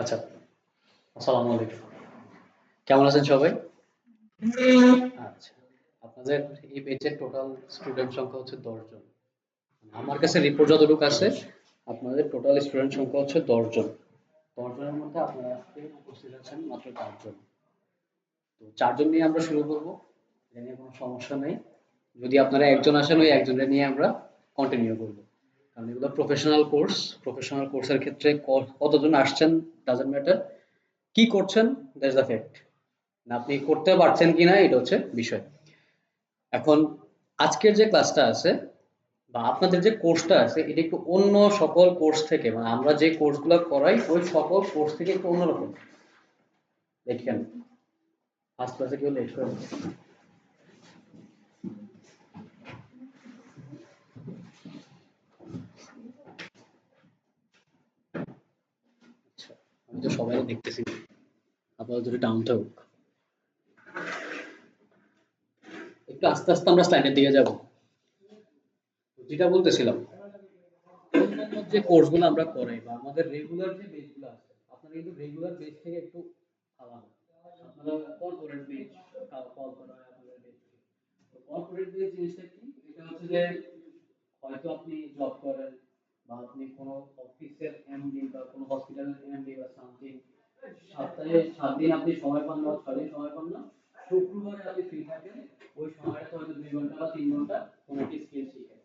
আচ্ছা, আসসালামু আলাইকুম। কেমন আছেন সবাই? আচ্ছা, আপনাদের এই ব্যাচের টোটাল স্টুডেন্ট সংখ্যা হচ্ছে ১০ জন। আমার কাছে রিপোর্ট যতটুকু আছে, আপনাদের টোটাল স্টুডেন্ট সংখ্যা হচ্ছে ১০ জন। ১০ জনের মধ্যে আপনারা আজকে উপস্থিত আছেন মাত্র ৪ জন। তো ৪ জন নিয়ে আমরা শুরু করব। এটা নিয়ে কোনো সমস্যা নেই। যদি আপনারা একজন আসেন, ওই একজনের নিয়ে আমরা কন্টিনিউ করব। কারণ এগুলো প্রফেশনাল কোর্স। প্রফেশনাল কোর্সের ক্ষেত্রে কতজন আসছেন ডাজন্ট ম্যাটার। কি করছেন দ্যাটস দ্য ফ্যাক্ট। না আপনি করতে পারছেন কিনা এটা হচ্ছে বিষয়। এখন আজকের যে ক্লাসটা আছে বা আপনাদের যে কোর্সটা আছে এটা একটু অন্য সকল কোর্স থেকে, মানে আমরা যে কোর্সগুলো করাই ওই সকল কোর্স থেকে একটু অন্যরকম। দেখেন, ফার্স্ট ক্লাসে কেউ লেট করে না। আচ্ছা, আমি তো সবাই দেখতেছি না। আপাতত একটু ডাউনটা হোক। একটু আস্তে আস্তে আমরা স্লাইডের দিকে যাব। যেটা বলতেছিলাম, অন্যান্য যে কোর্সগুলো আমরা করাই বা আমাদের রেগুলার যে বেসগুলো আছে, আপনারা কিন্তু রেগুলার বেস থেকে একটু আলাদা। আপনারা কর্পোরেট বেস কল করা হয় আপনাদের বেসকে। তো কর্পোরেট বেস জিনিসটা কি? এটা হচ্ছে যে হয়তো আপনি জব করেন বা আপনি কোনো অফিসের এমডি বা কোনো হসপিটালের এমডি বা সামথিং, সপ্তাহে 7 দিন আপনি সময় পান না, 6 দিন সময় পান না, শুক্রবারে আপনি ফ্রি থাকেন, ওই সময়টাতে হয়তো 2 ঘন্টা বা 3 ঘন্টা কোনো একটা স্কিল শিখেন।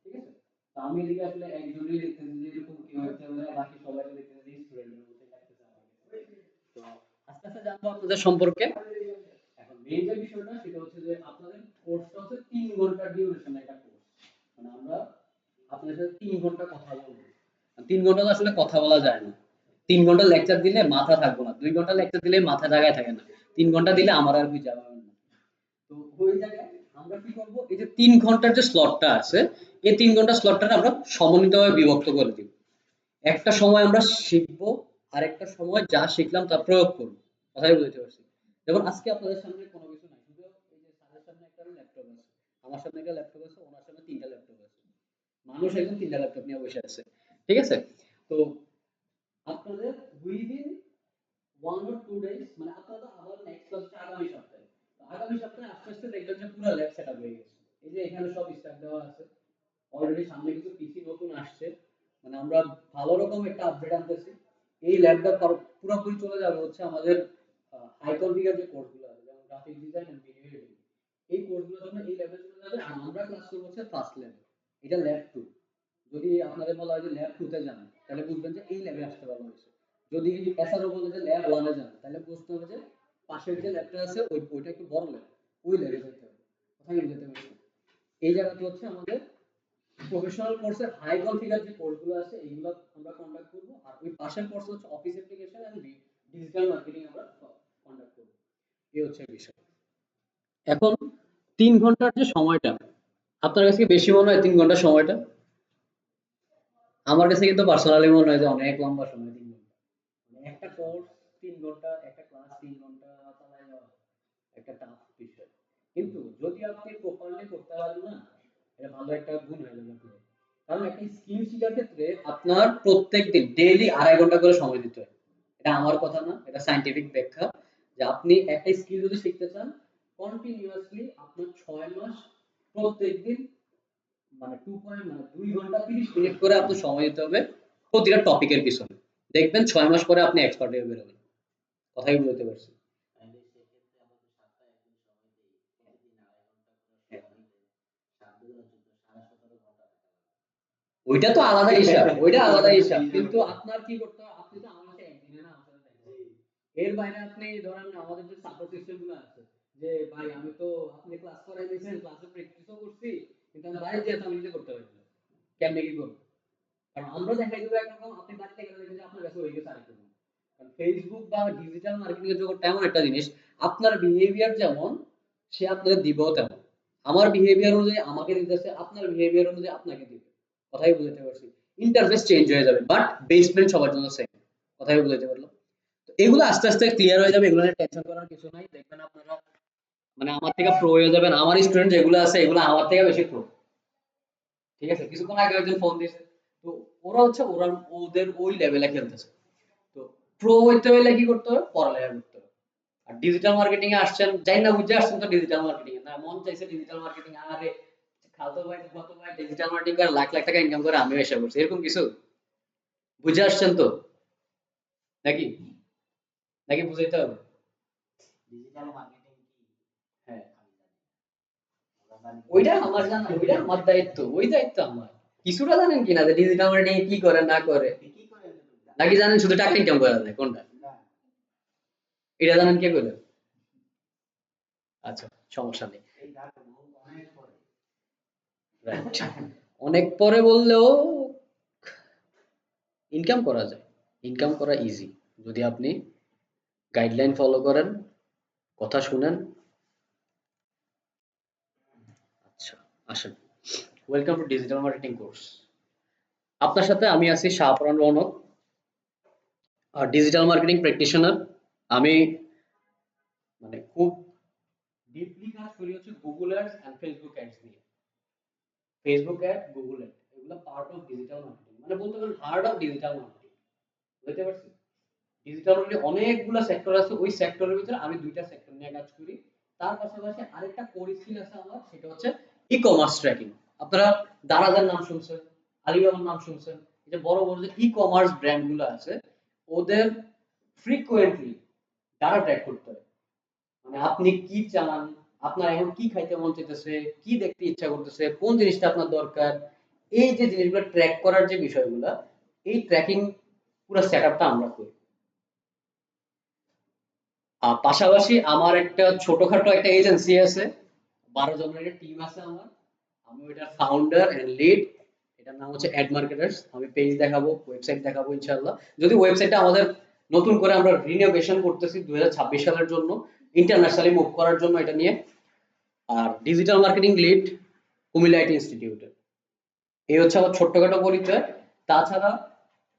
ঠিক আছে? তো আমি এদিকে আসলে একজনই দেখতেছি যে এরকম কেউ হতে পারে, বাকি সবাই দেখতেছি স্টুডেন্টের মধ্যে থাকতেছে আমাদের। তো আস্তে আস্তে জানবো আপনাদের সম্পর্কে। এখন মেইন যে বিষয়টা সেটা হচ্ছে যে আপনাদের কোর্সটা হচ্ছে 3 ঘন্টা ডিউরেশন একটা কোর্স। মানে আমরা আপনাদের সাথে 3 ঘন্টা কথা বলবো। 3 ঘন্টা তো আসলে কথা বলা যায় না। 3 ঘন্টা লেকচার দিলে মাথা থাকবো না, 2 ঘন্টা লেকচার দিলে মাথা জায়গায় থাকে না, 3 ঘন্টা দিলে আমার আর বুঝা হবে না। তো ওই জায়গায় আমরা কি করব, এই যে 3 ঘন্টার যে স্লটটা আছে, এই 3 ঘন্টা স্লটটা আমরা সমন্বিতভাবে বিভক্ত করে দিব। একটা সময় আমরা শিখবো, আর একটা সময় যা শিখলাম তা প্রয়োগ করবো। কথাই বুঝতে পারছি? যেমন আজকে আপনাদের সামনে কোনো কিছু নাই, শুধু এই যে স্যারের সামনে একটা ল্যাপটপ আছে, আমার সামনে একটা ল্যাপটপ আছে, ওনার সামনে 3টা ল্যাপটপ আছে। মানুষ একদম 3টা ল্যাপটপ নিয়ে বসে আছে। ঠিক আছে? তো আপনাদের উইদিন 1 or 2 days, মানে আপনারা আবার নেক্সট ক্লাস আগামী সপ্তাহে। তো আগামী সপ্তাহে আস্তে আস্তে দেখবেন যে পুরো ল্যাব সেটআপ হয়ে গেছে। এই যে এখানে সব স্টাফ দেওয়া আছে। অলরেডি সামনে কিছু পিসি নতুন আসছে। মানে আমরা ভালো রকম একটা আপডেট আনতেছি। এই ল্যাবটা পুরোপুরি চলে যাবে হচ্ছে আমাদের হাই কনফিগার যে কোর্সগুলো আছে, যেমন graphic design and video editing. এই কোর্সগুলোর জন্য এই ল্যাবে চলে যাবে, আর আমরা ক্লাস করব হচ্ছে ফার্স্ট ল্যাবে। এটা ল্যাব 2। যদি আপনাদের বলা হয় যে ল্যাব 2 তে যান, তাহলে বুঝবেন যে এই ল্যাবে আসতে বলা হয়েছে। যদি এসআরও বলে যে ল্যাব 1 এ যান, তাহলে বুঝতে হবে যে পাশের যে ল্যাবটা আছে ওইটা একটু বড় ল্যাব, ওই ল্যাবে যেতে হবে। কোথায় যেতে পারছেন? এই জায়গাটা হচ্ছে আমাদের প্রফেশনাল কোর্সের হাই কনফিগার যে কোর্সগুলো আছে এইগুলো আমরা কন্ডাক্ট করব, আর ওই পাশের কোর্স হচ্ছে office application and digital marketing আমরা কন্ডাক্ট করব। এই হচ্ছে বিষয়। এখন 3 ঘন্টার যে সময়টা, আপনার কাছে কি বেশি মনে হয় 3 ঘন্টার সময়টা? আমার কাছে কিন্তু পার্সোনালি মনে হয় যে অনেক লম্বা সময় 3 ঘন্টা। মানে একটা কোর্স 3 ঘন্টা, একটা ক্লাস 3 ঘন্টা চালায় যাওয়া একটা টাফ বিষয়। কিন্তু যদি আপনি প্রপারলি করতে পারেন না, এটা ভালো একটা গুণ হয়ে যাবে আপনার। কারণ একটা স্কিল শেখার ক্ষেত্রে আপনার প্রত্যেকদিন ডেইলি 2.5 ঘন্টা করে সময় দিতে হয়। এটা আমার কথা না, এটা সায়েন্টিফিক ব্যাখ্যা। যে আপনি একটা স্কিল যদি শিখতে চান, কন্টিনিউয়াসলি আপনার 6 মাস প্রত্যেকদিন, মানে 2 ঘন্টা 30 মিনিট করে আপনার সময় দিতে হবে প্রতিটা টপিকের পিছনে। দেখবেন 6 মাস পরে আপনি এক্সপার্ট হয়ে বেরোবেন। কথাই বলতে পারছি। ওইটা তো আলাদা হিসাব, ওইটা আলাদা হিসাব, কিন্তু আপনার কি করতে হবে, আপনি তো আমার সাথে একদিনে না আমার সাথে দেখা করবেন। এর বাইরে আপনি ধরেন আমাদের যে সাপোর্ট সিস্টেম গুলো আছে, যে ভাই আমি তো আপনি ক্লাস করাই দিয়েছেন, ক্লাসে প্র্যাকটিসও করছি, কিন্তু আমি বাড়িতে যেতে আমি নিজে করতে পারি না। কেমনে কি করবো? কারণ আমরা দেখাই দেবো একরকম, আপনি বাড়িতে গেলে দেখবেন যে আপনার কাছে হয়ে গেছে আরেক রকম। কারণ ফেসবুক বা ডিজিটাল মার্কেটিং এর জগৎ এমন একটা জিনিস, আপনার বিহেভিয়ার যেমন সে আপনাকে দিবেও তেমন। আমার বিহেভিয়ার অনুযায়ী আমাকে দিতেছে, আপনার বিহেভিয়ার অনুযায়ী আপনাকে দিবে। কথাই বুঝাতে পারছি? ইন্টারফেস চেঞ্জ হয়ে যাবে, বাট বেসমেন্ট সবার জন্য সেম। কথাই বুঝাতে পারলাম? তো এগুলো আস্তে আস্তে ক্লিয়ার হয়ে যাবে, এগুলো নিয়ে টেনশন করার কিছু নাই। দেখবেন আপনারা মানে আমার থেকে প্রো হয়ে যাবেন। আমার স্টুডেন্ট যেগুলো আছে এগুলো আমার থেকে বেশি প্রো। ঠিক আছে? কিছুক্ষণ আগে একজন ফোন দিয়েছে। তো ওরা হচ্ছে ওরা ওদের ওই লেভেলে খেলতেছে। তো প্রো হইতে হলে কি করতে হবে? পড়ালেখা করতে হবে। আর ডিজিটাল মার্কেটিং এ আসছেন, যাই না বুঝে আসছেন তো ডিজিটাল মার্কেটিং এ। না মন চাইছে ডিজিটাল মার্কেটিং, আরে খালতো ভাই ফুফাতো ভাই ডিজিটাল মার্কেটিং করে লাখ লাখ টাকা ইনকাম করে আমিও এসে পড়ছি। এরকম কিছু বুঝে আসছেন তো? নাকি? নাকি বুঝাইতে হবে? ডিজিটাল মার্কেটিং কি? হ্যাঁ। আমরা জানি না। ওইটা আমার জানা, ওইটা আমার দায়িত্ব, ওই দায়িত্ব আমার। কিছুটা জানেন কিনা যে ডিজিটাল মার্কেটিং কি করে না করে? কি করে এতটুকু জানেন? নাকি জানেন শুধু টাকা ইনকাম করা যায় কোনটা? না, এটা জানেন কে করে? আচ্ছা, সমস্যা নেই। এই ধারণা অনেক পরে। রাইট। অনেক পরে বললেও ইনকাম করা যায়। ইনকাম করা ইজি। যদি আপনি গাইডলাইন ফলো করেন, কথা শুনেন। আচ্ছা, আসেন। Welcome to digital marketing course. আপনার সাথে আমি আছি Shahporan Rounak, digital marketing practitioner. আমি মানে খুব ডিপলি কাজ করি হচ্ছে Google ads and Facebook ads নিয়ে। ফেসবুক অ্যাড, গুগল অ্যাড এগুলো পার্ট অফ ডিজিটাল মার্কেটিং। মানে বলতে পারেন হার্ট অফ ডিজিটাল মার্কেটিং। বুঝতে পারছি? ডিজিটাল মার্কেটিং অনেকগুলা সেক্টর আছে। ওই সেক্টরের ভিতরে আমি ২ টা সেক্টর নিয়ে কাজ করি। তার পাশাপাশি আরেকটা কোর স্কিল আছে আমার, সেটা হচ্ছে ই-কমার্স ট্র্যাকিং। আপনারা দারাজের নাম শুনছেন, আলিবাবার নাম শুনছেন। এই যে বড় বড় যে ই-কমার্স ব্র্যান্ড গুলো আছে, ওদের ফ্রিকোয়েন্টলি ডাটা ট্র্যাক করতে হয়। মানে আপনি কি চান, আপনার এখন কি খাইতে মন চাইতেছে, কি দেখতে ইচ্ছা করতেছে, কোন জিনিসটা আপনার দরকার, এই যে জিনিসগুলো ট্র্যাক করার যে বিষয়গুলো, এই ট্র্যাকিং পুরো সেটআপটা আমরা করি। আর পাশাপাশি আমার একটা ছোটখাটো একটা এজেন্সি আছে, 12 জনের একটা টিম আছে আমার। আমি ওইটার ফাউন্ডার এন্ড লিড। এটার নাম হচ্ছে অ্যাড মার্কেটার্স। আমি পেজ দেখাবো, ওয়েবসাইট দেখাবো ইনশাআল্লাহ। যদি ওয়েবসাইটটা আমাদের নতুন করে আমরা রিনোভেশন করতেছি 2026 সালের জন্য, ইন্টারন্যাশনালি মুভ করার জন্য এটা নিয়ে। আর digital marketing lead Comilla IT ইনস্টিটিউটে। এই হচ্ছে আমার ছোট্টখাটো পরিচয়। তাছাড়া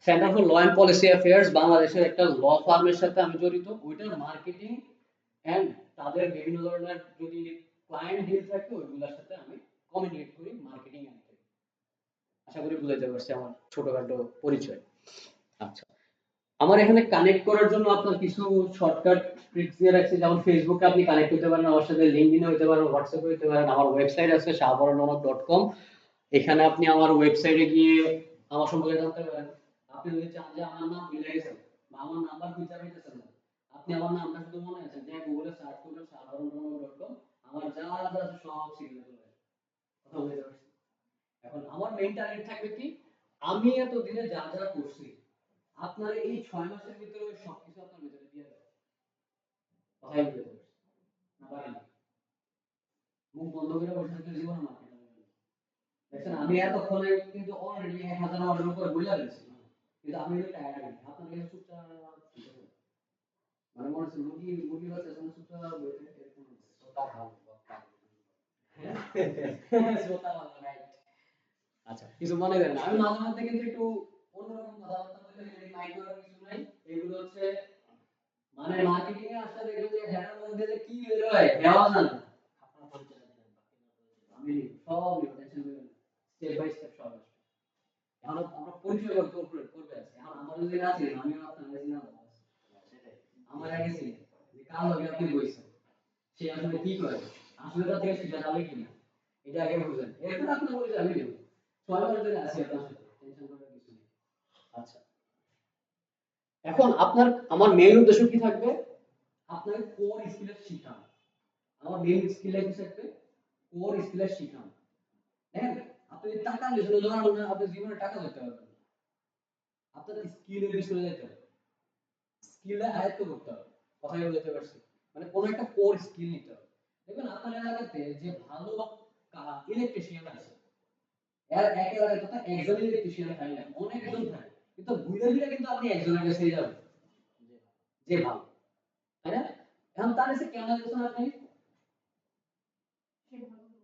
centre for law and policy affairs বাংলাদেশের একটা ল ফার্মের সাথে আমি জড়িত। ওইটার মার্কেটিং এন্ড তাদের বিভিন্ন ধরনের যদি ক্লায়েন্ট ডিল থাকে ওইগুলোর সাথে আমি কমিউনিকেট করি মার্কেটিং এন্ড। আশা করি বুঝাইতে পারছি আমার ছোটখাটো পরিচয়। আচ্ছা, আমার এখানে কানেক্ট করার জন্য আপনার কিছু শর্টকাট ট্রিক্স দিয়ে রাখছি। যেমন ফেসবুকে আপনি কানেক্ট হতে পারেন আমার সাথে, লিঙ্কডইনে হতে পারেন, হোয়াটসঅ্যাপে হতে পারেন। আমার ওয়েবসাইট আছে shahabaranonok.com। এখানে আপনি আমার ওয়েবসাইটে গিয়ে আমার সম্পর্কে জানতে পারেন। আপনি যদি চান যে আমার নাম ভুলে গেছেন বা আমার নাম্বার খুঁজে পাইতেছেন না, আপনি আমার নামটা শুধু মনে আছে যে গুগলে সার্চ করবেন shahabaranonok.com, আমার যা যা আছে সব সিগনেচার চলে আসবে। কথা বুঝতে পারছি? এখন আমার মেইন টার্গেট থাকবে কি, আমি এতদিনে যা যা করছি আপনার এই 6 মাসের ভিতরে ওই সবকিছু আপনার ভিতরে দিয়ে দেবো। কথাই বুঝতে পারছি না? পারি না। মুখ বন্ধ করে বসে থাকলে জীবনে মার্কেট হবে না। দেখছেন আমি এতক্ষণে কিন্তু অলরেডি 1000 অর্ডার উপরে বইলা ফেলছি, কিন্তু আমি কিন্তু টায়ার্ড হই না। আপনার কাছে চুপচাপ মানে মনে হচ্ছে মুরগি মুরগি বাচ্চা যেমন চুপচাপ বসে এরকম শ্রোতা ভালো, বক্তা ভালো। হ্যাঁ শ্রোতা ভালো, রাইট। আচ্ছা, কিছু মনে করেন না। আমি মাঝে মধ্যে কিন্তু একটু অন্যরকম কথাবার্তা বলে ফেলি, মাইক করার কিছু নাই। এগুলো হচ্ছে মানে মার্কেটিং এ আসলে দেখবেন যে হেডার মধ্যে যে কি বের হয় দেওয়া জানে না। আপনার পরিচয় দিলেন, বাকিরা পরিচয় আমি সব নিব, টেনশন নেবেন না। স্টেপ বাই স্টেপ সব আসবে। এখন আমরা পরিচয় করবে আছে। এখন আমার যদি না ছিলেন আমিও আপনার কাছে না বলবো। দিলেন। সেটাই। আমার আগে ছিলেন যে কাল লগে আপনি বইছেন, সে আসলে কি করে, আসলে তার থেকে শিখা যাবে কিনা, এটা আগে বুঝেন। এরপর আপনার পরিচয় আমি দেবো। 6 মাস ধরে আছি আপনার সাথে, টেনশন করার কিছু নেই। আচ্ছা, এখন আপনার আমার মেইন উদ্দেশ্য কি থাকবে? আপনার কোর স্কিলের শিখানো। আমার মেইন স্কিলটা কি থাকবে? কোর স্কিলের শিখানো। দেখেন, আপনি যদি টাকা নিয়ে ধরেন না, আপনি জীবনে টাকা ধরতে পারবেন না। আপনার স্কিলের বিষয়ে যেতে হবে, স্কিলটা আয়ত্ত করতে হবে। কথাই বলতে পারছি? মানে কোন একটা কোর স্কিল নিতে হবে। দেখবেন আপনার এলাকাতে যে ভালো ইলেকট্রিশিয়ান আছে, এর এক এলাকায় তো একজন ইলেকট্রিশিয়ান থাকে না, অনেকজন থাকে। কিন্তু ঘুরে ফিরে কিন্তু আপনি একজনের কাছেই যাবেন যে ভালো, তাই না? এখন তার কাছে কেন যাচ্ছেন আপনি?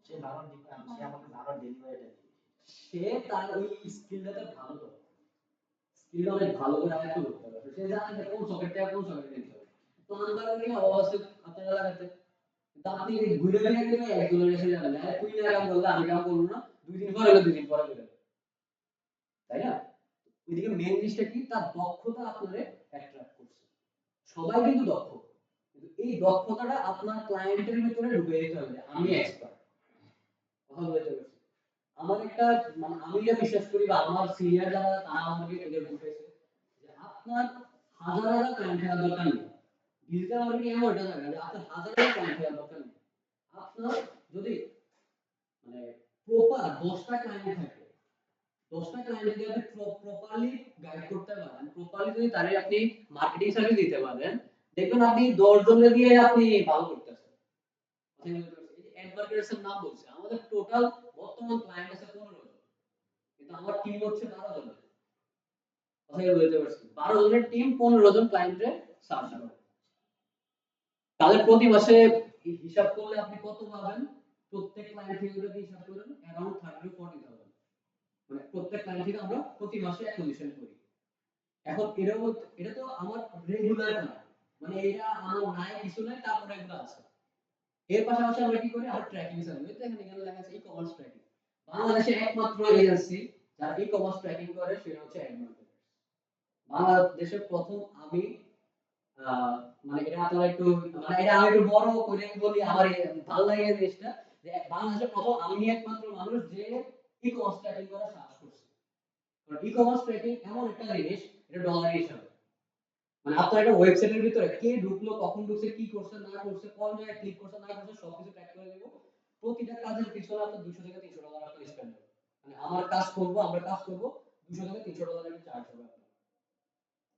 সে ভালো ডিপেন্ড, সে আমাকে ভালো ডেলিভারিটা দিবে। সে তার ওই স্কিলটাতে ভালো তো, স্কিলটা অনেক ভালো করে আয়ত্ত করতে হবে। সে জানে যে কোন সকেটটা কোন সকেটে দিতে হবে। তো আন্দার কি অবস্থা আপনার এলাকাতে? কিন্তু আপনি যে ঘুরে ফিরে কিন্তু একজনের কাছে যাবেন না, তুই না কাম করলে আমি কাম করবো না, 2 দিন পরে হলো 2 দিন পরে হলো, তাই না? ওইদিকে মেইন জিনিসটা কি, তার দক্ষতা আপনারে অ্যাট্রাক্ট করছে। সবাই কিন্তু দক্ষ, কিন্তু এই দক্ষতাটা আপনার ক্লায়েন্টের ভিতরে ঢুকে দিতে হবে, আমি এক্সপার্ট। কথা বলতে পারছি? আমার একটা মানে আমি যা বিশ্বাস করি বা আমার সিনিয়র যারা তারা আমাকে এদের বলতেছে যে আপনার হাজার হাজার ক্লায়েন্ট থাকার দরকার নেই। ডিজিটাল মার্কেটিং এমন একটা জায়গা যে আপনার হাজার হাজার ক্লায়েন্ট থাকার দরকার নেই। আপনার যদি মানে প্রপার 10টা ক্লায়েন্ট থাকে, 10টা ক্লায়েন্ট যদি আপনি প্রপারলি গাইড করতে পারেন, প্রপারলি যদি তারে আপনি মার্কেটিং সার্ভিস দিতে পারেন, দেখবেন আপনি 10 জনের দিয়ে আপনি ভালো করতেছেন। কথা বলতে পারছি? এই যে অ্যাডভার্টাইজার এর নাম বলছে, আমাদের টোটাল বর্তমান ক্লায়েন্ট আছে 15 জন, কিন্তু আমার টিম হচ্ছে 12 জন। কথা বলতে পারছি? 12 জনের টিম 15 জন ক্লায়েন্টে সার্চ করে। তাহলে প্রতি মাসে হিসাব করলে আপনি কত পাবেন? প্রত্যেক ক্লায়েন্ট থেকে যদি হিসাব করেন অ্যারাউন্ড 30 to 40,000, মানে প্রত্যেক ক্লায়েন্ট থেকে আমরা প্রতি মাসে কমিশন করি। এখন এটা তো আমার রেগুলার ক্লায়েন্ট, মানে এটা আমার নাই কিছু নাই, তারপরে এগুলো আছে। এর পাশাপাশি আমরা কি করি, আমরা ট্র্যাকিং সার্ভিস, দেখেন এখানে লেখা আছে ই-কমার্স ট্র্যাকিং। বাংলাদেশে একমাত্র এজেন্সি যারা ই-কমার্স ট্র্যাকিং করে সেটা হচ্ছে অ্যাডভান্টেজ। বাংলাদেশের প্রথম আমি মানে এটা আপনারা একটু মানে এটা আমি একটু বড় করে বলি, আমার ভালো লাগে এই জিনিসটা যে বাংলাদেশের প্রথম আমি একমাত্র মানুষ যে ই-কমার্স ট্র্যাকিং করা সাহস করছে। কারণ ই-কমার্স ট্র্যাকিং এমন একটা জিনিস, এটা ডলারের হিসাবে, মানে আপনার একটা ওয়েবসাইটের ভিতরে কে ঢুকলো, কখন ঢুকছে, কি করছে না করছে, কোন জায়গায় ক্লিক করছে না করছে সবকিছু ট্র্যাক করে দেব। প্রতিটা কাজের পিছনে আপনার 200 থেকে 300 ডলার আপনার স্পেন্ড হবে। মানে আমার কাজ করব, আমরা কাজ করব, 200 থেকে 300 ডলার একটা চার্জ হবে আপনার।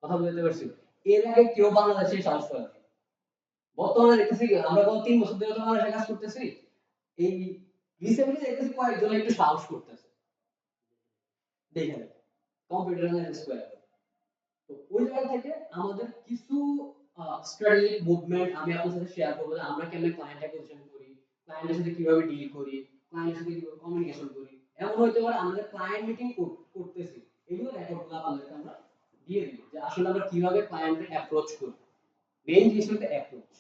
কথা বলতে পারছি? এর আগে কেউ বাংলাদেশে সাহস করে না। বর্তমানে দেখতেছি কি, আমরা গত 3 বছর ধরে তো বাংলাদেশে কাজ করতেছি, এই রিসেন্টলি দেখতেছি কয়েকজন একটু সাহস করতেছে। দেখেন কম্পিউটার স্কয়ার। তো ওই জায়গা থেকে আমাদের কিছু স্ট্র্যাটেজিক মুভমেন্ট আমি আপনার সাথে শেয়ার করব যে আমরা কেমনে ক্লায়েন্ট অ্যাকুইজিশন করি, ক্লায়েন্টের সাথে কিভাবে ডিল করি, ক্লায়েন্টের সাথে কিভাবে কমিউনিকেশন করি। এমন হইতে পারে আমাদের ক্লায়েন্ট মিটিং করতেছি, এগুলো রেকর্ডগুলো আপনাদেরকে আমরা দিয়ে দিব যে আসলে আমরা কিভাবে ক্লায়েন্টের অ্যাপ্রোচ করি। মেইন জিনিস হচ্ছে অ্যাপ্রোচ।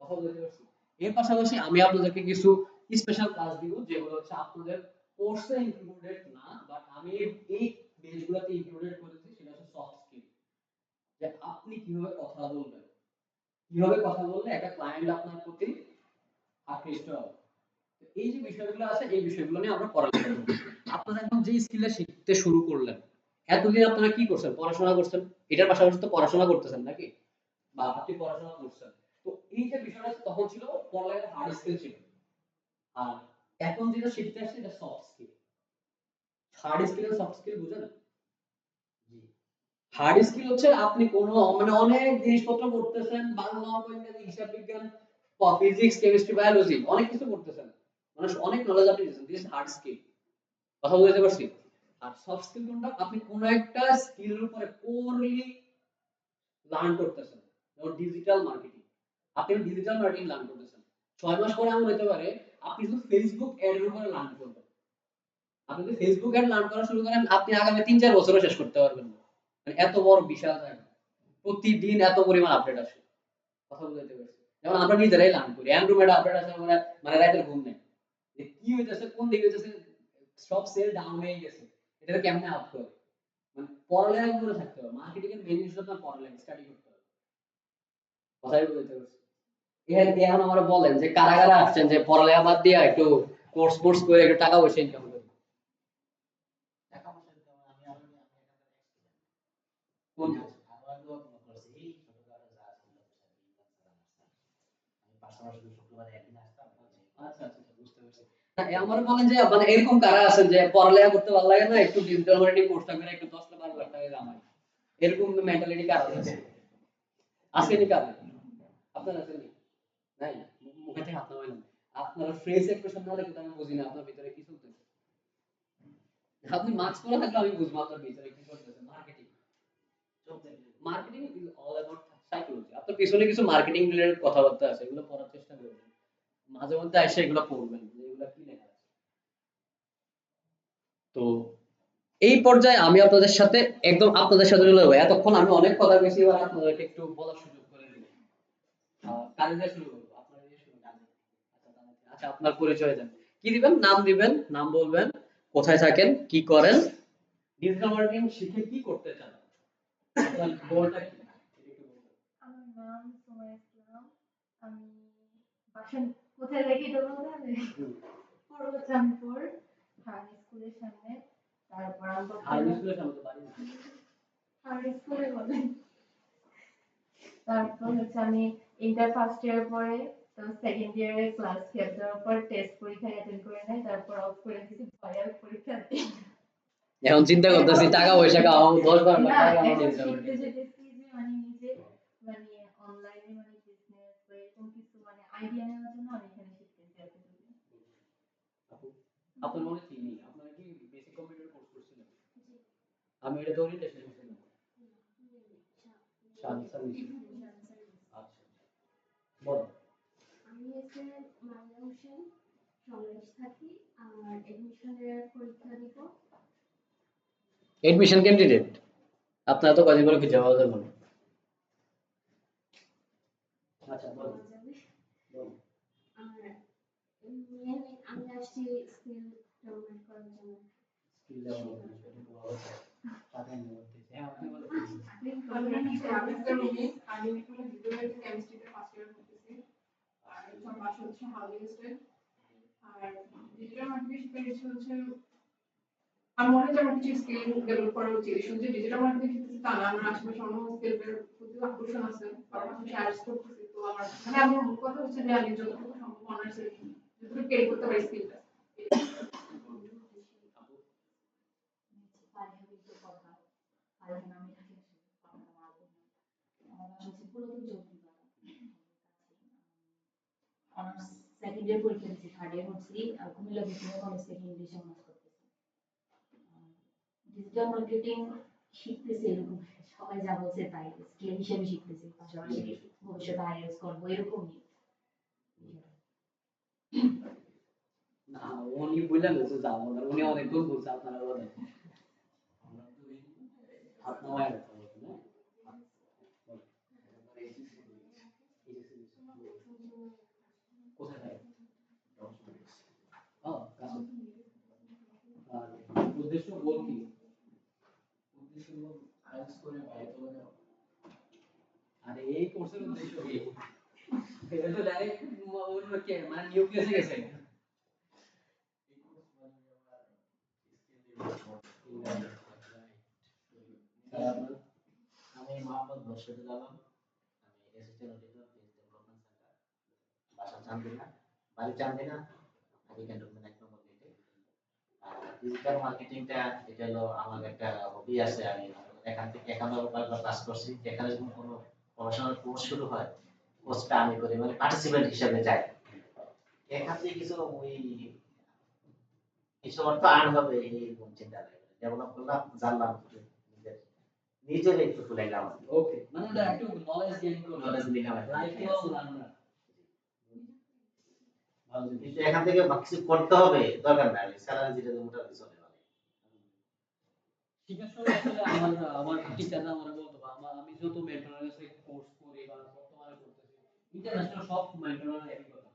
কথা বলতে পারছি? এর পাশাপাশি আমি আপনাদেরকে কিছু স্পেশাল ক্লাস দিব যেগুলো হচ্ছে আপনাদের কোর্সে ইনক্লুডেড না, বাট আমি এই বেসগুলোতে ইনক্লুডেড করেছি, সেটা হচ্ছে সফট স্কিল। যে আপনি কিভাবে কথা বলবেন, কিভাবে কথা বললে একটা ক্লায়েন্ট আপনার প্রতি আকৃষ্ট হবে। তো এই যে বিষয়গুলো আছে, এই বিষয়গুলো নিয়ে আমরা পড়ালেখা করব। আপনারা এখন যে স্কিলটা শিখতে শুরু করলেন, এতদিন আপনারা কি করছেন? পড়াশোনা করছেন। এটার পাশাপাশি তো পড়াশোনা করতেছেন নাকি? বা আপনি পড়াশোনা করছেন। তো এই যে বিষয়টা আছে, তখন ছিল পড়ালেখার হার্ড স্কিল ছিল। আর এখন যেটা শিখতে আসছে এটা সফট স্কিল। হার্ড স্কিল আর সফট স্কিল বুঝেন? জি। হার্ড স্কিল হচ্ছে আপনি কোনো মানে অনেক জিনিসপত্র করতেছেন, বাংলা, অঙ্ক, ইংরেজি, হিসাব বিজ্ঞান, ফিজিক্স, কেমিস্ট্রি, বায়োলজি, অনেক কিছু করতেছেন, মানে অনেক নলেজ আপনি দিচ্ছেন, দিস হার্ড স্কিল। কথা বলতে পারছি? আর সফট স্কিল কোনটা, আপনি কোনো একটা স্কিলের উপরে কোরলি লার্ন করতেছেন। যেমন ডিজিটাল মার্কেটিং, আপনি ডিজিটাল মার্কেটিং লার্ন করতেছেন, 6 মাস পরে এমন হতে পারে আপনি শুধু ফেসবুক এড এর উপরে লার্ন করবেন। আপনি যদি ফেসবুক এড লার্ন করা শুরু করেন, আপনি আগামী 3-4 বছরও শেষ করতে পারবেন না। মানে এত বড় বিশাল জায়গা, প্রতিদিন এত পরিমাণ আপডেট আসে। কথা বলতে পারছি? যেমন আমরা নিজেরাই লার্ন করি, অ্যান্ড্রয়েড আপডেট আসে, আমরা মানে রাতের ঘুম নেই যে কি হইতেছে, কোন দিকে হইতেছে, সব সেল ডাউন হয়ে গেছে, এটা কেমনে আপ করে। মানে পড়ালেখা করে থাকতে হবে, মার্কেটিং এর মেইন জিনিস হচ্ছে পড়ালেখা, স্টাডি করতে হবে। কথাই বলতে পারছি? এখন আমরা বলেন যে কারা কারা আসছেন যে পড়ালেখা বাদ দিয়ে একটু কোর্স করে একটু টাকা পয়সা ইনকাম করে? টাকা পয়সা দিতে হবে, আমি আমি আমি এখান থেকে এক্সপিরিয়েন্স কোন আমি আরো আগেও মনে করছি এই ছোটবেলায় যা ছিল আমি পাশাপাশি শুক্রবারে একদিন আসতাম বুঝছি। আচ্ছা আচ্ছা আচ্ছা, বুঝতে পারছি। না, আমার বলেন যে মানে এরকম কারা আছেন যে পড়ালেখা করতে ভালো লাগে না, একটু ডিজিটাল মার্কেটিং কোর্সটা করে একটু 10-12 লাখ টাকা কামাই, এরকম মেন্টালিটি কার আছে? আসেনি কাদের? আপনার আসেনি? নাই? মুখে থেকে হাত নামাই না। আপনার ফ্রেশ এক্সপ্রেশন না দেখে তো আমি বুঝি না আপনার ভিতরে কি চলতেছে। আপনি মাস্ক পরে থাকলে আমি বুঝবো আপনার ভিতরে কি চলতেছে। মার্কেটিং, চলতে marketing is all about psychology. আপনার পিছনে কিছু মার্কেটিং রিলেটেড কথাবার্তা আছে, এগুলো পড়ার চেষ্টা করবেন। মাঝে মধ্যে এসে এগুলো পড়বেন যে এগুলো কি লেখা আছে। তো এই পর্যায়ে আমি আপনাদের সাথে একদম আপনাদের সাথে চলে যাবো। এতক্ষণ আমি অনেক কথা বলেছি, এবার আপনাদেরকে একটু বলার সুযোগ করে দিই। কাজে দিয়ে শুরু করবো, আপনার দিয়ে শুরু করবো। আচ্ছা, আপনার পরিচয় দেন। কি দিবেন? নাম দিবেন, নাম বলবেন, কোথায় থাকেন, কি করেন, ডিজিটাল মার্কেটিং শিখে কি করতে চান, আপনার গোলটা কি, এটা একটু বলবেন। আমার নাম আমি বাসা কোথায় রেখে এটা বলতে হবে? পূর্ব চাঁদপুর হাই স্কুলের সামনে। তারপর আমরা হাই স্কুলের সামনে তো বাড়ি না। হাই স্কুলে বলে। তারপর হচ্ছে আমি ইন্টার ফার্স্ট ইয়ার পরে তো সেকেন্ড ইয়ারে ক্লাস 12 দেওয়ার পর টেস্ট পরীক্ষা অ্যাটেন্ড করে নেই, তারপর অফ করে দিয়েছি ভয়ে পরীক্ষা দিই। এখন চিন্তা করতেছি টাকা পয়সা কামাবো 10-12 লাখ না, টাকা কামাবো এখন চিন্তা শিখতে করতেছি। যেতেছি যে মানে নিজে মানে অনলাইনে মানে বিজনেস বা এরকম কিছু মানে আইডিয়া নেওয়ার জন্য আমি এখানে শিখতেছি এতটুকু। আপু, আপনার মনে চিনি আপনারা কি বেসিক কম্পিউটার কোর্স করছিলেন? আমি এটা তো ওরিয়েন্টেশন ছিলাম। শাদি সার্ভিস। আচ্ছা বল। আমি এসে মারিয়া হোসেন সমাবেশ থাকি আর এডমিশনের পরীক্ষা দিব। এডমিশন ক্যান্ডিডেট আপনারা তো কদিন পরে কি যাওয়া যাবে না। আচ্ছা বল পাওয়া যাবে। বল। আর আমি আসছি স্কিল ডেভেলপমেন্ট করার জন্য। স্কিল ডেভেলপমেন্ট এটা বলা হচ্ছে টাকা নিয়ে করতেছে। হ্যাঁ আপনি বলেন। আমি এখানে ভিডিওর কেমিস্ট্রিতে ফার্স্ট ইয়ার করতেছি আর আমার বাসা হচ্ছে হাউজিং স্টেট আর ডিজিটাল মার্কেটিং শিখতে হচ্ছে আমার মনে হয় যে আমার কিছু স্কিল ডেভেলপ করা উচিত শুধু যে ডিজিটাল মার্কেটিং শিখতেছি তা না আমার আশেপাশে অন্য স্কিলের প্রতি আকর্ষণ আছে আর আমি শেয়ার করতেছি তো আমার মানে আমার মূল কথা হচ্ছে যে আমি যতটুকু সম্ভব অনার্সে যতটুকু ক্যারি করতে পারি স্কিলটা ফারিহা বিনতে ফরহাদ। ফারিহা নামে থাকি আসলে ফরহাদ আমার আব্বুর নাম। আমার বাসা হচ্ছে পুরাতন চৌধুরীপাড়া। অনার্স সেকেন্ড ইয়ার পরীক্ষা দিচ্ছি, থার্ড ইয়ার হচ্ছি আর কুমিল্লা বিশ্ববিদ্যালয় কলেজ থেকে ইংলিশে অনার্স করতেছি। ডিজিটাল মার্কেটিং শিখতেছি এরকম সবাই যা বলছে তাই স্কিল হিসেবে শিখতেছি, পাশাপাশি ভবিষ্যতে আইএলটিএস করবো এরকমই। না উনি বললেন তো যাবো না উনি অনেক দূর বলছে আপনারা বলেন। আমরা তো এই হাত নামায় রাখতে হবে না। কোথায় থাকে? ও, কাছে। আর উদ্দেশ্য গোল কি? উদ্দেশ্য গোল আইএলটিএস করে বাইরে চলে যাওয়া। আরে এই কোর্সের উদ্দেশ্য কি? এটা তো ডাইরেক্ট ওর কে মানে নিউক্লিয়াসে গেছে। আমি মোহাম্মদ মোর্শেদুল আলম, আমি assistant auditor page development centre, বাসা চান্দিনা, বাড়ি চান্দিনা, থাকি ক্যান্টনমেন্ট 1 নম্বর গেটে। আর ডিজিটাল মার্কেটিংটা এটা হলো আমার একটা হবি আছে, আমি এখান থেকে একান্ন কয়েকবার ক্লাস করছি। এখানে যখন কোনো প্রফেশনাল কোর্স শুরু হয় কোর্সটা আমি করি মানে পার্টিসিপেন্ট হিসেবে যাই। এখান থেকে কিছু ওই কিছু অর্থ আর্ন হবে এইরকম চিন্তা লাগে, ডেভেলপ করলাম, জানলাম, নিজের নিজের একটু ফুলাইলাম, ওকে মানে ওটা একটু নলেজ গেইন করো নলেজ নিলাম। লাইফ লং লার্নার ভালো কিন্তু জিনিস। এখান থেকে কিছু করতে হবে দরকার নাই, স্যালারি যেটা দেবো ওটা চলে যাবে। শিখার সময় আসলে আমার আমার টিচাররা আমার বলতো বা আমি যত মেন্টরের কাছে কোর্স করি বা বর্তমানে করতেছি ইন্টারন্যাশনাল সব মেন্টররা একই কথা।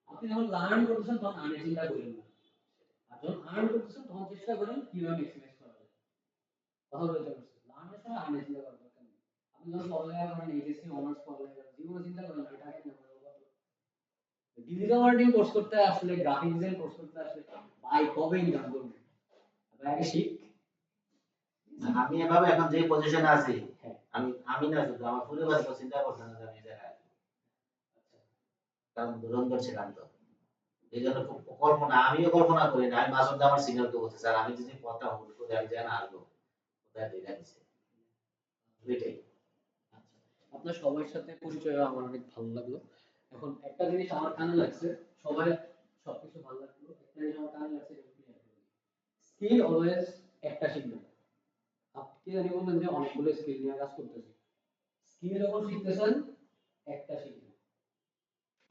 আপনি যখন লার্ন করতেছেন তখন আর্নের চিন্তা করেন না, আর যখন আর্ন করতেছেন তখন চেষ্টা করেন কিভাবে ম্যাক্সিমাইজ করা যায়। কথা বলতে পারছি লার্নের সময় আর্নের চিন্তা করার দরকার নেই। আপনি যখন পড়ালেখা করেন এইচএসসি অনার্স পড়ালেখা করেন জীবনে চিন্তা করেন না টাকা কেন করবো। ডিজিটাল মার্কেটিং কোর্স করতে আসলে গ্রাফিক ডিজাইন কোর্স করতে আসলে ভাই কবে ইনকাম করবে ভাই আগে শিখ। আমি এভাবে এখন যে পজিশনে আছি, হ্যাঁ আমি আমি না শুধু আমার পরিবার তো চিন্তা করছে না যে আমি এই জায়গায় আছি। কারণ ধুরন্ধর ছিলাম তো এই জন্য কল্পনা আমিও কল্পনা করি না। আমি মাঝে মধ্যে আমার সিনিয়রকে বলছি স্যার আমি যদি পথটা হুট করে আমি জায়গায় না আসবো কোথায় দেখা দিচ্ছে এটাই। আচ্ছা আপনার সবার সাথে পরিচয় হয়ে আমার অনেক ভালো লাগলো। এখন একটা জিনিস আমার কানে লাগছে, সবাই সবকিছু ভালো লাগলো, একটা জিনিস আমার কানে লাগছে স্কিল অলওয়েজ একটা শিখবেন। আপনি জানি বললেন যে অনেকগুলো স্কিল নিয়ে কাজ করতেছি, স্কিল যখন শিখতেছেন একটা শিখবেন।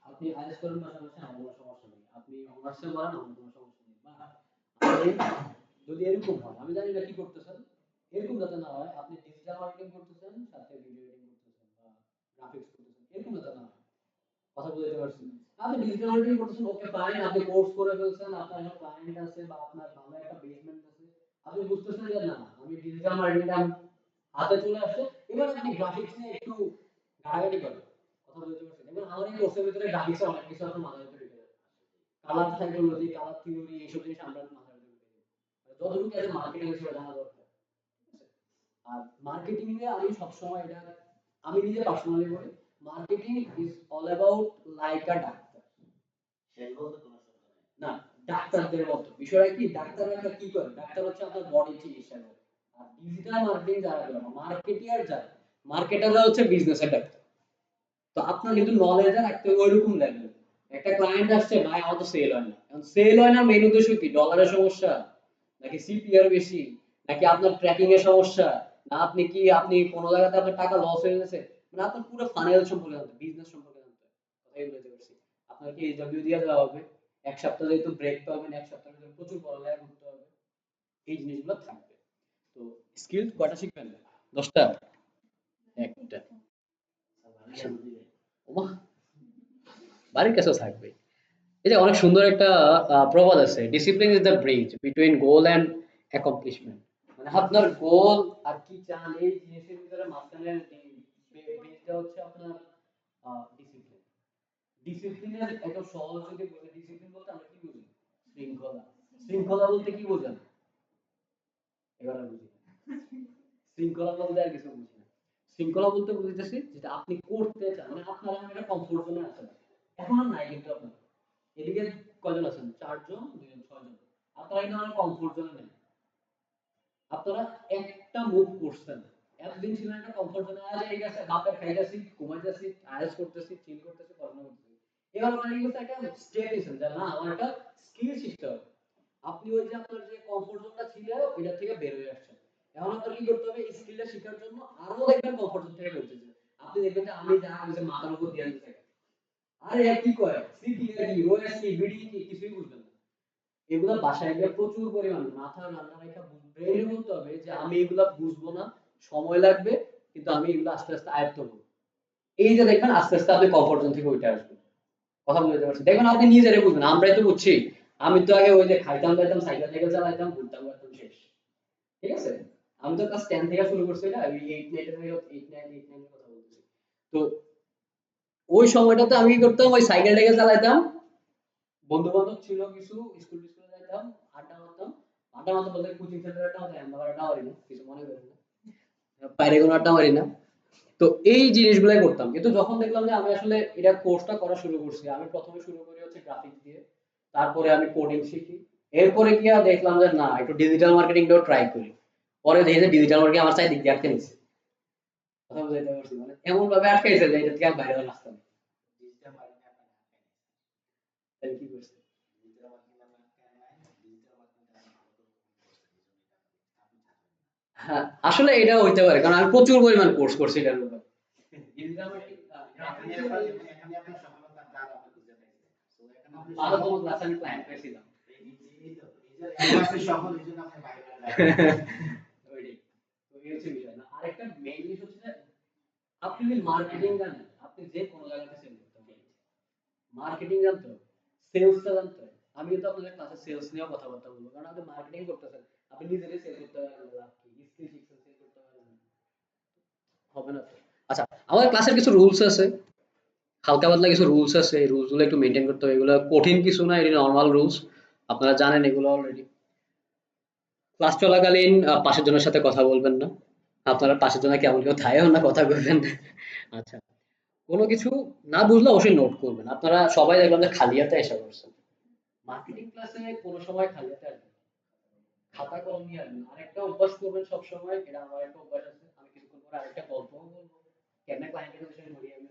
আপনি আইএলটিএস করেন পাশাপাশি আমার কোনো সমস্যা নেই, আপনি অনার্সে করেন আমার কোনো সমস্যা নেই। বা আপনি যদি এরকম হয় আমি জানি না কি করতেছেন, এরকম যাতে না হয় আপনি ডিজিটাল মার্কেটিং করতেছেন সাথে ভিডিও এডিটিং করতেছেন বা গ্রাফিক্স করতেছেন এরকম যাতে না হয়। কথা বলতে পারছেন? আপনি ডিজিটাল মার্কেটিং করতেছেন ওকে ফাইন, আপনি কোর্স করে ফেলছেন, আপনার একটা ক্লায়েন্ট আছে বা আপনার ভালো একটা বেসমেন্ট আছে, আপনি বুঝতেছেন যে না আমি ডিজিটাল মার্কেটিং হাতে চলে আসছে, এবার আপনি গ্রাফিক্স নিয়ে একটু ঘাটাঘাটি করেন। কথা বলতে পারছি এবং আমার এই কোর্সের ভিতরে গ্রাফিক্সে অনেক কিছু আছে মাথার ভিতরে ঢুকে যাবে, কালার সাইকোলজি, কালার থিওরি, এইসব জিনিস আমরা মাথার ভিতরে ঢুকে যাবে, যতটুকু এজ মার্কেটিং হিসেবে জানা দরকার। আর মার্কেটিং এ আমি সবসময় এটা আমি নিজে পার্সোনালি বলি, marketing is all about like a doctor. শেষ বলতে কোনো শব্দ নেই। না, ডাক্তারদের মতো বিষয়টা কি, ডাক্তাররা কি করে, ডাক্তার হচ্ছে আপনার বডি চিকিৎসা করে। আর ডিজিটাল মার্কেটিং যারা করে, মার্কেটিয়ার যারা, মার্কেটাররা হচ্ছে বিজনেসের ডাক্তার। তো আপনার কিন্তু নলেজ রাখতে হবে ওইরকম লেভেল। একটা ক্লায়েন্ট আসছে, ভাই আমার তো সেল হয় না, এখন সেল হয় না মেইন উদ্দেশ্য কি, ডলারের সমস্যা নাকি সিপিআর বেশি, নাকি আপনার ট্র্যাকিং এর সমস্যা, না আপনি কোনো জায়গাতে আপনার টাকা লস হয়ে গেছে, মানে আপনার পুরো ফাইনাল সম্পর্কে জানতে, বিজনেস সম্পর্কে জানতে হবে। কথাই বলতে পারছি, আপনাকে এইচডব্লিউ দিয়ে দেওয়া হবে, এক সপ্তাহ যেহেতু ব্রেক পাবেন, এক সপ্তাহের ভিতরে প্রচুর পড়ালেখা করতে হবে, এই জিনিসগুলো থাকবে। তো স্কিল কয়টা শিখবেন? 10টা? একটা? বাড়ির সামনে দিবে। ওমা, বাড়ির কাছেও থাকবে। এই যে অনেক সুন্দর একটা প্রবাদ আছে, discipline is the bridge between goal and accomplishment. মানে আপনার গোল আর কি চান এই জিনিসের ভিতরে মাঝখানে ব্রিজটা হচ্ছে আপনার ডিসিপ্লিন। ডিসিপ্লিনের একটা সহজ যদি বলি, ডিসিপ্লিন বলতে আমরা কি বুঝি? শৃঙ্খলা। শৃঙ্খলা বলতে কি বোঝেন? এবার আর বুঝি না। শৃঙ্খলা বলতে আর কিছু বুঝি না। শৃঙ্খলা বলতে বুঝতেছি যেটা আপনি করতে চান, মানে আপনার একটা কমফোর্ট জোনে আছেন, এখন আর নাই কিন্তু আপনার এদিকে কয়জন আছেন, 4 জন, 2 জন, 6 জন, আপনারা কিন্তু আমার কমফোর্ট জোনে নেই, আপনারা একটা মুভ করছেন, এতদিন ছিলেন একটা কমফোর্ট জোনে, আজ এই গেছে বাপের খাইতেছি, ঘুমাইতেছি, আয়াস করতেছি, চিল করতেছি, পড়াশোনা করতেছি, এবার মানে কি একটা স্টেপ নিছেন যে না আমার একটা স্কিল শিখতে হবে। আপনি ওই যে আপনার যে কমফোর্ট জোনটা ছিল এটা থেকে বের হয়ে আসছেন, এখন আপনার কি করতে হবে, এই স্কিলটা শেখার জন্য আরো দেখবেন কমফোর্ট জোন থেকে বের হতে, আপনি দেখবেন যে আমি যা কিছু মাথার উপর দিয়ে দিতে, আরে এক কি করে সিপিআর কি রোএস কি বিডি কি কিছুই বুঝবেন না। এগুলা বাসায় গিয়ে প্রচুর পরিমাণ মাথা রান্না রেখা ব্রেনে বলতে হবে যে আমি এগুলা বুঝবো না, সময় লাগবে, কিন্তু আমি এগুলো আস্তে আস্তে আয়ত্ত করবো। এই যে দেখবেন আস্তে আস্তে আপনি কমফোর্ট জোন থেকে উঠে আসবেন। কথা বলতে পারছি, দেখবেন আপনি নিজেরে বুঝবেন, আমরাই তো বুঝছি। আমি তো আগে ওই যে খাইতাম দাইতাম, সাইকেল টাইকেল চালাইতাম, ঘুরতাম ঘুরতাম শেষ, ঠিক আছে। আমি তো ক্লাস 10 থেকে শুরু করছি, না আমি 8 9 এর কথা বলতেছি। তো ওই সময়টাতে আমি কি করতাম, ওই সাইকেল টাইকেল চালাইতাম, বন্ধু বান্ধব ছিল কিছু, স্কুল টিস্কুলে যাইতাম, আড্ডা মারতাম। আড্ডা মারতে বলতে কোচিং সেন্টারে আড্ডা মারতাম, আমরা আড্ডা মারি না, কিছু মনে করেন না, বাইরে কোনো আড্ডা মারি না। তো এই জিনিসগুলাই করতাম, কিন্তু যখন দেখলাম যে আমি আসলে এটা কোর্সটা করা শুরু করছি, আমি প্রথমে শুরু করি হচ্ছে গ্রাফিক্স দিয়ে, তারপরে আমি কোডিং শিখি, এরপরে গিয়ে দেখলাম যে না একটু ডিজিটাল মার্কেটিংটাও ট্রাই করি, পরে দেখি যে ডিজিটাল মার্কেটিং আমার চাই দিক দিয়ে আটকে নিচ্ছে। কথা বুঝাইতে পারছি, মানে এমন ভাবে আটকাইছে যে এটা থেকে আর বাইরে হওয়ার রাস্তা নেই। ডিজিটাল মার্কেটিং আপনার হাতে নেই। তাহলে কি করছে? ডিজিটাল মার্কেটিং আপনার হাতে নাই। ডিজিটাল মার্কেটিং আপনি ভালো করে করতে এই জন্যই আপনি থাকবেন না। হ্যাঁ, আসলে এটা হইতে পারে, কারণ আমি প্রচুর পরিমাণ কোর্স করছি এটার উপর। ডিজিটাল মার্কেটিং এখানে আপনার সফলতার দ্বার আপনি খুঁজে পাইছেন। সো এখানে আপনি ভালো কোনো ক্লাসে আমি ক্লায়েন্ট পেয়েছিলাম। এই তো নিজের এখন আপনি সফল এই জন্য আপনি বাইরে যাবেন। ওইটাই। তো এই হচ্ছে বিষয় না। আরেকটা মেইন জিনিস হচ্ছে যে আপনি যদি মার্কেটিং জানেন, আপনি যে কোনো জায়গাতে সেল করতে পারবেন। মার্কেটিং জানতে হবে, সেলসটা জানতে হবে। আমি কিন্তু আপনাদের ক্লাসে সেলস নিয়েও কথাবার্তা বলবো, কারণ আপনি মার্কেটিং করতেছেন, আপনি নিজেরাই সেল করতে পারবেন না, লাভ কি? স্কিল শিখছেন, সেল করতে পারবেন না, হবে না তো। আচ্ছা, আমাদের ক্লাসের কিছু রুলস আছে, হালকা পাতলা কিছু রুলস আছে, এই রুলস গুলো একটু মেনটেন করতে হবে, এগুলো কঠিন কিছু না, এটা নর্মাল রুলস, আপনারা জানেন এগুলো অলরেডি। ক্লাস চলাকালীন পাশের জনের সাথে কথা বলবেন না, আপনারা পাশের জনে কেমন কেউ থাকেও না, কথা বলবেন না। আচ্ছা, কোনো কিছু না বুঝলে অবশ্যই নোট করবেন, আপনারা সবাই দেখলাম যে খালি হাতে এসে করছেন, মার্কেটিং ক্লাসে কোনো সময় খালি হাতে আসবেন না। খাতা কলম নিয়ে আসবেন, আরেকটা অভ্যাস করবেন সব সময়, এটা আমার একটা অভ্যাস আছে, আমি কিছুক্ষণ পরে আরেকটা গল্পও বলবো, কেন ক্লায়েন্টের বিষয়ে ধরি আমি,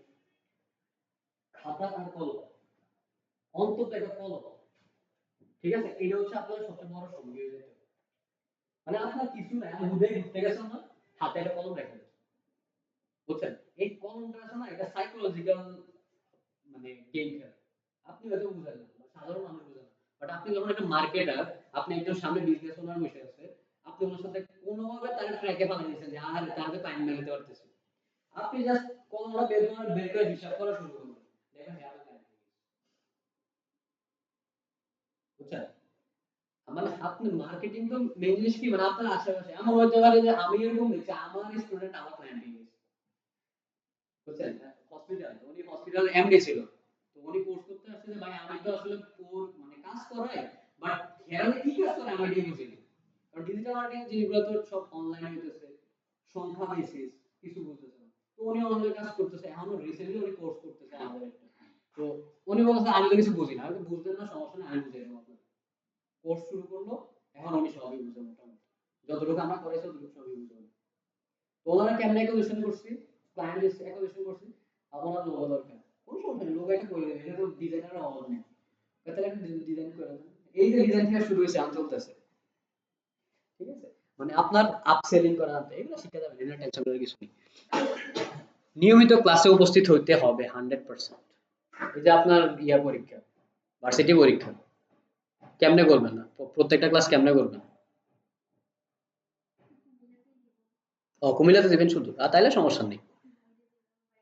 খাতা আর কলম, অন্তত একটা কলম, ঠিক আছে, এটা হচ্ছে আপনার সবচেয়ে বড় সঙ্গী হয়ে যেতে হবে। মানে আপনার কিছু নাই, আমি হুদাই ঘুরতে গেছেন না, হাতে একটা কলম রেখে দেন, বুঝছেন? এই কলমটা আছে না, এটা সাইকোলজিক্যাল মানে গেম খেলে, আপনি হয়তো বুঝেন না বা সাধারণ মানুষ বুঝেন না, বাট আপনি যখন একটা মার্কেটার, আপনি একজন সামনে বিজনেস ওনার বসে আছে, আপনি ওনার সাথে কোনোভাবে তার ট্র্যাকে ফেলে দিয়েছেন যে আর তার টাইম মেলাতে পারতেছে, আপনি জাস্ট কলমটা বের করে হিসাব করা শুরু করবেন, দেখেন হ্যাঁ বুঝছেন? মানে আপনি মার্কেটিং তো মেইন জিনিস কি, মানে আপনার আশেপাশে এমন হতে পারে যে আমি এরকম দেখছি আমার স্টুডেন্ট আমার ক্লায়েন্ট হয়ে গেছে, বুঝছেন? হসপিটাল, উনি হসপিটাল এমডি ছিল। তো উনি কোর্স করতে আসছে যে ভাই আমি তো আসলে মানে কাজ করাই, বাট হেরালে কি কাজ করে আমি এটাই বুঝি না। কারণ ডিজিটাল মার্কেটিং জিনিসগুলো তো সব অনলাইন হইতেছে, সংখ্যা বেসিস, কিছু বুঝতেছে না। তো উনি অনলাইন কাজ করতেছে, এখনো রিসেন্টলি উনি কোর্স করতেছে আমাদের একটা। তো উনি বলছে আমি তো কিছু বুঝি না। আমি তো বুঝতেন না, সমস্যা নেই, আমি বুঝাই দেবো আপনাকে। কোর্স শুরু করলো, এখন উনি সবই বুঝে মোটামুটি, যতটুকু আমরা করেছি ততটুকু সবই বুঝে উনি। তো ওনারা কেমন অ্যাকুইজিশন করছি, ক্লায়েন্ট অ্যাকুইজিশন করছি, আপনার লোগো দরকার, কোন সমস্যা নেই, লোগো একটা করে দেবে, এটা তো ডিজাইনারের অভাব নেই, তাহলে একটা ডিজাইন করে দেন। এই যে ডিজাইন থেকে শুরু হয়েছে, আম চলতেছে, ঠিক আছে। মানে আপনার আপসেলিং করা আছে, এগুলো শিখে যাবেন, এটা টেনশন করার কিছু নেই। নিয়মিত ক্লাসে উপস্থিত হইতে হবে 100%। এই যে আপনার পরীক্ষা, ভার্সিটি পরীক্ষা, কেমনে করবেন না, প্রত্যেকটা ক্লাস কেমনে করবেন? ও কুমিল্লাতে দিবেন শুধু, তাইলে সমস্যা নেই,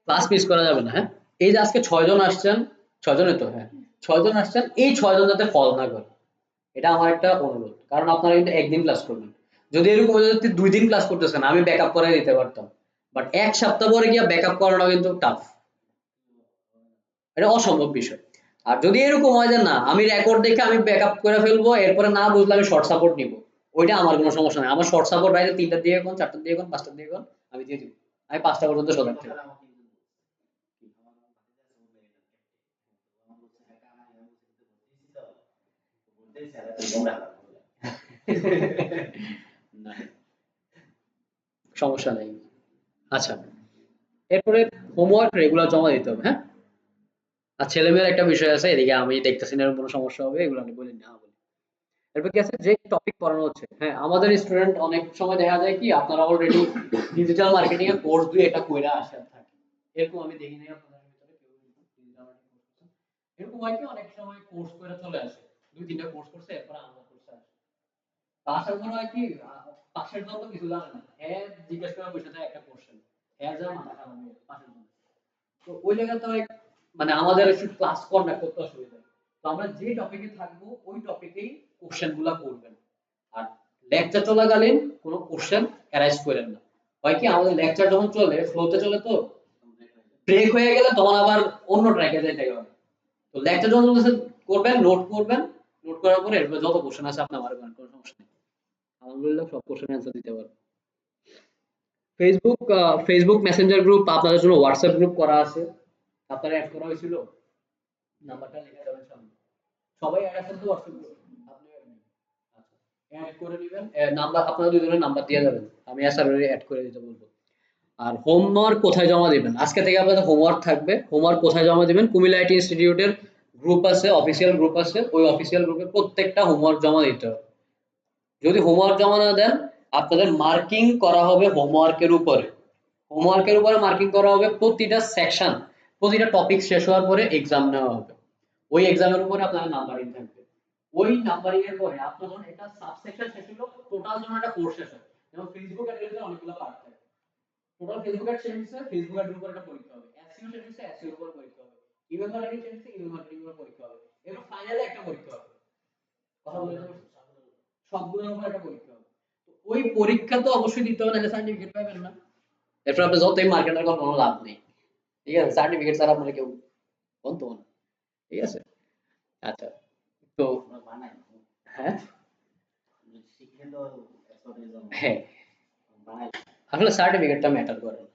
ক্লাস মিস করা যাবে না। হ্যাঁ, এই যে আজকে 6 জন আসছেন, 6 জনই তো, হ্যাঁ 6 জন আসছেন, এই 6 জন যাতে ফল না করে, এটা আমার একটা অনুরোধ। কারণ আপনারা কিন্তু একদিন ক্লাস করবেন, যদি এরকম হয় যদি 2 দিন ক্লাস করতেছেন আমি ব্যাকআপ করে দিতে পারতাম, বাট এক সপ্তাহ পরে গিয়ে ব্যাকআপ করানো কিন্তু টাফ, এটা অসম্ভব বিষয়। আর যদি এরকম হয় যে না আমি রেকর্ড দেখে আমি ব্যাকআপ করে ফেলবো, এরপরে না বুঝলে আমি শর্ট সাপোর্ট নিব, ওইটা আমার কোনো সমস্যা নেই। আমার শর্ট সাপোর্ট রাইতে 3টার দিকে কোন, 4টার দিকে কোন, 5টার দিকে কোন, আমি দিয়ে দিব, আমি 5টা পর্যন্ত সজাগ থাকবো। না, সমস্যা নেই। আচ্ছা, এরপরে হোমওয়ার্ক রেগুলার জমা দিতে হবে। হ্যাঁ, আর ছেলেমেয়ের একটা বিষয় আছে, এদিকে আমি দেখতেছি না এরকম কোনো সমস্যা হবে, এগুলো আমি বলি না বলি। এরপর কি আছে, যে টপিক পড়ানো হচ্ছে, হ্যাঁ আমাদের স্টুডেন্ট অনেক সময় দেখা যায় কি আপনারা অলরেডি ডিজিটাল মার্কেটিং এর কোর্স দুই একটা কইরা আসা থাকে, এরকম আমি দেখি নাই আপনাদের ভিতরে কেউ ডিজিটাল মার্কেটিং কোর্স করছে। এরকম হয় কি অনেক সময় কোর্স করে চলে আসে, 2-3টা কোর্স করছে, এরপর আমরা কোর্সে আসে। তা আসার পর হয় কি, পাশের জন তো কিছু জানে না, হ্যাঁ জিজ্ঞেস করে বসে থাকে একটা কোশ্চেন, হ্যাঁ যা মাথা খারাপ হয়ে যায় পাশের জন। তো ওই জায়গাতে মানে আমাদের একটু ক্লাস কন্ডাক্ট করতে অসুবিধা হয়। তো আমরা যে টপিকে থাকবো ওই টপিকেই কোশ্চেন গুলা করবেন। আর লেকচার চলাকালীন কোনো কোশ্চেন অ্যারাইজ করেন না। হয় কি আমাদের লেকচার যখন চলে ফ্লোতে চলে, তো ব্রেক হয়ে গেলে তখন আবার অন্য ট্র্যাকে যেতে হবে। তো লেকচার যখন চলতেছে করবেন, নোট করবেন, নোট করার পরে এরপর যত কোশ্চেন আছে আপনি আমার করেন, কোনো সমস্যা নেই, আলহামদুলিল্লাহ সব কোশ্চেনের অ্যান্সার দিতে পারবো। ফেসবুক মেসেঞ্জার গ্রুপ, আপনাদের জন্য হোয়াটসঅ্যাপ গ্রুপ করা আছে, আপনারা অ্যাড করা হয়েছিল, নাম্বারটা লিখে দেবেন সামনে। সবাই অ্যাড আছেন তো হোয়াটসঅ্যাপ গ্রুপে? আপনি অ্যাড নেই? আচ্ছা, অ্যাড করে নেবেন, নাম্বার আপনারা দুজনের নাম্বার দিয়ে যাবেন, আমি এসআরএর অ্যাড করে দিতে বলবো। আর হোমওয়ার্ক কোথায় জমা দিবেন, আজকে থেকে আপনাদের হোমওয়ার্ক থাকবে। হোমওয়ার্ক কোথায় জমা দিবেন, কুমিল্লা আইটি ইনস্টিটিউটের গ্রুপ আছে, অফিসিয়াল গ্রুপ আছে, ওই অফিসিয়াল গ্রুপে প্রত্যেকটা হোমওয়ার্ক জমা দিতে হবে। যদি হোমওয়ার্ক জমা না দেন আপনাদের মার্কিং করা হবে হোমওয়ার্কের উপরে, হোমওয়ার্কের উপরে মার্কিং করা হবে প্রতিটা সেকশন, প্রতিটা টপিক শেষ হওয়ার পরে এক্সাম নেওয়া হবে, ওই এক্সামের উপরে আপনাদের নাম্বারিং থাকবে। ওই নাম্বারিং এর পরে আপনার যখন একটা সাবসেকশন শেষ হলো, টোটাল যখন একটা কোর্স শেষ হয়, যেমন ফেসবুক অ্যাডের অনেকগুলো পার্ট থাকে, টোটাল ফেসবুক অ্যাড শেষ হচ্ছে, ফেসবুক অ্যাডের উপর একটা পরীক্ষা হবে, এসইও শেষ হচ্ছে, এসইও এর উপর পরীক্ষা হবে, ইমেল মার্কেটিং শেষ হচ্ছে, ইমেল মার্কেটিং এর উপর পরীক্ষা হবে, এরপর ফাইনালে একটা পরীক্ষা হবে। কথা বলতে পারছি? সবগুলোর উপর একটা পরীক্ষা হবে। তো ওই পরীক্ষা তো অবশ্যই দিতে হবে, নাহলে সার্টিফিকেট পাবেন না। এরপর আপনি যতই মার্কেটার করার কোনো লাভ নেই, ঠিক আছে, সার্টিফিকেট ছাড়া আপনার কেউ বলতো না, ঠিক আছে। আচ্ছা, তো বানাই হ্যাঁ শিখে তো এক্সপার্টাইজ হ্যাঁ, বানাই আসলে সার্টিফিকেটটা ম্যাটার করে না।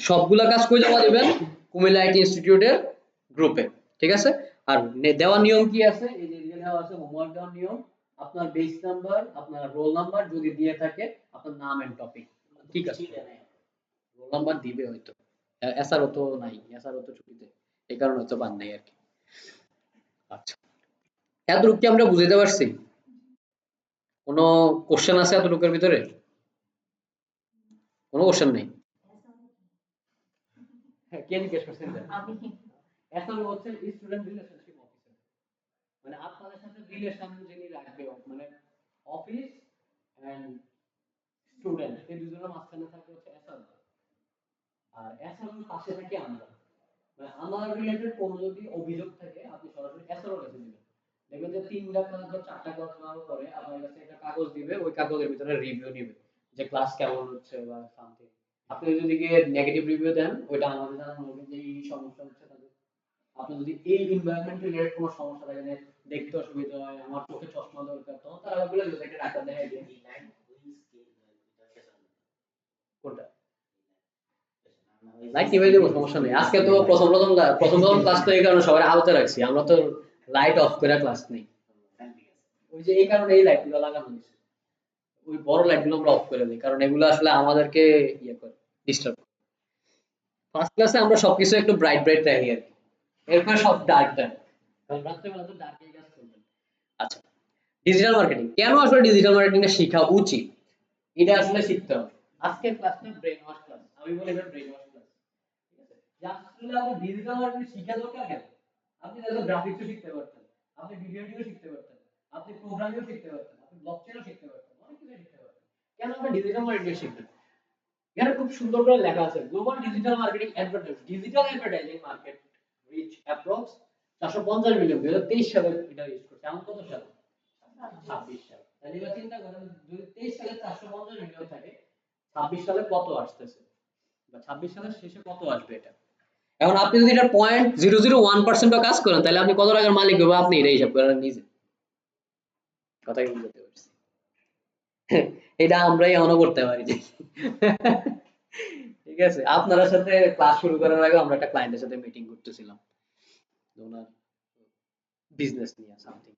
সবগুলা কাজ কই জমা দিবেন, কুমিল্লা আইটি ইনস্টিটিউটের গ্রুপে, ঠিক আছে। আর দেওয়ার নিয়ম কি আছে, এই যে এখানে দেওয়া আছে হোমওয়ার্ক দেওয়ার নিয়ম, আপনার বেস নাম্বার, আপনার রোল নাম্বার যদি দিয়ে থাকে, আপনার নাম এন্ড টপিক, ঠিক আছে, রোল নাম্বার দিবে হয়তো, এসআরও তো নাই, এসআরও তো ছুটিতে, এই কারণে হয়তো বাদ নাই আর কি। আচ্ছা, এতটুকু কি আমরা বুঝাইতে পারছি? কোনো কোশ্চেন আছে এতটুকুর ভিতরে? কোনো কোশ্চেন নেই? হ্যাঁ, কে জিজ্ঞেস করছেন? আমি এসআরও হচ্ছে স্টুডেন্ট রিলেশনশিপ অফিসার, মানে আপনাদের সাথে রিলেশন যিনি রাখবে, মানে অফিস এন্ড স্টুডেন্ট এই দুজনের মাঝখানে থাকে হচ্ছে এসআর। আর এসআর এর পাশে থাকি আমরা, মানে আমার রিলেটেড কোনো যদি অভিযোগ থাকে আপনি সরাসরি এসআর এর কাছে দিবেন। দেখবেন যে 3টা ক্লাস বা 4টা ক্লাস নেওয়ার পরে আপনার কাছে একটা কাগজ দিবে, ওই কাগজের ভিতরে রিভিউ নিবে যে ক্লাস কেমন হচ্ছে বা সামথিং, আপনি যদি নেগেটিভ রিভিউ দেন ওইটা আমাদের জানানো হবে যে এই সমস্যা হচ্ছে তাদের। আপনি যদি এই এনভায়রনমেন্ট রিলেটেড কোনো সমস্যা থাকে যে দেখতে অসুবিধা হয়, আমার চোখে চশমা দরকার, তখন তারা বলে যে একটা ডাক্তার দেখাই দিন। কোনটা লাইট নিভাই দেবো, সমস্যা নেই। আজকে তো প্রথম ক্লাস তো এই কারণে সবাই আলোতে রাখছি, আমরা তো লাইট অফ করে ক্লাস নেই। ওই যে এই কারণে এই লাইট গুলো লাগানো হয়েছে, ওই বড় লাইট গুলো আমরা অফ করে দিই, কারণ এগুলো আসলে আমাদেরকে ইয়ে করে, ডিস্টার্ব। ফার্স্ট ক্লাসে আমরা সবকিছু একটু ব্রাইট ব্রাইট রাখি আর কি, এরপর সব ডার্ক ডার্ক, কারণ রাত্রেবেলা তো ডার্ক কাজ করবেন। আচ্ছা, ডিজিটাল মার্কেটিং কেন আসলে ডিজিটাল মার্কেটিংটা শেখা উচিত, এটা আসলে শিখতে হবে। আজকের ক্লাসটা ব্রেন ওয়াশ ক্লাস, আমি বলি এটা ব্রেন ওয়াশ ক্লাস। ঠিক আছে, যে আসলে আপনি ডিজিটাল মার্কেটিং শিখা দরকার কেন? আপনি তাহলে গ্রাফিক্সও শিখতে পারতেন, আপনি ভিডিও এডিটিংও শিখতে পারতেন, আপনি প্রোগ্রামিংও শিখতে পারতেন, আপনি ব্লকচেনও শিখতে পারতেন, অনেক কিছু শিখতে পারতেন। কেন আপনি ডিজিটাল মার্কেটিং শিখবেন? এখানে খুব সুন্দর করে লেখা আছে, global digital marketing digital advertising market reach approx 450 million 2023 সালে এটা রিচ করছে। এমন কত সাল? 26 সাল। তাহলে এবার চিন্তা করেন যদি 23 সালে 450 মিলিয়ন থাকে, 26 সালে কত আসতেছে, বা 26 সালের শেষে কত আসবে এটা। এখন আপনি যদি এটা 0.001% কাজ করেন, তাহলে আপনি কত টাকার মালিক হবে আপনি এটা হিসাব করেন নিজে। কথা কি বুঝতে পারছি? এটা আমরাই এমনও করতে পারি। ঠিক আছে, আপনার সাথে ক্লাস শুরু করার আগে আমরা একটা ক্লায়েন্টের সাথে মিটিং করতেছিলাম, ওনার বিজনেস নিয়ে সামথিং।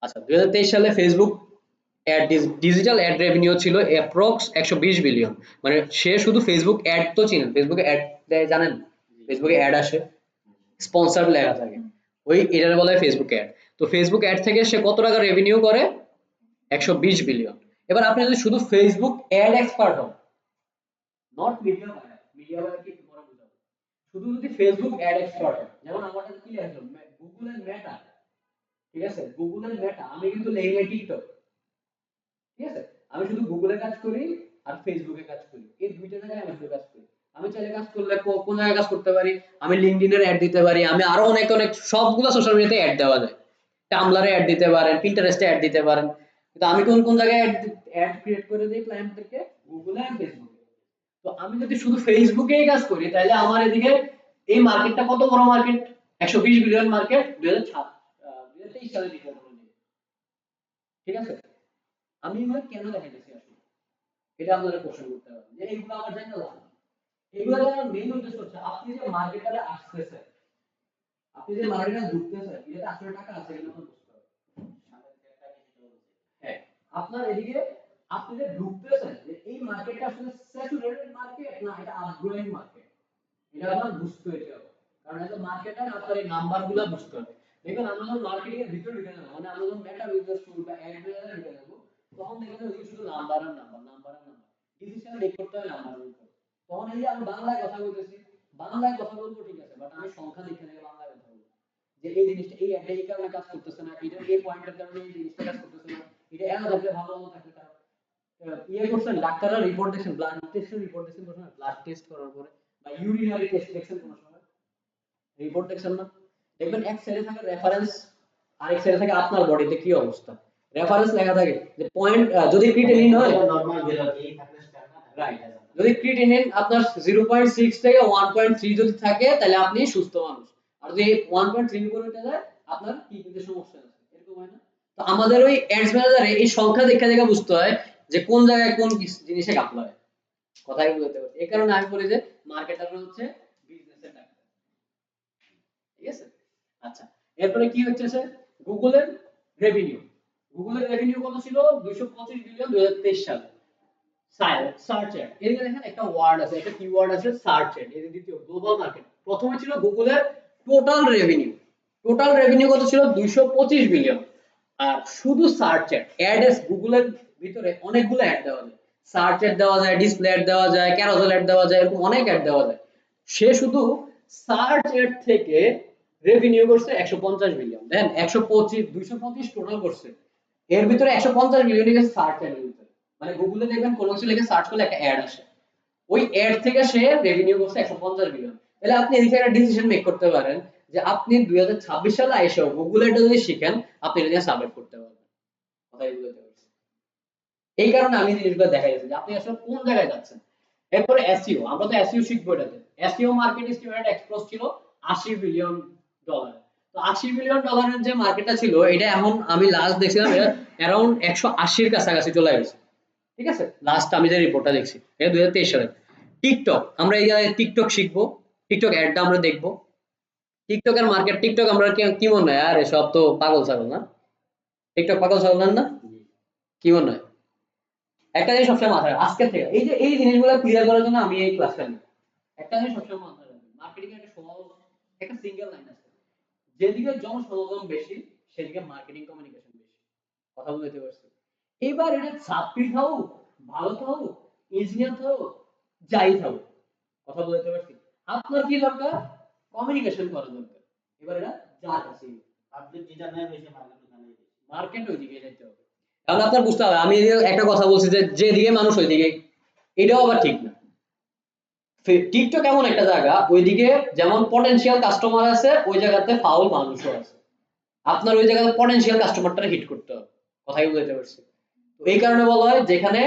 আচ্ছা, 2023 সালে Facebook ad digital add revenue ছিল অ্যাপ্রক্স 120 বিলিয়ন। মানে সে শুধু ফেসবুক অ্যাড তো চিনেন, ফেসবুকে অ্যাড দেয় জানেন, ফেসবুকে অ্যাড আসে, স্পন্সর লেখা থাকে, ওই এটার বলা হয় ফেসবুক অ্যাড। তো ফেসবুক অ্যাড থেকে সে কত টাকা রেভিনিউ করে? 120 বিলিয়ন। এবার আপনি যদি শুধু ফেসবুক অ্যাড এক্সপার্ট হন, not media buyer, media buyer কি একটু পরে বুঝাবো, শুধু যদি ফেসবুক অ্যাড এক্সপার্ট হন, যেমন আমাদের কি আছে গুগলের মেটা, ঠিক আছে, গুগলের মেটা, আমি কিন্তু লেগে টিকটক, ঠিক আছে, আমি শুধু গুগলে কাজ করি আর ফেসবুকে কাজ করি, এই দুইটা জায়গায় আমি শুধু কাজ করি। আমি চাইলে কাজ করলে কোন জায়গায় কাজ করতে পারি, আমি লিংকডইনের অ্যাড দিতে পারি, আমি আরো অনেক অনেক সবগুলো সোশ্যাল মিডিয়াতে অ্যাড দেওয়া যায়, টামলারে অ্যাড দিতে পারেন, পিন্টারেস্টে অ্যাড দিতে পারেন, কিন্তু আমি কোন কোন জায়গায় অ্যাড ক্রিয়েট করে দিই ক্লায়েন্টদেরকে? গুগলে আর ফেসবুকে। তো আমি যদি শুধু ফেসবুকেই কাজ করি, তাহলে আমার এদিকে এই মার্কেটটা কত বড় মার্কেট, 120 বিলিয়ন মার্কেট 2023 সালে রিপোর্ট অনুযায়ী। ঠিক আছে, আমি এগুলো কেন দেখাইতেছি আসলে, এটা আপনারা কোশ্চেন করতে পারেন যে এইগুলো আমার জানা লাভ নেই। এগুলো জানার মেইন উদ্দেশ্য হচ্ছে আপনি যে মার্কেটে আসতেছেন, আপনি যে মার্কেটে ঢুকতেছেন, এটা আসলে টাকা আছে কিনা আপনার বুঝতে হবে। হ্যাঁ, আপনার এদিকে আপনি যে ঢুকতেছেন, যে এই মার্কেটটা আসলে স্যাচুরেটেড মার্কেট না এটা আপগ্রেডিং মার্কেট, এটা আপনার বুঝতে হবে। কারণ এটা মার্কেটে আপনার এই নাম্বারগুলো বুঝতে হবে। দেখবেন আমরা যখন মার্কেটিং এর ভিতরে ঢুকে যাব, মানে আমরা যখন মেটা বিজনেস টুল বা অ্যাড বিজনেসে ঢুকে যাব, তখন দেখবেন ওই শুধু নাম্বার আর নাম্বার, নাম্বার আর নাম্বার, ডিসিশন মেক করতে হয় নাম্বারের উপর। তখন এই যে আমি বাংলায় কথা বলতেছি, বাংলায় কথা বলবো ঠিক আছে, বাট আমি সংখ্যা দেখে দেখে বাংলায় কথা বলবো, যে এই জিনিসটা এই অ্যাডে এই কারণে কাজ করতেছে না, এটা এই পয়েন্টের কারণে এই জিনিসটা কাজ করতেছে না, এটা এমন থাকলে ভালো মতো থাকলে কারণ ইয়ে করছেন, ডাক্তাররা রিপোর্ট দেখছেন, ব্লাড টেস্টের রিপোর্ট দেখছেন কোনো সময়, ব্লাড টেস্ট করার পরে বা ইউরিনারি টেস্ট দেখছেন কোনো সময়, রিপোর্ট দেখছেন না? দেখবেন এক সাইডে থাকে রেফারেন্স, আরেক সাইডে থাকে আপনার বডিতে কি অবস্থা। রেফারেন্স লেখা থাকে যে পয়েন্ট, যদি ক্রিটিনিন হয় নরমাল বের হয় এই থাকলে স্ট্যান্ডার্ড, রাইট, যদি ক্রিটিনিন আপনার 0.6 থেকে 1.3 যদি থাকে, তাহলে আপনি সুস্থ মানুষ, আর যদি 1.3 উপরে উঠে যায় আপনার কিডনিতে সমস্যা আছে, এরকম হয় না? তো আমাদের ওই অ্যাডস ম্যানেজারে এই সংখ্যা দেখা দেখা বুঝতে হয় যে কোন জায়গায় কোন জিনিসে ঘাটলা হয়। কথাই বুঝতে পারছি, এই কারণে আমি বলি যে মার্কেটার হচ্ছে বিজনেসের ডাক্তার। ঠিক আছে, আচ্ছা, এরপরে কি হচ্ছে গুগলের রেভিনিউ। গুগলের রেভিনিউ কত ছিল? 225 বিলিয়ন 2023 সালে। সার্চ অ্যাড, এই দেখেন একটা ওয়ার্ড আছে, একটা কিওয়ার্ড আছে সার্চ অ্যাড, এই দ্বিতীয় গ্লোবাল মার্কেট। প্রথমে ছিল গুগলের টোটাল রেভিনিউ, টোটাল রেভিনিউ কত ছিল? 225 বিলিয়ন। আর শুধু সার্চ অ্যাড, অ্যাডস গুগলের ভিতরে অনেকগুলো অ্যাড দেওয়া যায়, সার্চ অ্যাড দেওয়া যায়, ডিসপ্লে অ্যাড দেওয়া যায়, ক্যারোসেল অ্যাড দেওয়া যায়, এরকম অনেক অ্যাড দেওয়া যায়। সে শুধু সার্চ অ্যাড থেকে রেভিনিউ করছে 150 বিলিয়ন। দেন 125 225 টোটাল করছে, এর ভিতরে 150 মিলিয়ন গেছে সার্চ অ্যাডের ভিতরে। মানে গুগলে দেখবেন কোনো কিছু লিখে সার্চ করলে একটা অ্যাড আসে, ওই অ্যাড থেকে সে রেভিনিউ করছে 150 মিলিয়ন। তাহলে আপনি এদিকে একটা ডিসিশন মেক করতে পারেন যে আপনি 2026 সালে এসেও গুগল এটা যদি শিখেন, আপনি এটা দিয়ে সার্ভাইভ করতে পারবেন। কথাই বুঝতে পারছি, এই কারণে আমি জিনিসগুলো দেখাই যাচ্ছে যে আপনি আসলে কোন জায়গায় যাচ্ছেন। এরপরে এসইও, আমরা তো এসইও শিখবো এটাতে। এসইও মার্কেট এস্টিমেটেড এক্সপোজ ছিল 80 বিলিয়ন ডলার। তো 80 বিলিয়ন ডলারের যে মার্কেটটা ছিল এটা এখন আমি লাস্ট দেখছিলাম এটা অ্যারাউন্ড 180 এর কাছাকাছি চলে গেছে। ঠিক আছে, লাস্ট আমি যে রিপোর্টটা দেখছি এটা 2023 সালে। টিকটক, আমরা এই জায়গায় টিকটক শিখবো, টিকটক অ্যাডটা আমরা দেখবো। টিকটকের মার্কেট, টিকটক আমরা কি মনে হয় আরে সব তো পাগল ছাগল না? টিকটক পাগল ছাগল না? কি মনে হয়? একটা জিনিস সবসময় মাথায় রাখবেন, আজকে থেকে এই যে এই জিনিসগুলো ক্লিয়ার করার জন্য আমি এই ক্লাসটা নিই। একটা জিনিস সবসময় মাথায় রাখবেন, মার্কেটিং এর একটা সহজ একটা সিঙ্গেল লাইন আছে, যেদিকে জনসমাগম বেশি সেদিকে মার্কেটিং কমিউনিকেশন বেশি। কথা বলতে পারছি? এবার এটা ছাত্রী থাও, ভালো থাও, ইঞ্জিনিয়ার থাও, যাই থাও, কথা বলতে পারছি? আপনার কি দরকার? কমিউনিকেশন করা দরকার। এবার এটা যার কাছে আপনি যেটা নেয় বেশি মার্কেট ওখানে বেশি। মার্কেট ওইদিকে যেতে হবে। তাহলে আপনার বুঝতে হবে আমি একটা কথা বলছি যে যেদিকে মানুষ ওইদিকে, এটাও আবার ঠিক না। টিকটক এমন একটা জায়গা, ওইদিকে যেমন পটেনশিয়াল কাস্টমার আছে ওই জায়গাতে ফাউল মানুষও আছে। আপনার ওই জায়গাতে পটেনশিয়াল কাস্টমারটা হিট করতে হবে। কথাই বুঝতে পারছি? তো এই কারণে বলা হয় যেখানে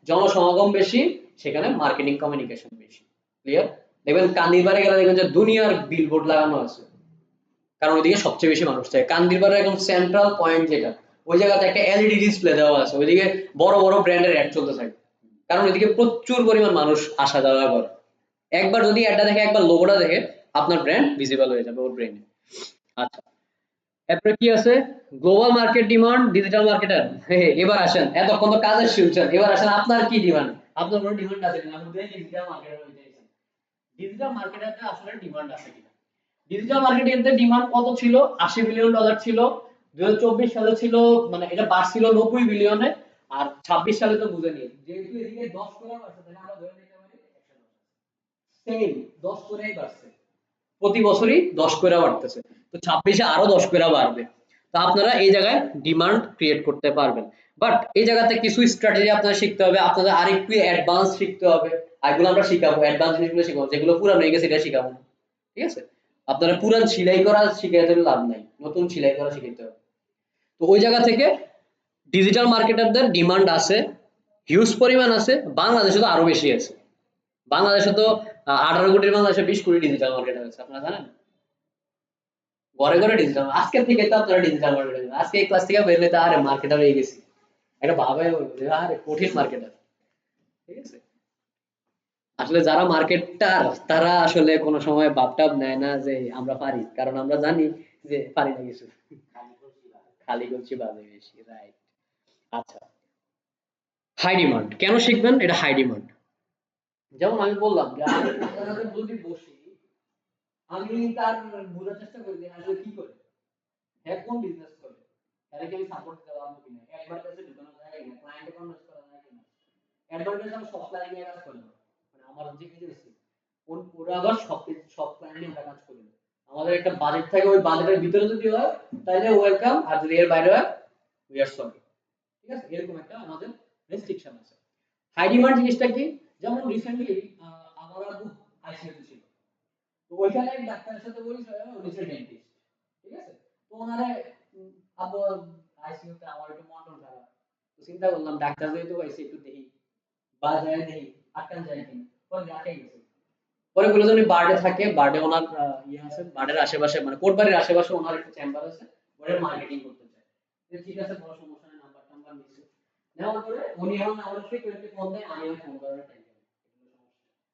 জনসমাগম বেশি সেখানে মার্কেটিং কমিউনিকেশন বেশি। ক্লিয়ার? দেখবেন কান্দিরবারে গেলে দেখবেন যে দুনিয়ার বিলবোর্ড লাগানো আছে, কারণ ওইদিকে সবচেয়ে বেশি মানুষ থাকে। কান্দিরবারে একদম সেন্ট্রাল পয়েন্ট যেটা, ওই জায়গাতে একটা এলইডি ডিসপ্লে দেওয়া আছে, ওইদিকে বড় বড় ব্র্যান্ডের অ্যাড চলতে থাকে, কারণ ওইদিকে প্রচুর পরিমাণ মানুষ আসা যাওয়া করে। একবার যদি অ্যাডটা দেখে, একবার লোগোটা দেখে, আপনার ব্র্যান্ড ভিজিবল হয়ে যাবে ওর ব্রেইনে। আচ্ছা, এরপরে কি আছে? Global market demand, digital marketer. এবার আসেন, এতক্ষণ তো কাজের শুনছেন, এবার আসেন আপনার কি ডিমান্ড? আপনার কোনো ডিমান্ড আছে কিনা? আপনি ডিজিটাল মার্কেটার হইতে চাইছেন, ডিজিটাল মার্কেটারটা আসলে ডিমান্ড আছে কিনা? ডিজিটাল মার্কেটিংয়ের ডিমান্ড কত ছিল? 80 বিলিয়ন ডলার ছিল 2024 সালে, ছিল মানে এটা বাড়ছিল 90 বিলিয়নে। আর 26 সালে তো বুঝে নিন, যেহেতু এদিকে 10 করে বাড়ছে, তাহলে আমরা ধরে নিতে পারি সেম 10 করেই বাড়ছে, প্রতি বছরই 10 করে বাড়তেছে। তো 26-এ আরো 10 করে বাড়বে। তো আপনারা এই জায়গায় ডিমান্ড ক্রিয়েট করতে পারবেন। বাট এই জায়গাতে কিছু স্ট্র্যাটেজি আপনাদের শিখতে হবে, আপনাদের আরেকটু অ্যাডভান্স শিখতে হবে। এগুলো আমরা শিখাবো, অ্যাডভান্স জিনিসগুলো শিখাবো, যেগুলো পুরানো হয়ে গেছে এটা শিখাবো না। ঠিক আছে? আপনারা পুরান সেলাই করা শিখাইতে লাভ নাই, নতুন সেলাই করা শিখাইতে হবে। তো ওই জায়গা থেকে ডিজিটাল মার্কেটারদের ডিমান্ড আছে, হিউজ পরিমাণ আছে। বাংলাদেশে তো আরো বেশি আছে। বাংলাদেশে তো 18 কোটির বাংলাদেশে 20 কোটি ডিজিটাল মার্কেটার আছে, আপনারা জানেন? ঘরে ঘরে ডিজিটাল, আজকে থেকে তো আপনারা ডিজিটাল মার্কেটার, আজকে এই ক্লাস থেকে বেরলে তো আরে মার্কেটার হয়ে গেছি, একটা ভাবে আরে কঠিন মার্কেটার। ঠিক আছে? আসলে যারা মার্কেটার তারা আসলে কোনো সময় ভাবটাব নেয় না যে আমরা পারি, কারণ আমরা জানি যে পারি না কিছু, খালি করছি না। খালি করছি বাজে বেশি। রাইট। আচ্ছা, হাই ডিমান্ড কেন শিখবেন? এটা হাই ডিমান্ড। যেমন আমি বললাম যে আমি আপনাদের যদি বসি, আমি তার বোঝার চেষ্টা করি যে আসলে কি করে, হ্যাঁ কোন বিজনেস করে, তাহলে কি আমি সাপোর্ট দিতে পারবো কিনা, অ্যাডভার্টাইজে ঢুকানো যায় কিনা, ক্লায়েন্টে কনভার্ট করা যায় কিনা। অ্যাডভার্টাইজ আমি সব ক্লায়েন্ট নিয়ে কাজ করি না, মানে আমার যে এজেন্সি ওরা আবার সব ক্লায়েন্ট নিয়ে আমরা কাজ করি না। আমাদের একটা বাজেট থাকে, ওই বাজেটের ভিতরে যদি হয় তাহলে ওয়েলকাম, আর যদি এর বাইরে হয় উই আর সরি। ঠিক আছে? এরকম একটা আমাদের রেস্ট্রিকশন আছে। হাই ডিমান্ড জিনিসটা কি? যেমন রিসেন্টলি আমার আবু আইসিইউতে ছিল, তো ওইখানে এক ডাক্তারের সাথে পরিচয় হয়, উনি ছিলেন ডেন্টিস্ট। ঠিক আছে? তো ওনারে আবু আইসিইউতে আমার একটু মন টন খারাপ, তো চিন্তা করলাম ডাক্তার যেহেতু পাইছি একটু দেখি, বাজারে দেখি আটকান যায় কিনা। পরে রাখে গেছে, পরে বলে যে উনি বার্ডে থাকে, বার্ডে ওনার ইয়ে আছে, বার্ডের আশেপাশে মানে কোটবাড়ির আশেপাশে ওনার একটা চেম্বার আছে, ওটা মার্কেটিং করতে চায়। তো ঠিক আছে, কোনো সমস্যা নেই, নাম্বার টাম্বার নিচ্ছে, নেওয়ার পরে উনি এখন আমার ফ্রিকোয়েন্টলি ফোন দেয়, আমি আর ফোন করার টাইম নেই,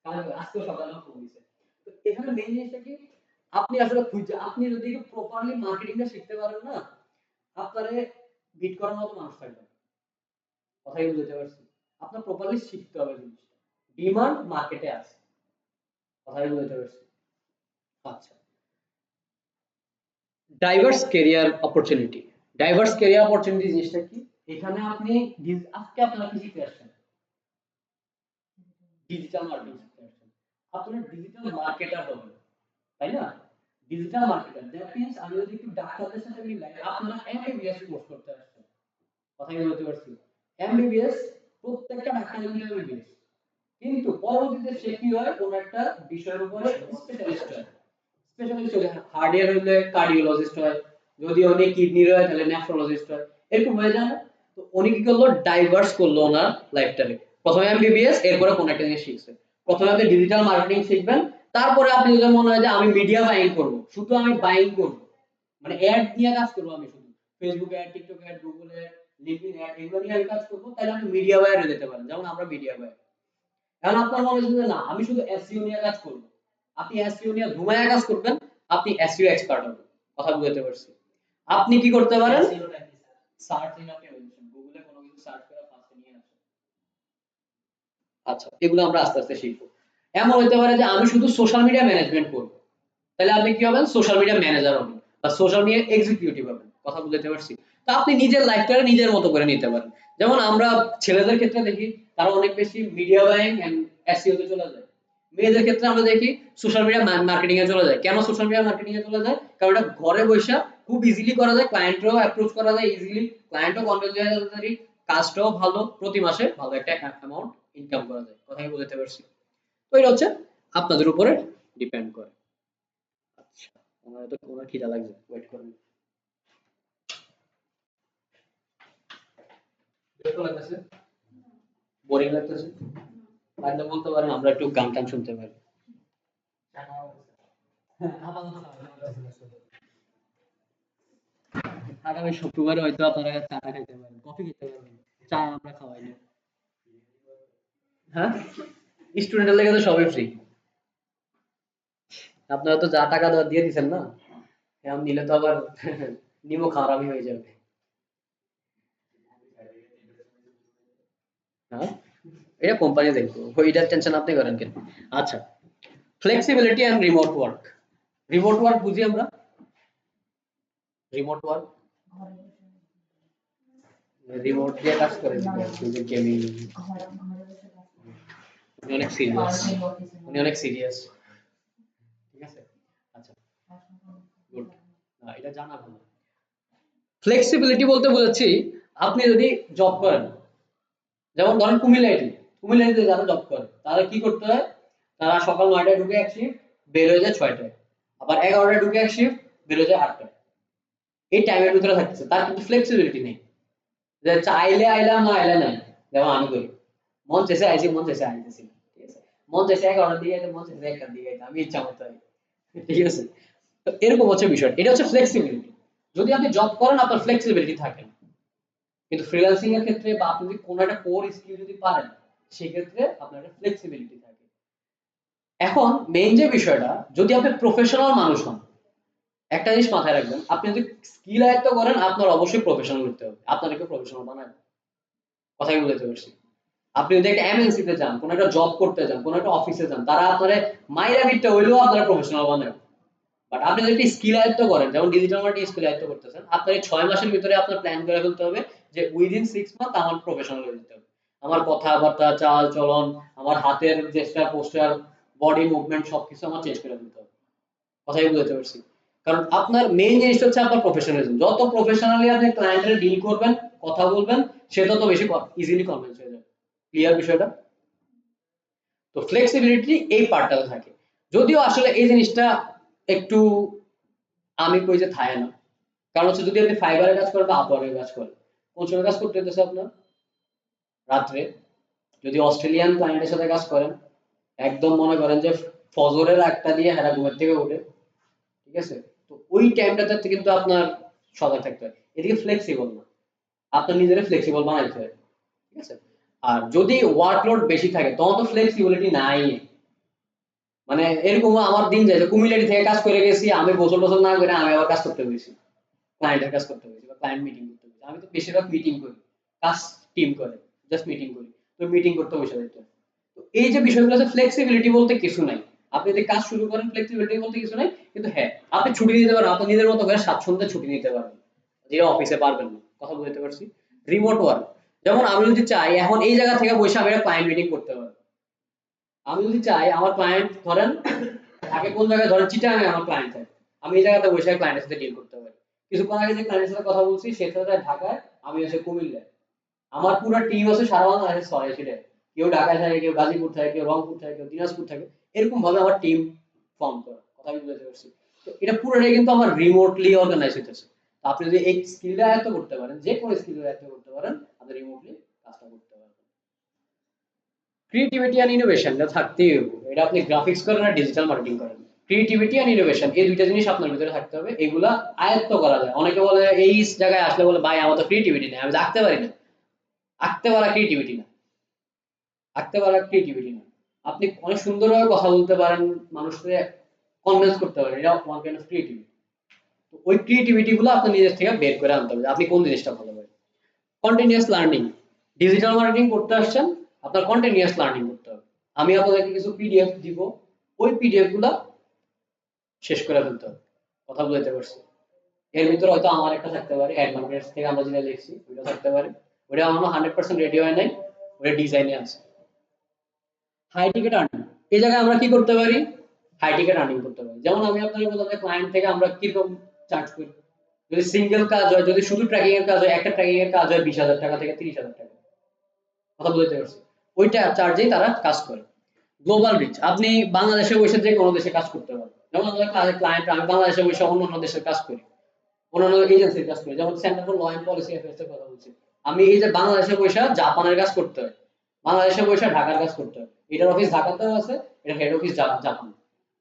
কারণ আজকে সকালে ফোন দিছে। তো এখানে মেইন জিনিসটা কি, আপনি আসলে খুঁজে, আপনি যদি প্রপারলি মার্কেটিংটা শিখতে পারেন না, আপনারে বিট করার মতো মানুষ থাকবে না। কথাই বুঝতে পারছি? আপনার প্রপারলি শিখতে হবে জিনিসটা, ডিমান্ড মার্কেটে আছে। কথাই বুঝতে পারছি? আচ্ছা, diverse career opportunity. Diverse career opportunity জিনিসটা কি? এখানে আপনি আজকে আপনারা কি শিখতে আসছেন? ডিজিটাল মার্কেটিং শিখতে আসছেন। আপনারা ডিজিটাল মার্কেটার হবেন, তাই না? ডিজিটাল মার্কেটার দ্যাট মিন্স আমি যদি একটু ডাক্তারদের সাথে মিলাই, আপনারা এমবিবিএস কোর্স করতে আসছেন। কথাই বলতে পারছি? এমবিবিএস, প্রত্যেকটা ডাক্তার কিন্তু এমবিবিএস, কিন্তু পরবর্তীতে সে কি হয়, কোন একটা বিষয়ের উপরে স্পেশালিস্ট হয়। স্পেশালিস্ট হলে হার্টের হইলে কার্ডিওলজিস্ট হয়, যদি উনি কিডনির হয় তাহলে নেফ্রোলজিস্ট হয়, এরকম হয়ে যায় না? তো উনি কি করলো, ডাইভার্স করলো ওনার লাইফটাকে। প্রথমে এমবিবিএস, এরপরে কোন একটা জিনিস শিখছে। প্রথমে আপনি ডিজিটাল মার্কেটিং শিখবেন, তারপরে আপনি যদি মনে হয় যে আমি মিডিয়া বাইং করব, শুধু আমি বাইং করব, মানে অ্যাড নিয়ে কাজ করব, আমি শুধু Facebook ad, TikTok ad, Google ad, LinkedIn ad এগুলো নিয়ে আমি কাজ করব, তাহলে আপনি মিডিয়া বায়ারে যেতে পারেন, যেমন আমরা মিডিয়া বায়ার। এখন আপনার মনে হচ্ছে যে না আমি শুধু এসইও নিয়ে কাজ করব, আপনি এসইও নিয়ে ঘুমায়া কাজ করবেন, আপনি এসইও এক্সপার্ট হবেন। কথা বুঝতে পারছি? আপনি কি করতে পারেন? SEO-টা কি স্যার? সার্চ ইন অপটিমাইজেশন, গুগলে কোনো কিছু সার্চ করে ফার্স্টে নিয়ে আসে। আচ্ছা, এগুলো আমরা আস্তে আস্তে শিখবো। এমন হতে পারে যে আমি শুধু সোশ্যাল মিডিয়া ম্যানেজমেন্ট করব, তাহলে আপনি কি হবেন? সোশ্যাল মিডিয়া ম্যানেজার হবেন বা সোশ্যাল মিডিয়া এক্সিকিউটিভ হবেন। কথা বুঝতে পারছি? তো আপনি নিজের লাইফটা নিজের মতো করে নিতে পারেন। যেমন আমরা ছেলেদের ক্ষেত্রে দেখি তারা অনেক বেশি মিডিয়া বাইং এন্ড এসইও তে চলে যায়। মেয়েদের ক্ষেত্রে আমরা দেখি সোশ্যাল মিডিয়া মার্কেটিং এ চলে যায়। কেন সোশ্যাল মিডিয়া মার্কেটিং এ চলে যায়? কারণ এটা ঘরে বসে খুব ইজিলি করা যায়, ক্লায়েন্টও অ্যাপ্রোচ করা যায় ইজিলি, ক্লায়েন্টও কনভিন্স হয়ে যায় তাড়াতাড়ি, কাজটাও ভালো, প্রতি মাসে ভালো একটা অ্যামাউন্ট ইনকাম করা যায়। কথা কি বুঝতে পারছি? তো এটা হচ্ছে আপনাদের উপরে ডিপেন্ড করে। আচ্ছা, ওনার খিদা লাগছে, ওয়েট করুন। বিরক্ত লাগতেছে? বোরিং লাগতেছে? লাগলে বলতে পারেন, আমরা একটু গান টান শুনতে পারি। হ্যাঁ, আপাতত আগামী শুক্রবারে হয়তো আপনারা চাটা খাইতে পারেন, কফি খেতে পারেন, চা আমরা খাওয়াই না। হ্যাঁ, স্টুডেন্টের লেগে তো সবই ফ্রি। আপনারা তো যা টাকা দেওয়া দিয়ে দিচ্ছেন না, এখন নিলে তো আবার নিমো খারাপই হয়ে যাবে। হ্যাঁ, এটা কোম্পানি দেখবো, ওইটার টেনশন আপনি করেন কেন? আচ্ছা, flexibility and remote work. Remote work বুঝি আমরা, রিমোট ওয়ার্ক রিমোট দিয়ে কাজ করে দিবে, যে গেমিং। উনি অনেক সিরিয়াস, উনি অনেক সিরিয়াস। ঠিক আছে, আচ্ছা, গুড, এটা জানা ভালো। ফ্লেক্সিবিলিটি বলতে বোঝাচ্ছি আপনি যদি জব করেন, যেমন ধরেন কুমিল্লাইতে যারা জব করে তারা কি করতে হয়? তারা সকাল 9টায় ঢুকে এক শিফট, বের হয়ে যায় 6টায়, আবার 11টায় ঢুকে এক শিফট, বের হয়ে যায় 8টায়। এই টাইমের ভিতরে থাকতেছে, তার কিন্তু ফ্লেক্সিবিলিটি নেই যে চাইলে আইলাম, না আইলে নাই। যেমন আমি করি, মন চেয়েছে আইছি, মন চেয়েছে আইতেছি না। ঠিক আছে, মন চেয়েছে 11টার দিকে আইতে, মন চেয়েছে 1টার দিকে আইতে, আমি ইচ্ছা মতো আই। ঠিক আছে, তো এরকম হচ্ছে বিষয়, এটা হচ্ছে ফ্লেক্সিবিলিটি। যদি আপনি জব করেন আপনার ফ্লেক্সিবিলিটি থাকে না, কিন্তু ফ্রিল্যান্সিং এর ক্ষেত্রে বা আপনি যদি কোনো একটা কোর স্কিল যদি পারেন, সেক্ষেত্রে আপনার একটা ফ্লেক্সিবিলিটি থাকে। এখন মেইন যে বিষয়টা, যদি আপনি প্রফেশনাল মানুষ হন, একটা জিনিস মাথায় রাখবেন, আপনি যদি স্কিল আয়ত্ত করেন আপনার অবশ্যই প্রফেশনাল করতে হবে, আপনাদেরকে প্রফেশনাল বানাবে। কথাই বলতে পারছি? আপনি যদি একটা এমএনসি তে যান, কোনো একটা জব করতে যান, কোনো একটা অফিসে যান, তারা আপনারে মাইরা বিটটা হইলেও আপনারা প্রফেশনাল বানাবে। বাট আপনি যদি স্কিল আয়ত্ত করেন, যেমন ডিজিটাল মার্কেটিং স্কিল আয়ত্ত করতেছেন, আপনার এই 6 মাসের ভিতরে আপনার প্ল্যান করে ফেলতে হবে যে উইদিন 6 মান্থ আমার প্রফেশনাল হয়ে যেতে হবে। আমার কথাবার্তা, চাল চলন, আমার হাতের জেস্টার, পোস্টার, বডি মুভমেন্ট সবকিছু আমার চেঞ্জ করে দিতে হবে। কথাই বুঝতে পারছি? কারণ আপনার মেইন জিনিসটা হচ্ছে আপনার প্রফেশনালিজম। যত প্রফেশনালি আপনি ক্লায়েন্টের ডিল করবেন, কথা বলবেন, সে তত বেশি ইজিলি কনভিন্স হয়ে যাবে। ক্লিয়ার বিষয়টা? তো ফ্লেক্সিবিলিটি এই পার্টটাতে থাকে। যদিও আসলে এই জিনিসটা একটু আমি কই যে থাকে না। কারণ হচ্ছে যদি আপনি ফাইবারে কাজ করেন বা আপওয়ার্কে কাজ করেন, কোন সময় কাজ করতে হইতেছে আপনার? রাত্রে। যদি অস্ট্রেলিয়ান ক্লায়েন্টের সাথে কাজ করেন, একদম মনে করেন যে ফজরের 1টা দিয়ে হেরা ঘুমের থেকে ওঠে। ঠিক আছে? তো ওই টাইমটাতে কিন্তু আপনার সজাগ থাকতে হয়। এদিকে ফ্লেক্সিবল না। আপনার নিজেরে ফ্লেক্সিবল বানাইতে হয়। ঠিক আছে? আর যদি ওয়ার্কলোড বেশি থাকে তখন তো ফ্লেক্সিবিলিটি নাই। মানে এরকম আমার দিন যায় যে কুমিল্লাটি থেকে কাজ করে গেছি, আমি গোসল টোসল না করে আমি আবার কাজ করতে হয়েছি, ক্লায়েন্টের কাজ করতে হয়েছে বা ক্লায়েন্ট মিটিং করতে হয়েছে। আমি তো বেশিরভাগ মিটিং করি, কাজ টিম করে, জাস্ট মিটিং করি, তো মিটিং করতে বসে যেতে হয়। তো এই যে বিষয়গুলো আছে, ফ্লেক্সিবিলিটি বলতে কিছু নাই। আপনি যদি কাজ শুরু করেন, ফ্লেক্সিবিলিটি বলতে কিছু নাই, কিন্তু হ্যাঁ আপনি ছুটি নিতে পারেন, আপনি নিজের মতো করে স্বাচ্ছন্দ্যে ছুটি নিতে পারবেন, যেটা অফিসে পারবেন না। কথা বলতে পারছি? রিমোট ওয়ার্ক, যেমন আমি যদি চাই এখন এই জায়গা থেকে বসে আমি একটা ক্লায়েন্ট মিটিং করতে পারবো। আমি যদি চাই আমার ক্লায়েন্ট ধরেন থাকে কোন জায়গায়, ধরেন চিটাগাঙে আমার ক্লায়েন্ট থাকে, আমি এই জায়গাতে বসে ক্লায়েন্টের সাথে ডিল করতে পারি। কিছুক্ষণ আগে যে ক্লায়েন্টের সাথে কথা বলছি সে সাথে ঢাকায়, আমি আছে কুমিল্লায়। আমার পুরো টিম আছে সারা বাংলাদেশে ছড়াই। কেউ ঢাকায় থাকে, কেউ গাজীপুর থাকে, কেউ রংপুর থাকে, কেউ দিনাজপুর থাকে। এরকম ভাবে আমার টিম ফর্ম করা। কথা আমি বুঝতে পারছি? তো এটা পুরোটাই কিন্তু আমার রিমোটলি অর্গানাইজ হইতেছে। তো আপনি যদি এই স্কিলটা আয়ত্ত করতে পারেন, যে কোনো স্কিল আয়ত্ত করতে পারেন, আপনি রিমোটলি কাজটা করতে পারবেন। ক্রিয়েটিভিটি অ্যান্ড ইনোভেশন এটা থাকতেই হবে। এটা আপনি গ্রাফিক্স করেন আর ডিজিটাল মার্কেটিং করেন, ক্রিয়েটিভিটি অ্যান্ড ইনোভেশন এই দুইটা জিনিস আপনার ভিতরে থাকতে হবে। এগুলা আয়ত্ত করা যায়। অনেকে বলে এই জায়গায় আসলে বলে ভাই আমার তো ক্রিয়েটিভিটি নেই, আমি তো আঁকতে পারি না। আঁকতে পারা ক্রিয়েটিভিটি না, আঁকতে পারা ক্রিয়েটিভিটি না। আপনি অনেক সুন্দরভাবে কথা বলতে পারেন, মানুষকে কনভিন্স করতে পারেন, এটা ওয়ান কাইন্ড অফ ক্রিয়েটিভিটি। তো ওই ক্রিয়েটিভিটি গুলো আপনি নিজের থেকে বের করে আনতে হবে যে আপনি কোন জিনিসটা ভালো পারেন। কন্টিনিউয়াস লার্নিং, ডিজিটাল মার্কেটিং করতে আসছেন, আপনার কন্টিনিউয়াস লার্নিং করতে হবে। আমি আপনাদেরকে কিছু পিডিএফ দিব, ওই পিডিএফ গুলা শেষ করে ফেলতে হবে। কথা বলতে পারছি? এর ভিতরে হয়তো আমার একটা থাকতে পারে, অ্যাডভান্টেজ থেকে আমরা যেটা লিখছি ওইটা থাকতে পারে, ওটা এখনো 100% রেডি হয় নাই, ওটা ডিজাইনে আছে। হাই টিকেট আর্নিং, এই জায়গায় আমরা কি করতে পারি? হাই টিকেট আর্নিং করতে পারি। যেমন আমি আপনাকে বললাম যে ক্লায়েন্ট থেকে আমরা কিরকম চার্জ করি। যদি সিঙ্গেল কাজ হয়, যদি শুধু ট্র্যাকিং এর কাজ হয়, একটা ট্র্যাকিং এর কাজ হয় 20,000 টাকা থেকে 30,000 টাকা। কথা বলতে পারছি? ওইটা চার্জেই তারা কাজ করে। গ্লোবাল রিচ, আপনি বাংলাদেশে বসে যে কোনো দেশে কাজ করতে পারেন। যেমন আমাদের ক্লায়েন্ট, আমি বাংলাদেশে বসে অন্য দেশের কাজ করি, অন্যান্য এজেন্সির কাজ করি, যেমন center for law and policy affairs এর কথা বলছি। আমি এই যে বাংলাদেশে বসে জাপানের কাজ করতে হয়, বাংলাদেশে বসে ঢাকার কাজ করতে হয়। এটার অফিস ঢাকাতেও আছে, এটা হেড অফিস জাপান।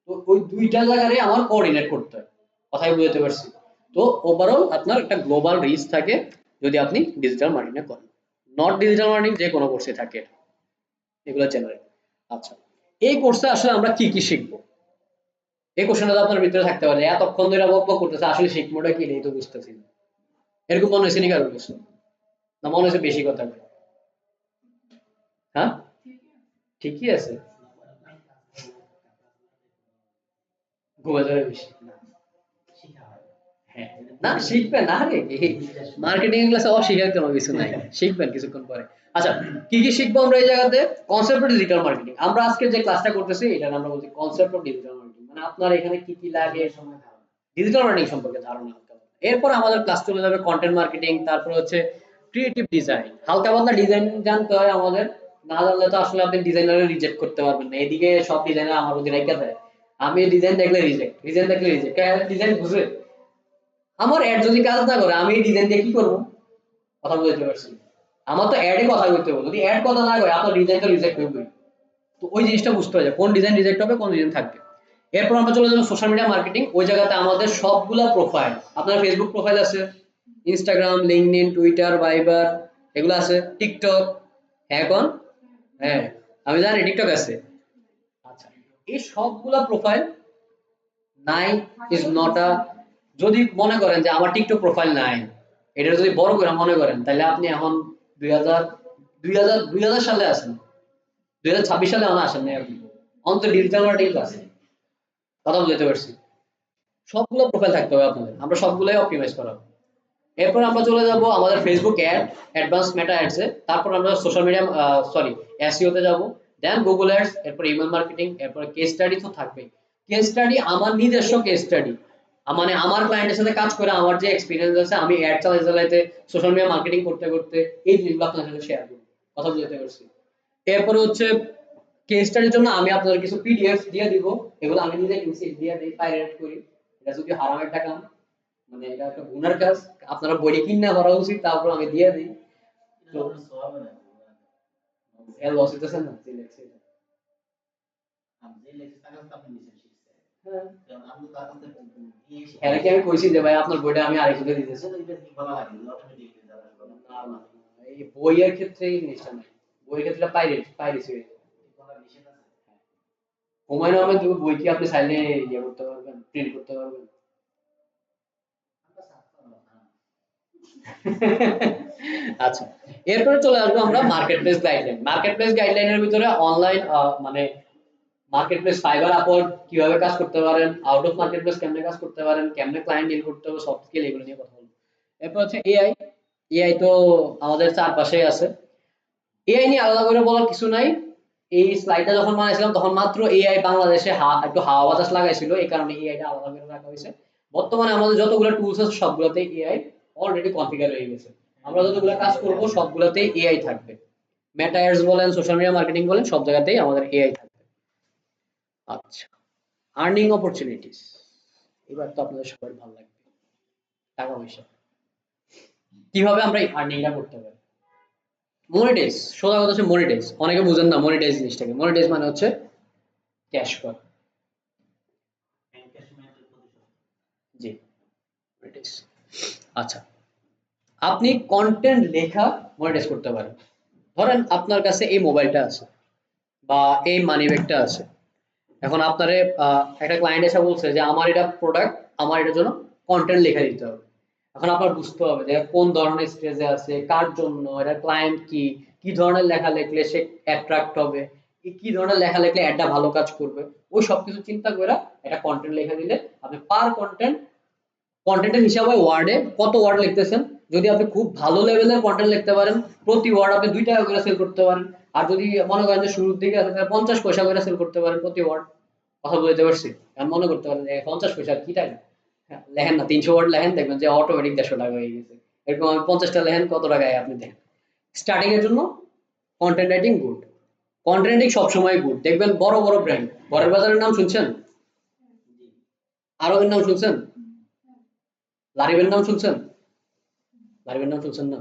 তো ওই দুইটা জায়গায় আমার কোঅর্ডিনেট করতে হয়। কথাই বুঝতে পারছি? তো ওভারঅল আপনার একটা গ্লোবাল রিচ থাকে যদি আপনি ডিজিটাল মার্কেটিং করেন। নট ডিজিটাল মার্কেটিং যে কোনো কোর্সে থাকে, এগুলো জেনারেল। আচ্ছা, এই কোর্সে আসলে আমরা কি কি শিখবো? এই কোশ্চেনটা আপনার ভিতরে থাকতে পারে, এতক্ষণ ধরে বকবক করতেছে আসলে শিখবোটা কি নেই তো বুঝতেছি না। এরকম মনে হয়েছে নি কারো কিছু? না মনে হচ্ছে বেশি কথা বলে? হ্যাঁ, ঠিকই আছে। ঘুমে ধরে বেশি। শিখা হয়। হ্যাঁ, না শিখবেন না রে, মার্কেটিং ক্লাসে অশিখার কোনো কিছু নাই, শিখবেন কিছুক্ষণ পরে। আচ্ছা, কি কি শিখবো আমরা এই জায়গাতে? কনসেপ্ট অফ ডিজিটাল মার্কেটিং, আমরা আজকে যে ক্লাসটা করতেছি এটা আমরা বলছি কনসেপ্ট অফ ডিজিটাল মার্কেটিং, মানে আপনার এখানে কি কি লাগে সময় ধারণ। ডিজিটাল মার্কেটিং সম্পর্কে ধারণা হালকা পাতলা। এরপর আমাদের ক্লাস চলে যাবে কন্টেন্ট মার্কেটিং, তারপর হচ্ছে ক্রিয়েটিভ ডিজাইন। হালকা পাতলা ডিজাইন জানতে হয় আমাদের, না জানলে তো আসলে আপনি ডিজাইনারে রিজেক্ট করতে পারবেন না। এদিকে সব ডিজাইনার আমার প্রতি রেখে দেয়, আমি ডিজাইন দেখলে রিজেক্ট, ডিজাইন দেখলে রিজেক্ট, ডিজাইন বুঝে আমার অ্যাড যদি কাজ না করে আমি এই ডিজাইন দিয়ে কি করবো? কথা বলতে পারছি? আমার তো অ্যাডে কথা বলতে হবে, যদি অ্যাড কথা না করে আপনার ডিজাইন তো রিজেক্ট হবে। তো ওই জিনিসটা বুঝতে হবে কোন ডিজাইন রিজেক্ট হবে, কোন ডিজাইন থাকবে। এরপর আমরা চলে যাবো সোশ্যাল মিডিয়া মার্কেটিং। ওই জায়গাতে আমাদের সবগুলা প্রোফাইল, আপনার ফেসবুক প্রোফাইল আছে, ইনস্টাগ্রাম, লিঙ্কডইন, টুইটার, ভাইবার, এগুলো আছে, টিকটক। হ্যাঁ কোন? হ্যাঁ, আমি জানি টিকটক আছে। আচ্ছা, এই সবগুলা প্রোফাইল নাই ইজ নট আ, যদি মনে করেন যে আমার টিকটক প্রোফাইল নাই, এটা যদি বড় করে মনে করেন, তাহলে আপনি এখন 2000 সালে আছেন, 2026 সালে এখন আসেন নাই আপনি, অন্তত ডিজিটাল মার্কেটিং আছে। কথা বুঝতে পারছি? সবগুলো প্রোফাইল থাকতে হবে আপনাদের, আমরা সবগুলোই অপটিমাইজ করা হবে। এরপর আমরা চলে যাব আমাদের Facebook ad, advance Meta ads এ, তারপর আমরা সোশ্যাল মিডিয়া সরি এসইও তে যাব, দেন গুগল অ্যাডস, এরপর ইমেল মার্কেটিং, এরপর কেস স্টাডি তো থাকবে। কেস স্টাডি আমার নিজস্ব কেস স্টাডি, মানে আমার ক্লায়েন্টের সাথে কাজ করে আমার যে এক্সপেরিয়েন্স আছে, আমি অ্যাড চালাতে চালাতে সোশ্যাল মিডিয়া মার্কেটিং করতে করতে এই জিনিসগুলো আপনাদের সাথে শেয়ার করব। কথা বুঝতে পারছি? এরপর হচ্ছে কেস স্টাডির জন্য আমি আপনাদের কিছু পিডিএফ দিয়ে দিব, এগুলো আমি নিজে কিনছি, দিয়ে দিই, পাইরেট করি। এটা যদি হারামের টাকা, মানে এটা একটা গুনার কাজ, আপনারা বই কিনে করা উচিত, তারপর আমি দিয়ে দিই। তো এটা সওয়াব না। এর লস হইতেছে না যে লেখছে এটা। আমি যে লেখছি তার কাছে আপনি নিছেন শিখছে। হ্যাঁ, কারণ আমি তার কাছে দিয়ে এর কি আমি কইছি যে ভাই আপনার বইটা আমি আড়াইশো দিয়ে দিতেছি? সেটা এটা কি ভালো লাগে অটোমেটিকলি যারা না না, এই বইয়ের ক্ষেত্রে এই জিনিসটা নাই, বইয়ের ক্ষেত্রে পাইরেসি হয়ে যায়। কোনো নিষেধ আছে। হুমায়ুন আহমেদ বই কি আপনি চাইলে ইয়ে করতে পারবেন, প্রিন্ট করতে পারবেন? আমরা ছাত্র না। আচ্ছা, এরপরে চলে আসবো আমরা market place guideline. Market place গাইডলাইনের ভিতরে অনলাইন মানে মার্কেট প্লেস, ফাইবার, আপওয়ার্ক কিভাবে কাজ করতে পারেন, আউট অফ মার্কেট প্লেস কেমনে কাজ করতে পারেন, কেমনে ক্লায়েন্ট ডিল করতে হবে, সফট স্কিল, এগুলো নিয়ে কথা বলবো। এরপর হচ্ছে এআই। এআই তো আমাদের চারপাশেই আছে, এআই নিয়ে আলাদা করে বলার কিছু নাই। এই স্লাইডটা যখন বানাইছিলাম তখন মাত্র এআই বাংলাদেশে একটু হাওয়া বাতাস লাগাইছিল, এই কারণে এআইটা আলাদা করে রাখা হয়েছে। বর্তমানে আমাদের যতগুলো টুলস আছে সবগুলোতে এআই অলরেডি কনফিগার হয়ে গেছে, আমরা যতগুলো কাজ করব সবগুলোতেই এআই থাকবে। মেটা অ্যাডস বলেন, সোশ্যাল মিডিয়া মার্কেটিং বলেন, সব জায়গাতেই আমাদের এআই থাকবে। আচ্ছা, আর্নিং অপরচুনিটিস, এবার তো আপনাদের সবার ভালো লাগবে, টাকা পয়সা কিভাবে আমরা এই আর্নিংটা করতে পারি। মনিটাইজ, সোজা কথা হচ্ছে মনিটাইজ। অনেকে বুঝেন না মনিটাইজ জিনিসটাকে। মনিটাইজ মানে হচ্ছে ক্যাশ করা। এনক্যাশমেন্টের প্রতিশোধ। জি, মনিটাইজ। আচ্ছা, আপনি কন্টেন্ট লেখা মনিটাইজ করতে পারেন। ধরেন আপনার কাছে এই মোবাইলটা আছে বা এই মানি ব্যাগটা আছে। এখন আপনারে একটা ক্লায়েন্ট এসে বলছে যে আমার এটা প্রোডাক্ট, আমার এটার জন্য কন্টেন্ট লেখা দিতে হবে। এখন আপনার বুঝতে হবে যে কোন ধরনের স্টেজে আছে, কার জন্য, এটা ক্লায়েন্ট কি, কি ধরনের লেখা লিখলে সে অ্যাট্রাক্ট হবে, কি ধরনের লেখা লিখলে অ্যাডটা ভালো কাজ করবে। ওই সবকিছু চিন্তা করে একটা কন্টেন্ট লেখা দিলে আপনি পার কন্টেন্টের হিসাবে ওয়ার্ডে কত ওয়ার্ড লিখতেছেন। যদি আপনি খুব ভালো লেভেলের কন্টেন্ট লিখতে পারেন, প্রতি ওয়ার্ড আপনি 2 টাকা করে সেল করতে পারেন। আর যদি মনে করেন যে শুরুর দিকে আছে তাহলে 50 পয়সা করে সেল করতে পারেন প্রতি ওয়ার্ড। কথা বলতে পারছি? এখন মনে করতে পারেন যে 50 পয়সা কি টাকা? হ্যাঁ, লেখেন না 300 ওয়ার্ড লেখেন, দেখবেন যে অটোমেটিক 150 টাকা হয়ে গেছে। এরকম আমি 50টা লেখেন, কত টাকায় আপনি দেখেন। স্টার্টিং এর জন্য content writing good. Content writing সবসময় গুড। দেখবেন বড় বড় ব্র্যান্ড, ঘরের বাজারের নাম শুনছেন? জি। আরবের নাম শুনছেন? লারিবের নাম শুনছেন? লারিবের নাম শুনছেন না?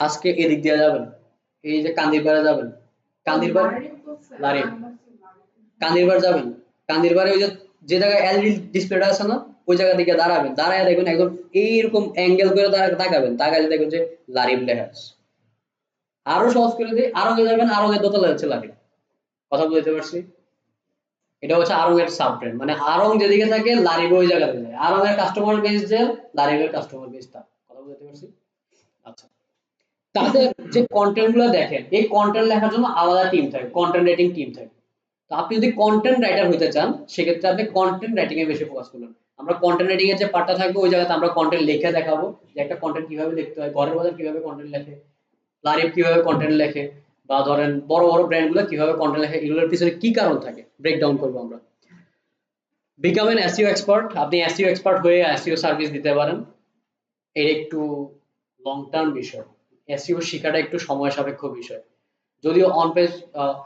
আজকে এদিক দিয়ে যাবেন, এই যে কান্দিরপাড়ে যাবেন, কান্দিরপাড়, লারিব, কান্দিরপাড় যাবেন, কান্দিরপাড়ে ওই যে যে জায়গায় এলইডি ডিসপ্লেটা আছে না, ওই জায়গা দিকে দাঁড়াবেন, দাঁড়ায় দেখবেন একদম এইরকম অ্যাঙ্গেল করে তাকাবেন, তাকালে দেখবেন যে লারিব লেখা আছে। আরো সহজ করে দিই, আরঙে যাবেন, আরঙের দোতলা হচ্ছে লারিব। কথা বুঝতে পারছি? এটা হচ্ছে আরঙের সাব ব্র্যান্ড, মানে আরং যেদিকে থাকে লারিব ওই জায়গাতে যায়। আরঙের কাস্টমার বেস যে, লারিবের কাস্টমার বেস তা। কথা বুঝতে পারছি? আচ্ছা, তাদের যে কন্টেন্ট গুলো দেখেন, এই কন্টেন্ট লেখার জন্য আলাদা টিম থাকে, কন্টেন্ট রাইটিং টিম থাকে। তো আপনি যদি কন্টেন্ট রাইটার হইতে চান, সেক্ষেত্রে আপনি কন্টেন্ট রাইটিং এ বেশি ফোকাস করবেন। আমরা কন্টেন্ট রাইটিং এর যে পার্টটা থাকবে ওই জায়গাতে আমরা কন্টেন্ট লিখে দেখাবো যে একটা কন্টেন্ট কিভাবে লিখতে হয়, ঘরের বাজার কিভাবে কন্টেন্ট লেখে, লারিব কিভাবে কন্টেন্ট লেখে, বা ধরেন বড় বড় ব্র্যান্ড গুলো কিভাবে কন্টেন্ট লেখে, এগুলোর পিছনে কি কারণ থাকে ব্রেকডাউন করবো আমরা। বিকাম এন এসইও এক্সপার্ট, আপনি এসইও এক্সপার্ট হয়ে এসইও সার্ভিস দিতে পারেন। এর একটু লং টার্ম বিষয়, এসইও শেখাটা একটু সময় সাপেক্ষ বিষয়। যদিও অন পেজ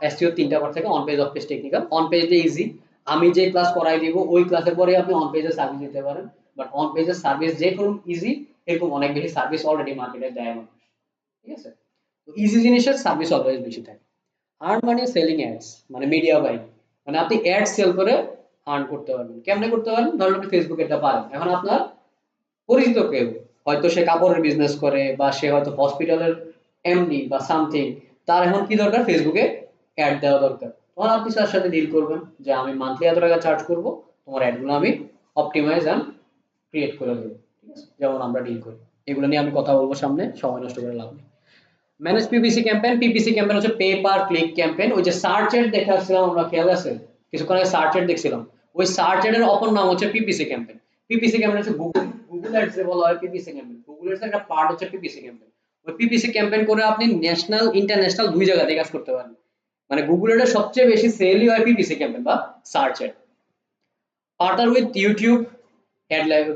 এসইও 3টা পার্ট থাকে, on page, of page, technical. On পেজে ইজি, আমি যে ক্লাস করাই দিব ওই ক্লাসের পরে আপনি অন পেজে সার্ভিস দিতে পারেন। বাট অন পেজের সার্ভিস যে করুন ইজি, এরকম অনেক বেশি সার্ভিস অলরেডি মার্কেটে দেয় মানুষ। ঠিক আছে? তো ইজি জিনিসের সার্ভিস অলওয়েজ বেশি থাকে। আর্ন মানে সেলিং অ্যাডস, মানে মিডিয়া বাইং, মানে আপনি অ্যাড সেল করে আর্ন করতে পারবেন। কেমনে করতে পারেন? ধরুন আপনি ফেসবুকে এটা পারেন, এখন আপনার পরিচিত কেউ, হয়তো সে কাপড়ের বিজনেস করে বা সে হয়তো হসপিটালের এমডি বা সামথিং, তার এখন কি দরকার? ফেসবুকে অ্যাড দেওয়া দরকার। তখন আপনি তার সাথে ডিল করবেন যে আমি মান্থলি এত টাকা চার্জ করব, তোমার অ্যাডগুলো আমি অপটিমাইজ অ্যান্ড ক্রিয়েট করে দেবো। ঠিক আছে? যেমন আমরা ডিল করি, এগুলো নিয়ে আমি কথা বলবো সামনে, সময় নষ্ট করে লাভ নেই। Manage PPC campaign. PPC campaign হচ্ছে পে পার ক্লিক ক্যাম্পেইন। ওই যে সার্চ এড দেখাচ্ছিলাম আমরা, খেয়াল আছে? কিছুক্ষণ আগে সার্চ এড দেখছিলাম, ওই সার্চ এড এর অপর নাম হচ্ছে পিপিসি ক্যাম্পেইন। পিপিসি ক্যাম্পেইন হচ্ছে গুগল অ্যাডস যে বলা হয় পিপিসি ক্যাম্পেইন, গুগল অ্যাডস এর একটা পার্ট হচ্ছে পিপিসি ক্যাম্পেইন। ওই পিপিসি ক্যাম্পেইন করে আপনি ন্যাশনাল ইন্টারন্যাশনাল দুই জায়গাতে কাজ করতে পারেন। মানে গুগল এর সবচেয়ে বেশি সেলই হয় পিপিসি ক্যাম্পেইন বা search ad. Partner with YouTube headline,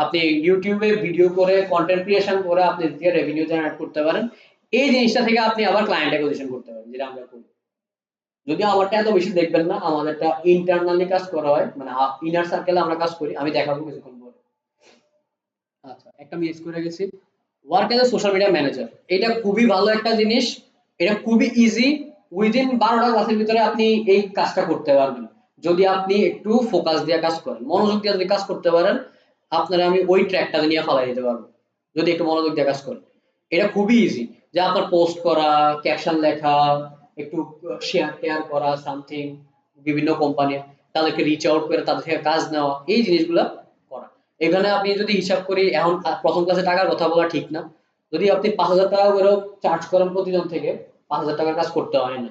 আপনি ইউটিউবে ভিডিও করে কন্টেন্ট ক্রিয়েশন করে আপনি দিয়ে রেভিনিউ জেনারেট করতে পারেন। এই জিনিসটা থেকে আপনি আবার ক্লায়েন্ট অ্যাকুইজিশন করতে পারেন, যেটা আমরা করি। যদি আমারটা এত বেশি দেখবেন না, আমাদেরটা ইন্টারনালি কাজ করা হয়, মানে ইনার সার্কেলে আমরা কাজ করি, আমি দেখাবো কিছুক্ষণ পরে। আচ্ছা, একটা মিস করে গেছি, work as a social media manager. এটা খুবই ভালো একটা জিনিস, এটা খুবই ইজি। উইদিন 12টা ক্লাসের ভিতরে আপনি এই কাজটা করতে পারবেন, যদি আপনি একটু ফোকাস দিয়ে কাজ করেন, মনোযোগ দিয়ে যদি কাজ করতে পারেন। আপনারা আমি ওই ট্র্যাকটা নিয়ে ফালাই দিতে পারবো যদি একটু মনোযোগ দিয়ে কাজ করেন। এটা খুবই ইজি, যে আপনার পোস্ট করা, ক্যাপশন লেখা, একটু শেয়ার করা সামথিং, বিভিন্ন কোম্পানির, তাদেরকে রিচ আউট করে তাদের থেকে কাজ নেওয়া, এই জিনিসগুলা করা। এখানে আপনি যদি হিসাব করি, এখন প্রথম ক্লাসে টাকার কথা বলা ঠিক না, যদি আপনি 5,000 টাকা করেও চার্জ করেন প্রতিজন থেকে, 5,000 টাকার কাজ করতে হয় না।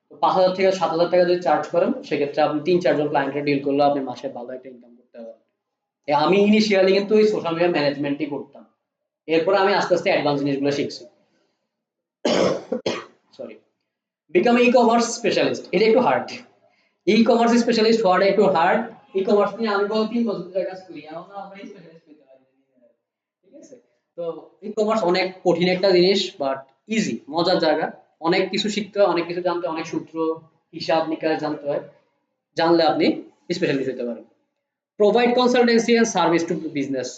তো 5,000 থেকে 7,000 টাকা যদি চার্জ করেন, সেক্ষেত্রে আপনি 3-4 জন ক্লায়েন্টের ডিল করলে আপনি মাসে ভালো একটা ইনকাম করতে পারেন। আমি ইনিশিয়ালি কিন্তু এই সোশ্যাল মিডিয়া ম্যানেজমেন্টই করতাম, এরপরে আমি আস্তে আস্তে অ্যাডভান্স জিনিসগুলো শিখছি। Sorry. Become e commerce specialist, এটা একটু হার্ড। ই কমার্স স্পেশালিস্ট হওয়াটা একটু হার্ড। ই কমার্স নিয়ে আমি গত 3 বছর ধরে কাজ করি, এমন না আমরা স্পেশালিস্ট হতে পারি। ঠিক আছে? তো ই কমার্স অনেক কঠিন একটা জিনিস, বাট ইজি, মজার জায়গা। অনেক কিছু শিখতে হয়, অনেক কিছু জানতে হয়, অনেক সূত্র, হিসাব নিকাশ জানতে হয়। জানলে আপনি স্পেশালিস্ট হতে পারেন। Provide consultancy and service to business,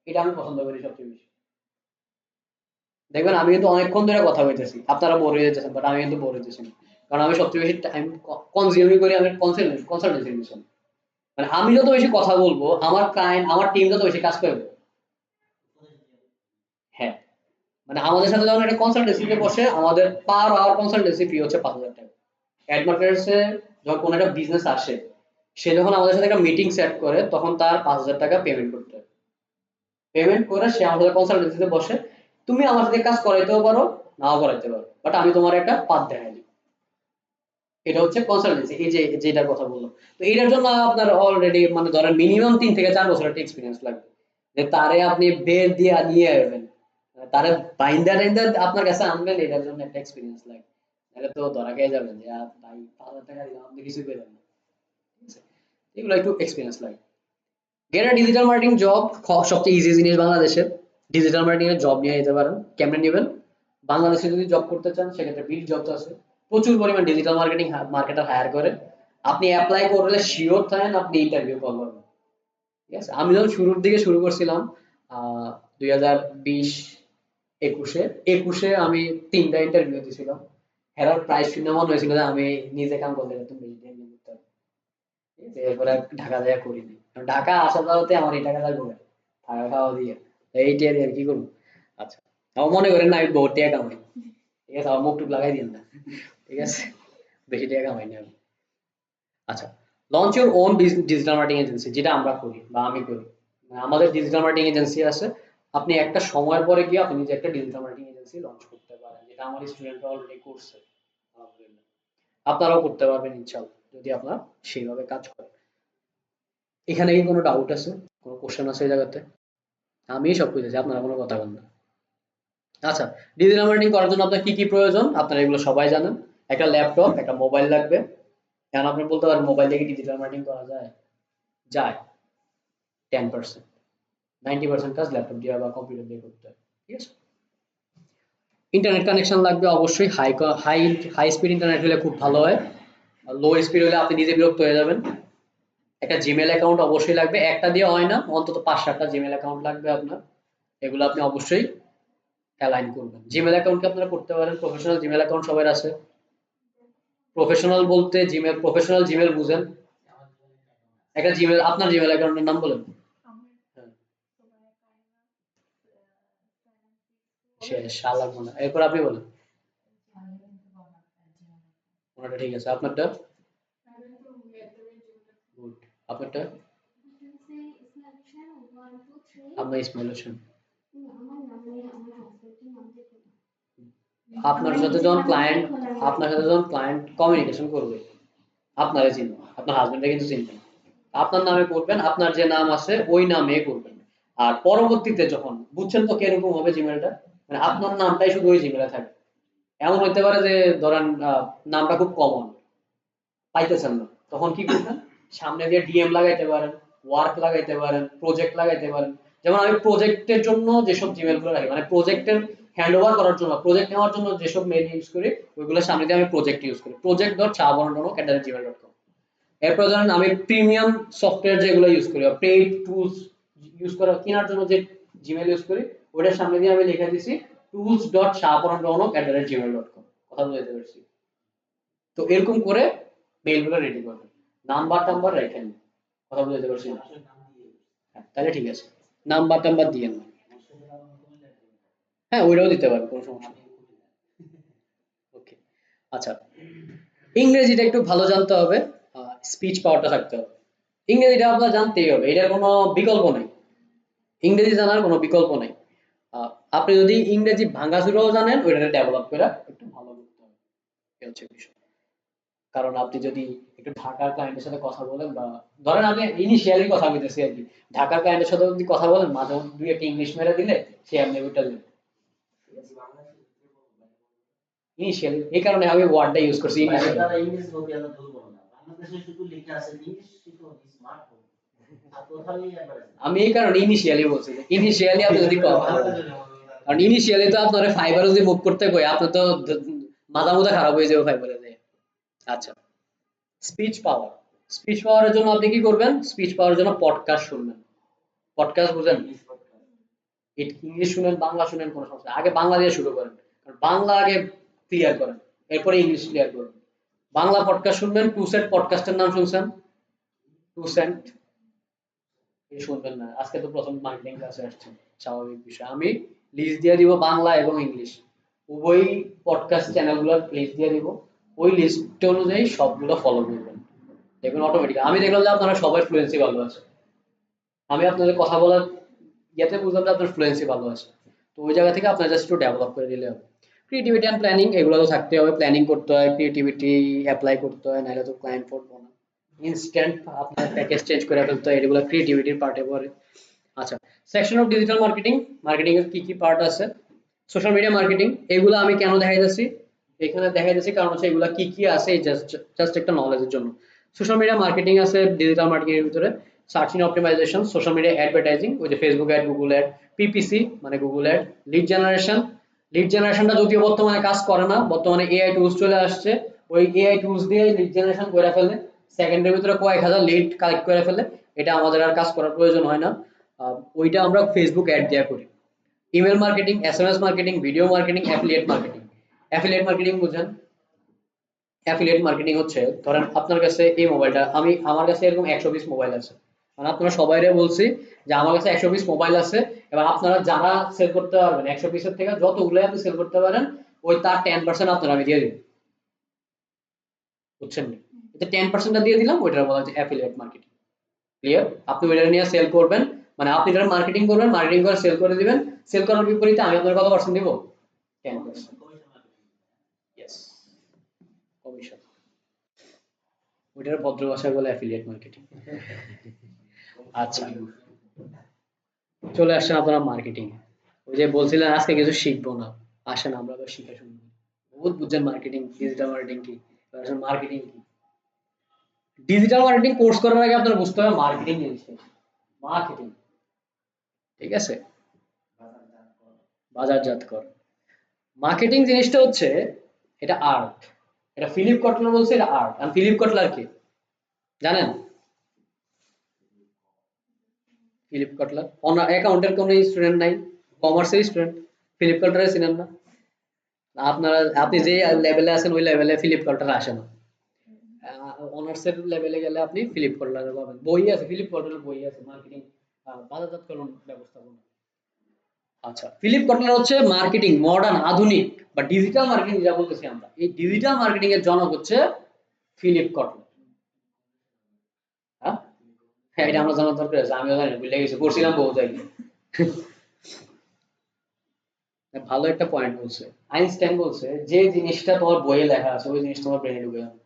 এটা আমি পছন্দ করি সবচেয়ে বেশি। দেখবেন আমি কিন্তু অনেকক্ষণ ধরে কথা বলতেছি, আপনারা বোর হয়ে যাচ্ছেন, বাট আমি কিন্তু বোর হইতেছি না, কারণ আমি সবচেয়ে বেশি টাইম কনজিউমিং করি আমি কনসালটেন্সি পিছনে। মানে আমি যত বেশি কথা বলবো, আমার ক্লায়েন্ট, আমার টিম যত বেশি কাজ করবে। হ্যাঁ, মানে আমাদের সাথে যখন একটা কনসালটেন্সিতে বসে, আমাদের পার আওয়ার কনসালটেন্সি ফি হচ্ছে 5,000 টাকা। অ্যাড মার্কেটসে যখন কোনো একটা বিজনেস আসে, সে যখন আমাদের সাথে একটা মিটিং সেট করে, তখন তার 5,000 টাকা পেমেন্ট করতে হবে। পেমেন্ট করে সে আমাদের কনসালটেন্সিতে বসে, তুমি আমার সাথে কাজ করাইতেও পারো, নাও করাইতে পারো, বাট আমি তোমার একটা পাথ দেখাই দিই। এটা হচ্ছে কনসালটেন্সি, এই যে যেটার কথা বললাম। তো এটার জন্য আপনার অলরেডি মানে ধরেন মিনিমাম 3 থেকে 4 বছর একটা এক্সপিরিয়েন্স লাগবে, যে তারে আপনি বের দিয়ে নিয়ে আসবেন, তারে বাইন্দা টাইন্দা আপনার কাছে আনবেন, এটার জন্য একটা এক্সপিরিয়েন্স লাগে। তাহলে তো ধরা খেয়ে যাবেন যে ভাই 5,000 টাকা দিলাম, আপনি কিছু পেলেন না। ঠিক আছে? এগুলো একটু এক্সপিরিয়েন্স লাগে। Get a digital marketing job, সবচেয়ে ইজি জিনিস বাংলাদেশের। ডিজিটাল মার্কেটিং এর জব নিয়ে যেতে পারেন। কেমনে নেবেন? বাংলাদেশে যদি জব করতে চান, সেক্ষেত্রে বিড জব আছে, প্রচুর পরিমাণ ডিজিটাল মার্কেটিং মার্কেটার হায়ার করে। আপনি অ্যাপ্লাই করলে শিওর থাকেন আপনি ইন্টারভিউ কল করবেন। ঠিক আছে? আমি যখন শুরুর দিকে শুরু করছিলাম, 2020-21-এ, আমি 3টা ইন্টারভিউ দিয়েছিলাম। হেরার প্রাইস শুনে মনে হয়েছিল যে আমি নিজে কাম করলে তুমি বেশি টাকা করতে পারবো। ঠিক আছে? এরপরে আর ঢাকা যায় করিনি, কারণ ঢাকা আসা যাওয়াতে আমার এই টাকা লাগবে, থাকা খাওয়া দিয়ে, এইটা দিয়ে আর কি করবো। আচ্ছা, আমার মনে করেন না আমি বহুত টাকা কামাই। ঠিক আছে? আমার মুখ টুক লাগাই দিন না। ঠিক আছে? বেশি টাকা কামাই না আমি। আচ্ছা, launch your own digital marketing agency, যেটা আমরা করি বা আমি করি। মানে আমাদের ডিজিটাল মার্কেটিং এজেন্সি আছে। আপনি একটা সময়ের পরে গিয়ে আপনি নিজে একটা ডিজিটাল মার্কেটিং এজেন্সি লঞ্চ করতে পারেন, যেটা আমার স্টুডেন্টরা অলরেডি করছে। আলহামদুলিল্লাহ। আপনারাও করতে পারবেন ইনশাআল্লাহ, যদি আপনারা সেইভাবে কাজ করেন। এখানে কি কোনো ডাউট আছে, কোনো কোশ্চেন আছে এই জায়গাতে? আমি সব বুঝেছি, আপনারা কোনো কথা বলেন না। আচ্ছা, ডিজিটাল মার্কেটিং করার জন্য আপনার কি কি প্রয়োজন, আপনারা এগুলো সবাই জানেন। একটা ল্যাপটপ, একটা মোবাইল লাগবে। এখন আপনি বলতে পারেন মোবাইল দিয়ে কি ডিজিটাল মার্কেটিং করা যায়? যায়, 10%। 90% কাজ ল্যাপটপ দিয়ে বা কম্পিউটার দিয়ে করতে হয়। ঠিক আছে? ইন্টারনেট কানেকশন লাগবে অবশ্যই, high high high speed internet হলে খুব ভালো হয়। লো স্পিড হলে আপনি নিজে বিরক্ত হয়ে যাবেন। একটা জিমেল অ্যাকাউন্ট অবশ্যই লাগবে, একটা দিয়ে হয় না, অন্তত 5-7টা জিমেল অ্যাকাউন্ট লাগবে আপনার। এগুলো আপনি অবশ্যই অ্যালাইন করবেন। জিমেল অ্যাকাউন্টকে আপনারা করতে পারেন, প্রফেশনাল জিমেল অ্যাকাউন্ট সবার আছে। প্রফেশনাল বলতে জিমেল, প্রফেশনাল জিমেল বুঝেন? একটা জিমেল, আপনার জিমেল অ্যাকাউন্টের নাম বলেন। হ্যাঁ, শেষ, আর লাগবে না। এরপর আপনি বলেন। ওনাটা ঠিক আছে, আপনারটা? গুড। আপনারটা? ইসলাম 1 2 3। আপনার ইসমাইল হোসেন। আমার নাম নেই, আমার হাজবেন্ডের নাম দেখুন। আপনার সাথে যখন ক্লায়েন্ট, আপনার সাথে যখন ক্লায়েন্ট কমিউনিকেশন করবে, আপনারে চিনবে, আপনার হাজবেন্ডে কিন্তু চিনবে না। আপনার নামে করবেন, আপনার যে নাম আছে ওই নামে করবেন। আর পরবর্তীতে যখন বুঝছেন তো কিরকম হবে জিমেলটা, মানে আপনার নামটাই শুধু ওই জিমেলে থাকবে। এমন হইতে পারে যে ধরেন নামটা খুব কমন, পাইতেছেন না, তখন কি করবেন? সামনে দিয়ে ডিএম লাগাইতে পারেন, ওয়ার্ক লাগাইতে পারেন, প্রজেক্ট লাগাইতে পারেন। যেমন আমি প্রজেক্টের জন্য যেসব জিমেল গুলো রাখি, মানে প্রজেক্টের হ্যান্ড ওভার করার জন্য, প্রজেক্ট নেওয়ার জন্য যেসব মেল ইউজ করি, ওইগুলো সামনে দিয়ে আমি প্রজেক্ট ইউজ করি, project.chaborn@gmail.com। এরপর ধরেন আমি প্রিমিয়াম সফটওয়্যার যেগুলো ইউজ করি, পেইড টুলস ইউজ করা কেনার জন্য যে জিমেল ইউজ করি, ওটার সামনে দিয়ে আমি লিখে দিছি tools.chaborn@gmail.com। কথা বুঝতে পারছি? তো এরকম করে মেইলগুলো রেডি করবেন, নাম্বার টাম্বার রেখেন। কথা বুঝতে পারছি? হ্যাঁ, তাহলে ঠিক আছে। নাম্বার টাম্বার দিয়েন না। হ্যাঁ, ওইটাও দিতে পারবেন, কোনো সমস্যা নেই। ওকে। আচ্ছা, ইংরেজিটা একটু ভালো জানতে হবে, স্পিচ পাওয়ারটা থাকতে হবে। ইংরেজিটা আপনার জানতেই হবে, এটার কোনো বিকল্প নেই। ইংরেজি জানার কোনো বিকল্প নেই। আহ, আপনি যদি ইংরেজি ভাঙাচুরাও জানেন, ওইটাকে ডেভেলপ করে একটু ভালো করতে হবে। এই হচ্ছে বিষয়। কারণ আপনি যদি একটু ঢাকার ক্লায়েন্টের সাথে কথা বলেন, বা ধরেন আপনি ইনিশিয়ালি কথা বলতেছি আর কি, ঢাকার ক্লায়েন্টের সাথে যদি কথা বলেন, মাঝে মধ্যে দুই একটা ইংলিশ মেরে দিলে সে আপনি ওইটা দিন। ইনিশিয়ালি এই কারণে আমি ওয়ার্ডটা ইউজ করছি ইনিশিয়ালি। তারা ইংলিশ বলতে আমরা ভুল বলো না, বাংলাদেশে শুধু লেখা আছে ইংলিশ, শুধু স্মার্ট ফোন আর কোথাও এবারে আমি এই কারণে ইনিশিয়ালি বলছি, ইনিশিয়ালি আপনি যদি কথা বলেন, কারণ ইনিশিয়ালি তো আপনার ফাইবারে যদি মুভ করতে কই, আপনি তো মাথা মুথা খারাপ হয়ে যাবে ফাইবারে যে। আচ্ছা, স্পিচ পাওয়ার। স্পিচ পাওয়ারের জন্য আপনি কি করবেন? স্পিচ পাওয়ার জন্য পডকাস্ট শুনবেন। পডকাস্ট বুঝেন? ইংলিশ শুনেন বাংলা শুনেন কোনো সমস্যা নেই। আগে বাংলা দিয়ে শুরু করেন, কারণ বাংলা আগে ক্লিয়ার করেন, এরপরে ইংলিশ ক্লিয়ার করেন। বাংলা পডকাস্ট শুনবেন, টু সেট পডকাস্টের নাম শুনছেন? টু সেট শুনবেন না, আজকে তো প্রথম মার্কেটিং ক্লাসে আসছে, স্বাভাবিক বিষয়। আমি লিস্ট দিয়ে দিব বাংলা এবং ইংলিশ উভয় পডকাস্ট চ্যানেলগুলোর লিস্ট দিয়ে দিব, ওই লিস্ট অনুযায়ী সবগুলো ফলো করবেন, দেখবেন অটোমেটিক। আমি দেখলাম যে আপনারা সবাই ফ্লুয়েন্সি ভালো আছে, আমি আপনাদের কথা বলার ইয়েতে বুঝলাম যে আপনার ফ্লুয়েন্সি ভালো আছে, তো ওই জায়গা থেকে আপনার জাস্ট একটু ডেভেলপ করে দিলে হবে। ক্রিয়েটিভিটি অ্যান্ড প্ল্যানিং এগুলো তো থাকতে হবে, প্ল্যানিং করতে হয়, ক্রিয়েটিভিটি অ্যাপ্লাই করতে হয়, নাহলে তো ক্লায়েন্ট পড়বো না। ইনস্ট্যান্ট আপনার প্যাকেজ চেঞ্জ করে ফেলতে হয়, এগুলো ক্রিয়েটিভিটির পার্টে পড়ে। আচ্ছা, section of digital marketing, marketing এর কি কি পার্ট আছে? সোশ্যাল মিডিয়া মার্কেটিং, এগুলো আমি কেন দেখাইতেছি এখানে দেখাইতেছি কারণ হচ্ছে এগুলা কি কি আছে জাস্ট একটা নলেজের জন্য। সোশ্যাল মিডিয়া মার্কেটিং আছে ডিজিটাল মার্কেটিং এর ভিতরে search engine optimisation, social media advertising, ওই যে Facebook ad, Google ad, PPC মানে Google ad, lead generation. Lead জেনারেশনটা যদিও বর্তমানে কাজ করে না, বর্তমানে এআই টুলস চলে আসছে, ওই এআই টুলস দিয়ে লিড জেনারেশন করে ফেলে, সেকেন্ডের ভিতরে কয়েক হাজার লিড কালেক্ট করে ফেলে, এটা আমাদের আর কাজ করার প্রয়োজন হয় না। ওইটা আমরা ফেসবুক অ্যাড দিয়ে করি। Email marketing, SMS marketing, video marketing, affiliate marketing. Affiliate marketing বুঝেন? অ্যাফিলিয়েট মার্কেটিং হচ্ছে ধরেন আপনার কাছে এই মোবাইলটা, আমার কাছে এরকম 120 মোবাইল আছে, মানে আপনারা সবাইরে বলছি যে আমার কাছে 120 মোবাইল আছে, এবার আপনারা যারা সেল করতে পারবেন 120 এর থেকে যতগুলো আপনি সেল করতে পারেন ওই তার 10% আপনারা আমি দিয়ে দিব, বুঝছেন? এটা 10% দিয়ে দিলাম, ওইটা বলা হচ্ছে অ্যাফিলিয়েট মার্কেটিং। ক্লিয়ার? আপনি ওইটা নিয়ে সেল করবেন, মানে আপনি এটা মার্কেটিং করবেন, মার্কেটিং করে সেল করে দিবেন, সেল করার বিপরীতে আমি আপনার কত পার্সেন্ট দিব? 10%। Yes, commission. ওইটার ভদ্র ভাষায় বলে অ্যাফিলিয়েট মার্কেটিং। আচ্ছা, চলে আসছেন আপনারা মার্কেটিং। ওই যে বলছিলেন আজকে কিছু শিখবো না, আসেন আমরা আবার শিখে শুনবো। বহুত বুঝছেন মার্কেটিং, ডিজিটাল মার্কেটিং কি, মার্কেটিং কি। ডিজিটাল মার্কেটিং কোর্স করার আগে আপনার বুঝতে হবে মার্কেটিং জিনিসটা, মার্কেটিং, ঠিক আছে? বাজারজাত কর। মার্কেটিং জিনিসটা হচ্ছে এটা আর্ট, এটা ফিলিপ কটলার বলছে এটা আর্ট। আর ফিলিপ কটলার কি জানেন? ফিলিপ কটলার অ্যাকাউন্টের কোনো স্টুডেন্ট নাই, কমার্সের স্টুডেন্ট, ফিলিপ কটলার চিনেন না? আপনারা আপনি যে লেভেলে আছেন ওই লেভেলে ফিলিপ কটলার আসে না। অনার্সের লেভেলে গেলে আপনি ফিলিপ কটলার পাবেন, বই আছে, ফিলিপ কটলার বই আছে, মার্কেটিং বাজারজাতকরণ ব্যবস্থাপনা। আচ্ছা, ফিলিপ কটলার হচ্ছে মার্কেটিং মডার্ন আধুনিক বা ডিজিটাল মার্কেটিং যা বলতেছি আমরা, এই ডিজিটাল মার্কেটিং এর জনক হচ্ছে ফিলিপ কটলার। হ্যাঁ হ্যাঁ, এটা আমরা জানার দরকার আছে, আমিও জানি, ভুলে গেছি, পড়ছিলাম বহু জায়গায়। ভালো একটা পয়েন্ট বলছে, আইনস্টাইন বলছে যে জিনিসটা তোমার বইয়ে লেখা আছে ওই জিনিস তোমার ব্রেনে ঢুকে যাবে,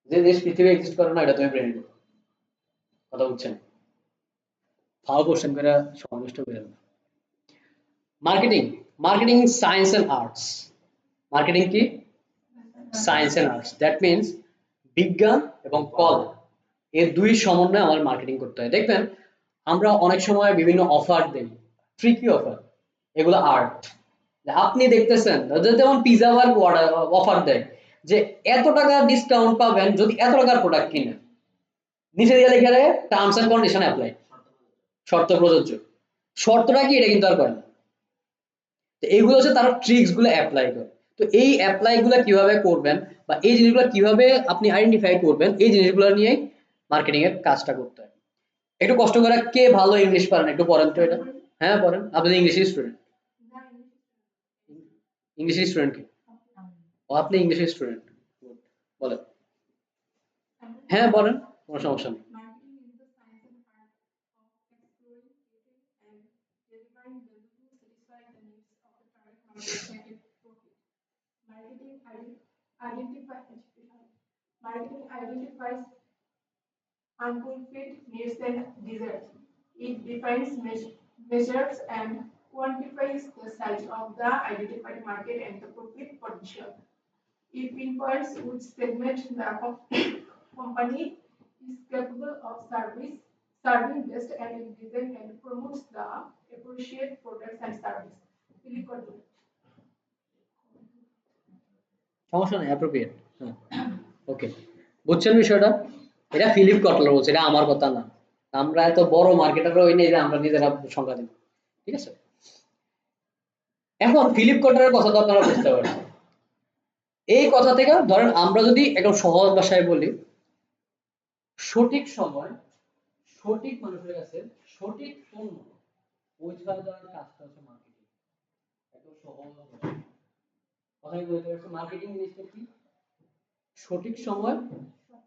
যে জিনিস পৃথিবী এক্সিস্ট করে না এটা তুমি ব্রেনে ঢুকে। কথা বুঝছেন? ভালো কোশ্চেন করে সন্তুষ্ট করে না। Marketing, marketing science and arts. Marketing কি? Science and arts, that means বিজ্ঞান এবং কলা এর দুই সমন্বয়ে আমাদের মার্কেটিং করতে হয়। দেখবেন আমরা অনেক সময় বিভিন্ন অফার দেই, ট্রিকি অফার, এগুলো আর্ট। আপনি দেখতেছেন যেমন পিজা বার্গার অফার দেয় যে এত টাকা ডিসকাউন্ট পাবেন যদি এত টাকার প্রোডাক্ট কিনেন, নিচে দিয়ে লেখা থাকে টার্মস এন্ড কন্ডিশন অ্যাপ্লাই, শর্ত প্রযোজ্য। শর্তটা কি এটা কিন্তু আর করে না, তো এইগুলো হচ্ছে তারা ট্রিক্স গুলো অ্যাপ্লাই করে। তো এই অ্যাপ্লাই গুলো কিভাবে করবেন বা এই জিনিসগুলো কিভাবে আপনি আইডেন্টিফাই করবেন, এই জিনিসগুলো নিয়ে মার্কেটিং এর কাজটা করতে হয়। একটু কষ্ট করে কে ভালো ইংলিশ পারেন একটু পড়েন তো এটা। হ্যাঁ পড়েন, আপনি ইংলিশ স্টুডেন্ট, ইংলিশ স্টুডেন্ট কি? ও আপনি ইংলিশ স্টুডেন্ট, বলেন। হ্যাঁ বলেন, কোনো সমস্যা নেই। Marketing is the science and art of exploring, creating, and delivering value to satisfy the needs of the target market and its profit. Marketing identifies unfulfilled needs and desires. It defines, measures, and quantifies the size of the identified market and the profit potential. It pinpoints which segment the company is capable of serving best and it design and promotes the appropriate products and service. Philip Kotler. সমস্যা নেই, appropriate. হ্যাঁ ওকে, বুঝছেন বিষয়টা? এটা Philip কটলার বলছে, এটা আমার কথা না। আমরা এত বড় মার্কেটার হই নাই যে আমরা নিজেরা সংজ্ঞা দিব, ঠিক আছে? এখন ফিলিপ কটনের কথা তো আপনারা বুঝতে পারছেন। এই কথা থেকে ধরেন আমরা যদি একদম সহজ ভাষায় বলি, সঠিক সময় সঠিক মানুষের কাছে সঠিক পণ্য পৌঁছায় দেওয়ার কাজটা হচ্ছে মার্কেটিং। একদম সহজ ভাষায় কথাই বলতে পারছি, মার্কেটিং জিনিসটা কি? সঠিক সময়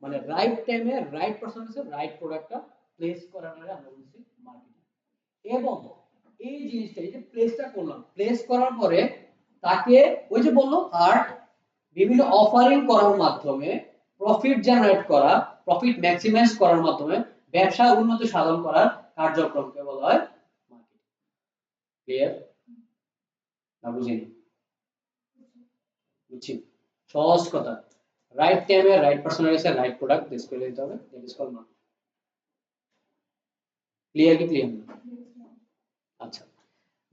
মানে রাইট টাইমে রাইট পারসনের কাছে রাইট প্রোডাক্টটা প্লেস করাটারে আমরা বলছি মার্কেটিং। এবং এই জিনিসটা, এই যে প্লেসটা করলাম, প্লেস করার পরে তাকে ওই যে বললো আর্ট বিভিন্ন অফারিং করার মাধ্যমে প্রফিট জেনারেট করা, প্রফিট ম্যাক্সিমাইজ করার মাধ্যমে ব্যবসা উন্নতি সাধন করার কার্যক্রমকে বলা হয় মার্কেটিং। ক্লিয়ার না? বুঝিনি? বুঝছি? সহজ কথা, রাইট টাইমে রাইট পারসনের কাছে রাইট প্রোডাক্ট প্লেস করে দিতে হবে, that is called marketing. Clear কি ক্লিয়ার না? আচ্ছা,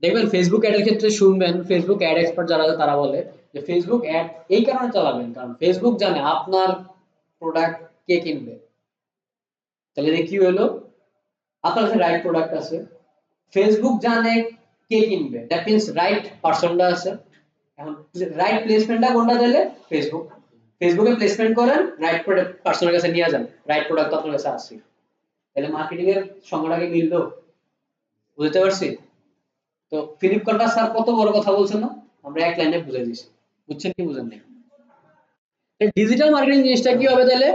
দেখবেন ফেসবুক অ্যাডের ক্ষেত্রে শুনবেন, ফেসবুক অ্যাড এক্সপার্ট যারা আছে তারা বলে যে ফেসবুক অ্যাড এই কারণে চালাবেন কারণ ফেসবুক জানে আপনার প্রোডাক্ট কে কিনবে। তাহলে কি হলো, আপনার কাছে রাইট প্রোডাক্ট আছে, ফেসবুক জানে কে কিনবে, দ্যাট মিন্স রাইট পারসনটা আছে। এখন রাইট প্লেসমেন্টটা কোনটা দিলে? ফেসবুক। ফেসবুকে প্লেসমেন্ট করেন, রাইট পারসনের কাছে নিয়ে যান, রাইট প্রোডাক্ট তো আপনার কাছে আছে। তাহলে মার্কেটিং এর সংজ্ঞাটাকে মিললো? বুঝতে পারছি? তো ফিলিপ কন্ট্রাস স্যার কত বড় কথা বলছেন না, আমরা এক লাইনে বুঝাই দিয়েছি। বুঝছেন কি বুঝেন নাই? ডিজিটাল মার্কেটিং জিনিসটা কি হবে তাহলে?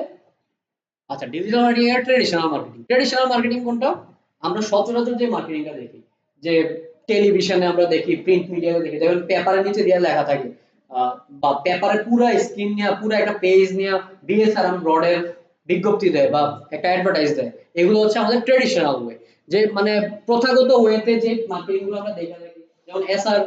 আচ্ছা, ডিজিটাল মার্কেটিং এর ট্রেডিশনাল মার্কেটিং। ট্রেডিশনাল মার্কেটিং কোনটা? আমরা সচরাচর যে মার্কেটিংটা দেখি, যে টেলিভিশনে আমরা দেখি, প্রিন্ট মিডিয়াতে দেখি, যেমন পেপারের নিচে দেওয়া লেখা থাকে, বা পেপারের পুরো স্ক্রিন নিয়ে পুরো একটা পেজ নিয়ে ডিএসআরএম ব্রডের বিজ্ঞপ্তি দেয় বা একটা অ্যাডভার্টাইজ দেয়, এগুলো হচ্ছে আমাদের ট্রেডিশনাল ওয়ে। যে মানে প্রথাগত ওয়েতে যে মার্কেটিং গুলো আমরা দেখে থাকি, যেমন এসআর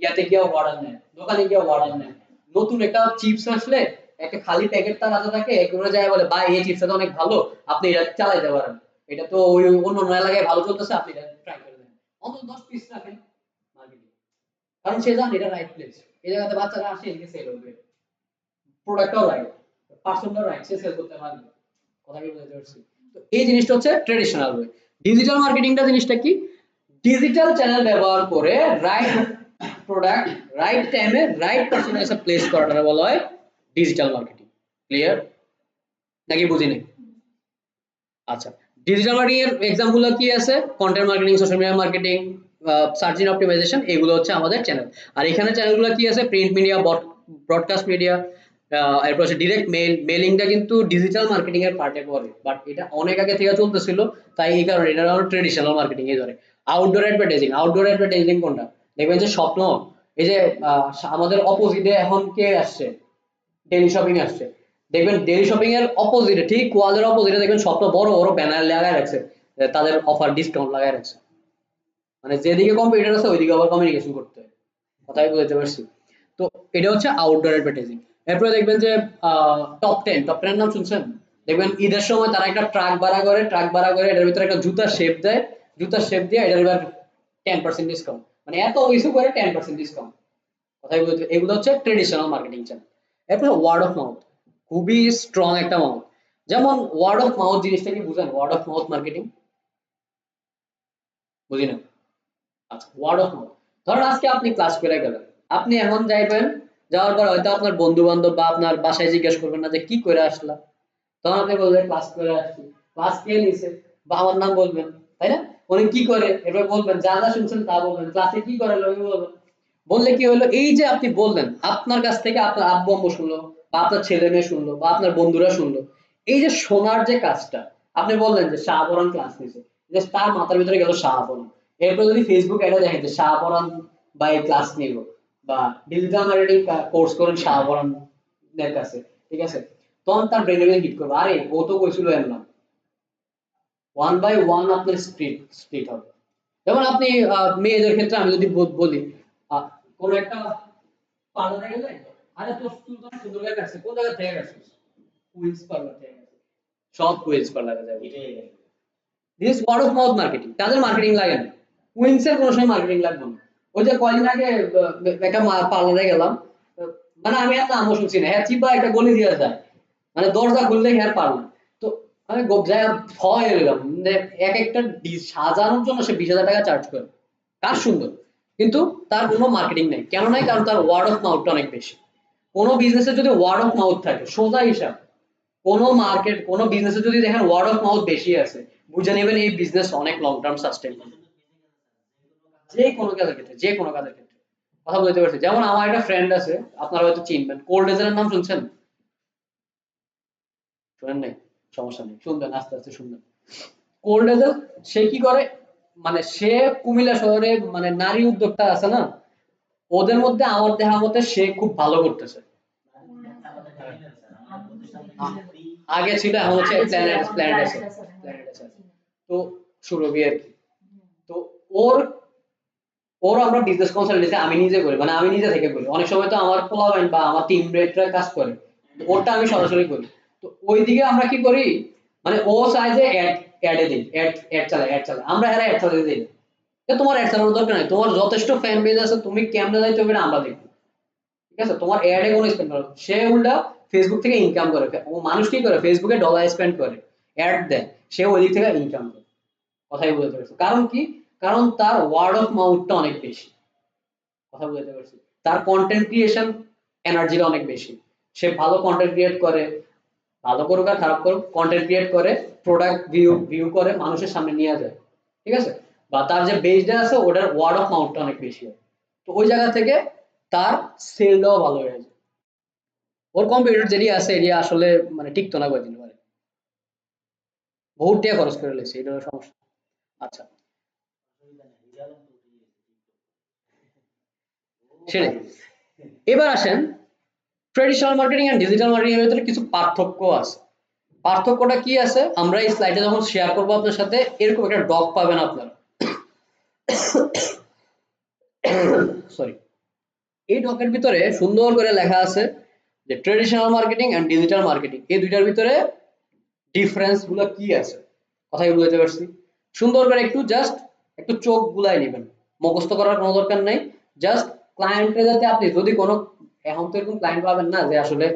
ইয়াতে গিয়ে অর্ডার নেয়, দোকানে গিয়ে অর্ডার নেয়, নতুন একটা চিপস আসলে একটা খালি প্যাকেট তার হাতে থাকে, এগুলো যায় বলে ভাই এই চিপসটা অনেক ভালো, আপনি এটা চালাইতে পারেন, এটা তো ওই অন্য অন্য এলাকায় ভালো চলতেছে, আপনি এটা ট্রাই করে দেন, অন্তত 10 পিস রাখেন মার্কেটিং। কারণ সে জানে এটা রাইট প্লেস, এই জায়গাতে বাচ্চারা আসে এদিকে সেল হবে, প্রোডাক্টটাও রাইট, পার্সনটাও রাইট, সে সেল করতে পারবে। কথা কি বুঝতে পারছি? তো এই জিনিসটা হচ্ছে ট্রেডিশনাল ওয়ে। ডিজিটাল মার্কেটিংটা জিনিসটা কি? ডিজিটাল চ্যানেল ব্যবহার করে রাইট প্রোডাক্ট রাইট টাইমে রাইট পারসনের কাছে প্লেস করাটা বলা হয় ডিজিটাল মার্কেটিং। ক্লিয়ার নাকি বুঝিনি? আচ্ছা, ডিজিটাল মার্কেটিং এর এক্সাম্পল কি আছে? Content marketing, social media marketing, search engine optimisation, এগুলো হচ্ছে আমাদের চ্যানেল। আর এখানে চ্যানেলগুলো কি আছে? প্রিন্ট মিডিয়া, ব্রডকাস্ট মিডিয়া, এরপর হচ্ছে ডিরেক্ট মেইল। মেইলিংটা কিন্তু ডিজিটাল মার্কেটিং এর পার্টে পড়ে, বাট এটা অনেক আগে থেকে চলতেছিল, তাই এই কারণে এটা হলো ট্রেডিশনাল মার্কেটিং এ ধরে। আউটডোর অ্যাডভার্টাইজিং, আউটডোর অ্যাডভার্টাইজিং কোনটা? দেখবেন যে স্বপ্ন, এই যে আমাদের অপোজিটে এখন কে আসছে? ডেলি শপিং আসছে, দেখবেন ডেলি শপিং এর অপোজিটে, ঠিক ওয়ালের অপোজিটে দেখবেন স্বপ্ন বড় বড় ব্যানার লাগায় রাখছে, তাদের অফার ডিসকাউন্ট লাগায় রাখছে, মানে যেদিকে কম্পিউটার আছে ওইদিকে আবার কমিউনিকেশন করতে হয়। কথাই বুঝতে পারছি? তো এটা হচ্ছে আউটডোর অ্যাডভার্টাইজিং। এরপরে দেখবেন যে টপ 10 নাম শুনছেন? দেখবেন ঈদের সময় তারা একটা ট্রাক ভাড়া করে, ট্রাক ভাড়া করে এটার ভিতরে একটা জুতার শেপ দেয়, জুতার শেপ দিয়ে এটার এবার 10% ডিসকাউন্ট, মানে এত কিছু করে 10% ডিসকাউন্ট। কথাই বলতে, এগুলো হচ্ছে ট্রেডিশনাল মার্কেটিং চ্যানেল। এরপর ওয়ার্ড অফ মাউথ, খুবই স্ট্রং একটা মাউথ। যেমন ওয়ার্ড অফ মাউথ জিনিসটা কি বুঝেন? ওয়ার্ড অফ মাউথ মার্কেটিং বুঝি না। আচ্ছা, ওয়ার্ড অফ মাউথ, ধরেন আজকে আপনি ক্লাস করে গেলেন, আপনি এখন যাইবেন, যাওয়ার পর হয়তো আপনার বন্ধু বান্ধব বা আপনার বাসায় জিজ্ঞেস করবেন না যে কি করে আসলা, তখন আপনি বলবেন ক্লাস করে আসছি, ক্লাস কে নিছে, বা আমার নাম বলবেন, তাই না? উনি কি করে এবার বলবেন, যা যা শুনছেন তা বলবেন, ক্লাসে কি করে লোকে বলবেন। বললে কি হলো, এই যে আপনি বললেন, আপনার কাছ থেকে আপনার আব্বু আম্মু শুনলো, বা আপনার ছেলে মেয়ে শুনলো, বা আপনার বন্ধুরা শুনলো, এই যে শোনার যে কাজটা, আপনি বললেন যে শাহপরান ক্লাস নিছে, যে তার মাথার ভিতরে গেল শাহপরান, এরপর যদি ফেসবুক অ্যাডে দেখেন যে শাহপরান বা এই ক্লাস নিব, বা ডিজিটাল মার্কেটিং কোর্স করেন শাহপরানের কাছে, ঠিক আছে, তখন তার ব্রেনে হিট করবে, আরে ও তো কইছিল এমন। ওয়ান বাই ওয়ান আপনার স্প্লিট স্প্লিট হবে। যেমন আপনি মেয়েদের ক্ষেত্রে আমি যদি বলি, কোন একটা পার্লারে গেলে, আরে তোর চুল তো অনেক সুন্দর করে কাটছে, কোন জায়গা থেকে কাটছিস? কুইন্স পার্লার থেকে কাটছে। সব কুইন্স পার্লারে যাবে। This word of mouth marketing, তাদের মার্কেটিং লাগে না, কুইন্স এর কোনো সময় মার্কেটিং লাগবে না। ওই যে কয়দিন আগে একটা পার্লারে গেলাম, মানে আমি এত নামও শুনছি না, হ্যাঁ চিপা একটা গলি দিয়ে যায়, মানে দরজা খুললে হ্যাঁ পারলাম। তো আমি যায় ভয় হয়ে গেলাম, এক একটা সাজানোর জন্য সে 20,000 টাকা চার্জ করে, কার সুন্দর, কিন্তু তার কোনো মার্কেটিং নেই। কেন নাই? কারণ তার ওয়ার্ড অফ মাউথটা অনেক বেশি। কোনো বিজনেসে যদি ওয়ার্ড অফ মাউথ থাকে, সোজা হিসাব, কোনো বিজনেসে যদি দেখেন ওয়ার্ড অফ মাউথ বেশি আছে, বুঝে নেবেন এই বিজনেস অনেক লং টার্ম সাস্টেইন করবে। যে কোনো কাজের ক্ষেত্রে কথা বলতে পারছি। যেমন আমার একটা ফ্রেন্ড আছে, আপনারা হয়তো চিনবেন, কোল্ড ডেজার্টের নাম শুনছেন? শোনেন নাই? সমস্যা নেই, শুনবেন, আস্তে আস্তে শুনবেন। কোল্ড ডেজার্ট সে কি করে, মানে সে কুমিল্লা শহরে মানে নারী উদ্যোক্তা আছে না, ওদের মধ্যে আমার দেখা মতে সে খুব ভালো করতেছে। আগে ছিল, এখন হচ্ছে প্ল্যানেট আছে। তো সুরভি আর কি। তো ওর ওর আমরা বিজনেস কনসালটেন্সি আমি নিজে করি, মানে আমি নিজে থেকে করি। অনেক সময় তো আমার পোলাপাইন বা আমার টিম মেটরা কাজ করে, তো ওরটা আমি সরাসরি করি। তো ওইদিকে আমরা কি করি, মানে ও চায় যে অ্যাডে দিই, অ্যাড চালায়, আমরা হ্যাঁ অ্যাড চালাতে দিই না। তো তোমার অ্যাড চালানোর দরকার নাই, তোমার যথেষ্ট ফ্যান বেজ আছে, তুমি কেমনে যাইতে হবে এটা আমরা দেখবো। ঠিক আছে, তোমার অ্যাডে কোনো স্পেন্ড করো। সে উল্টা ফেসবুক থেকে ইনকাম করে। ও মানুষ কি করে, ফেসবুকে ডলার স্পেন্ড করে, অ্যাড দেয়, সে ওই দিক থেকে ইনকাম করে। কথাই বলতে পারছি। কারণ কি? কারণ তার ওয়ার্ড অফ মাউথটা অনেক বেশি। কথা বলতে পারছি। তার কন্টেন্ট ক্রিয়েশন এনার্জিটা অনেক বেশি। সে ভালো কন্টেন্ট ক্রিয়েট করে, ভালো করুক আর খারাপ করুক, কন্টেন্ট ক্রিয়েট করে, প্রোডাক্ট ভিউ করে মানুষের সামনে নিয়ে যায়। ঠিক আছে, বা তার যে বেসটা আছে ওটার ওয়ার্ড অফ মাউথটা অনেক বেশি হয়। তো ওই জায়গা থেকে তার সেলটাও ভালো হয়ে যায়। ওর কম্পিউটার যেটি আছে এটি আসলে মানে টিকতো না কয়েকদিন পরে, বহুত টাকা খরচ করে লেছে, এটা হলো সমস্যা। আচ্ছা, সেটাই। এবার আসেন, traditional marketing and digital marketing এর ভিতরে কিছু পার্থক্য আছে। পার্থক্যটা কি আছে আমরা এই স্লাইডে যখন শেয়ার করবো আপনার সাথে, এরকম একটা ডক পাবেন আপনারা। সরি, এই ডকের ভিতরে সুন্দর করে লেখা আছে যে traditional marketing and digital marketing এই দুইটার ভিতরে ডিফারেন্স গুলো কি আছে। কথাই বুঝতে পারছি? সুন্দর করে একটু জাস্ট একটু চোখ বুলাই নেবেন, মুখস্থ করার কোনো দরকার নেই। জাস্ট ক্লায়েন্টে যাতে আপনি যদি কোনো, এখন তো এরকম ক্লায়েন্ট পাবেন না যে আসলে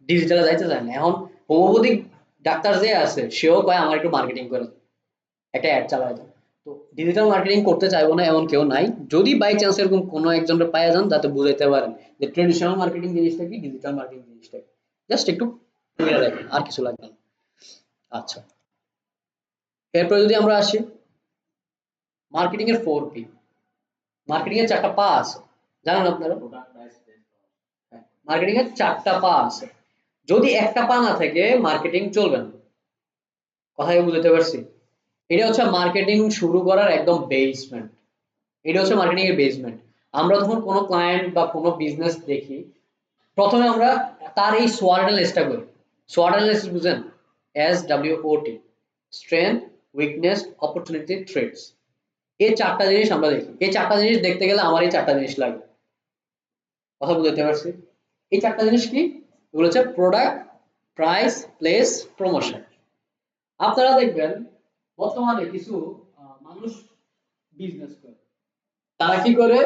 ডিজিটালে যাইতে চায় না। এখন হোমিওপ্যাথিক ডাক্তার যে আছে সেও কয় আমার একটু মার্কেটিং করে দাও, একটা অ্যাড চালায় দাও। তো ডিজিটাল মার্কেটিং করতে চাইবো না এমন কেউ নাই। যদি বাই চান্স এরকম কোনো একজনের পাওয়া যান যাতে বুঝাইতে পারেন যে ট্রেডিশনাল মার্কেটিং জিনিসটা কি, ডিজিটাল মার্কেটিং জিনিসটা কি, জাস্ট একটু বুঝে রাখেন, আর কিছু লাগবে না। আচ্ছা, এরপরে যদি আমরা আসি মার্কেটিং এর 4P। মার্কেটিং এর 4টা পা আছে, জানেন আপনারা? মার্কেটিং এর 4টা পা আছে। যদি একটা পা না থাকে মার্কেটিং চলবে না। কথাই বুঝতে পারছি? এটা হচ্ছে মার্কেটিং শুরু করার একদম বেসমেন্ট। এটা হচ্ছে মার্কেটিং এর বেসমেন্ট। আমরা যখন কোনো ক্লায়েন্ট বা কোনো বিজনেস দেখি, প্রথমে আমরা তার এই SWOT অ্যানালাইসিসটা করি। SWOT অ্যানালাইসিস বুঝেন? SWOT, strength, weakness, opportunity, threats. এই 4টা জিনিস আমরা দেখি। এই 4টা জিনিস দেখতে গেলে আমার এই 4টা জিনিস লাগবে। কথা বুঝতে পারছি? এই 4টা জিনিস কি? এগুলো হচ্ছে প্রোডাক্ট, প্রাইস, প্লেস, প্রমোশন। আপনারা দেখবেন বর্তমানে কিছু মানুষ বিজনেস করে, তারা কি করে,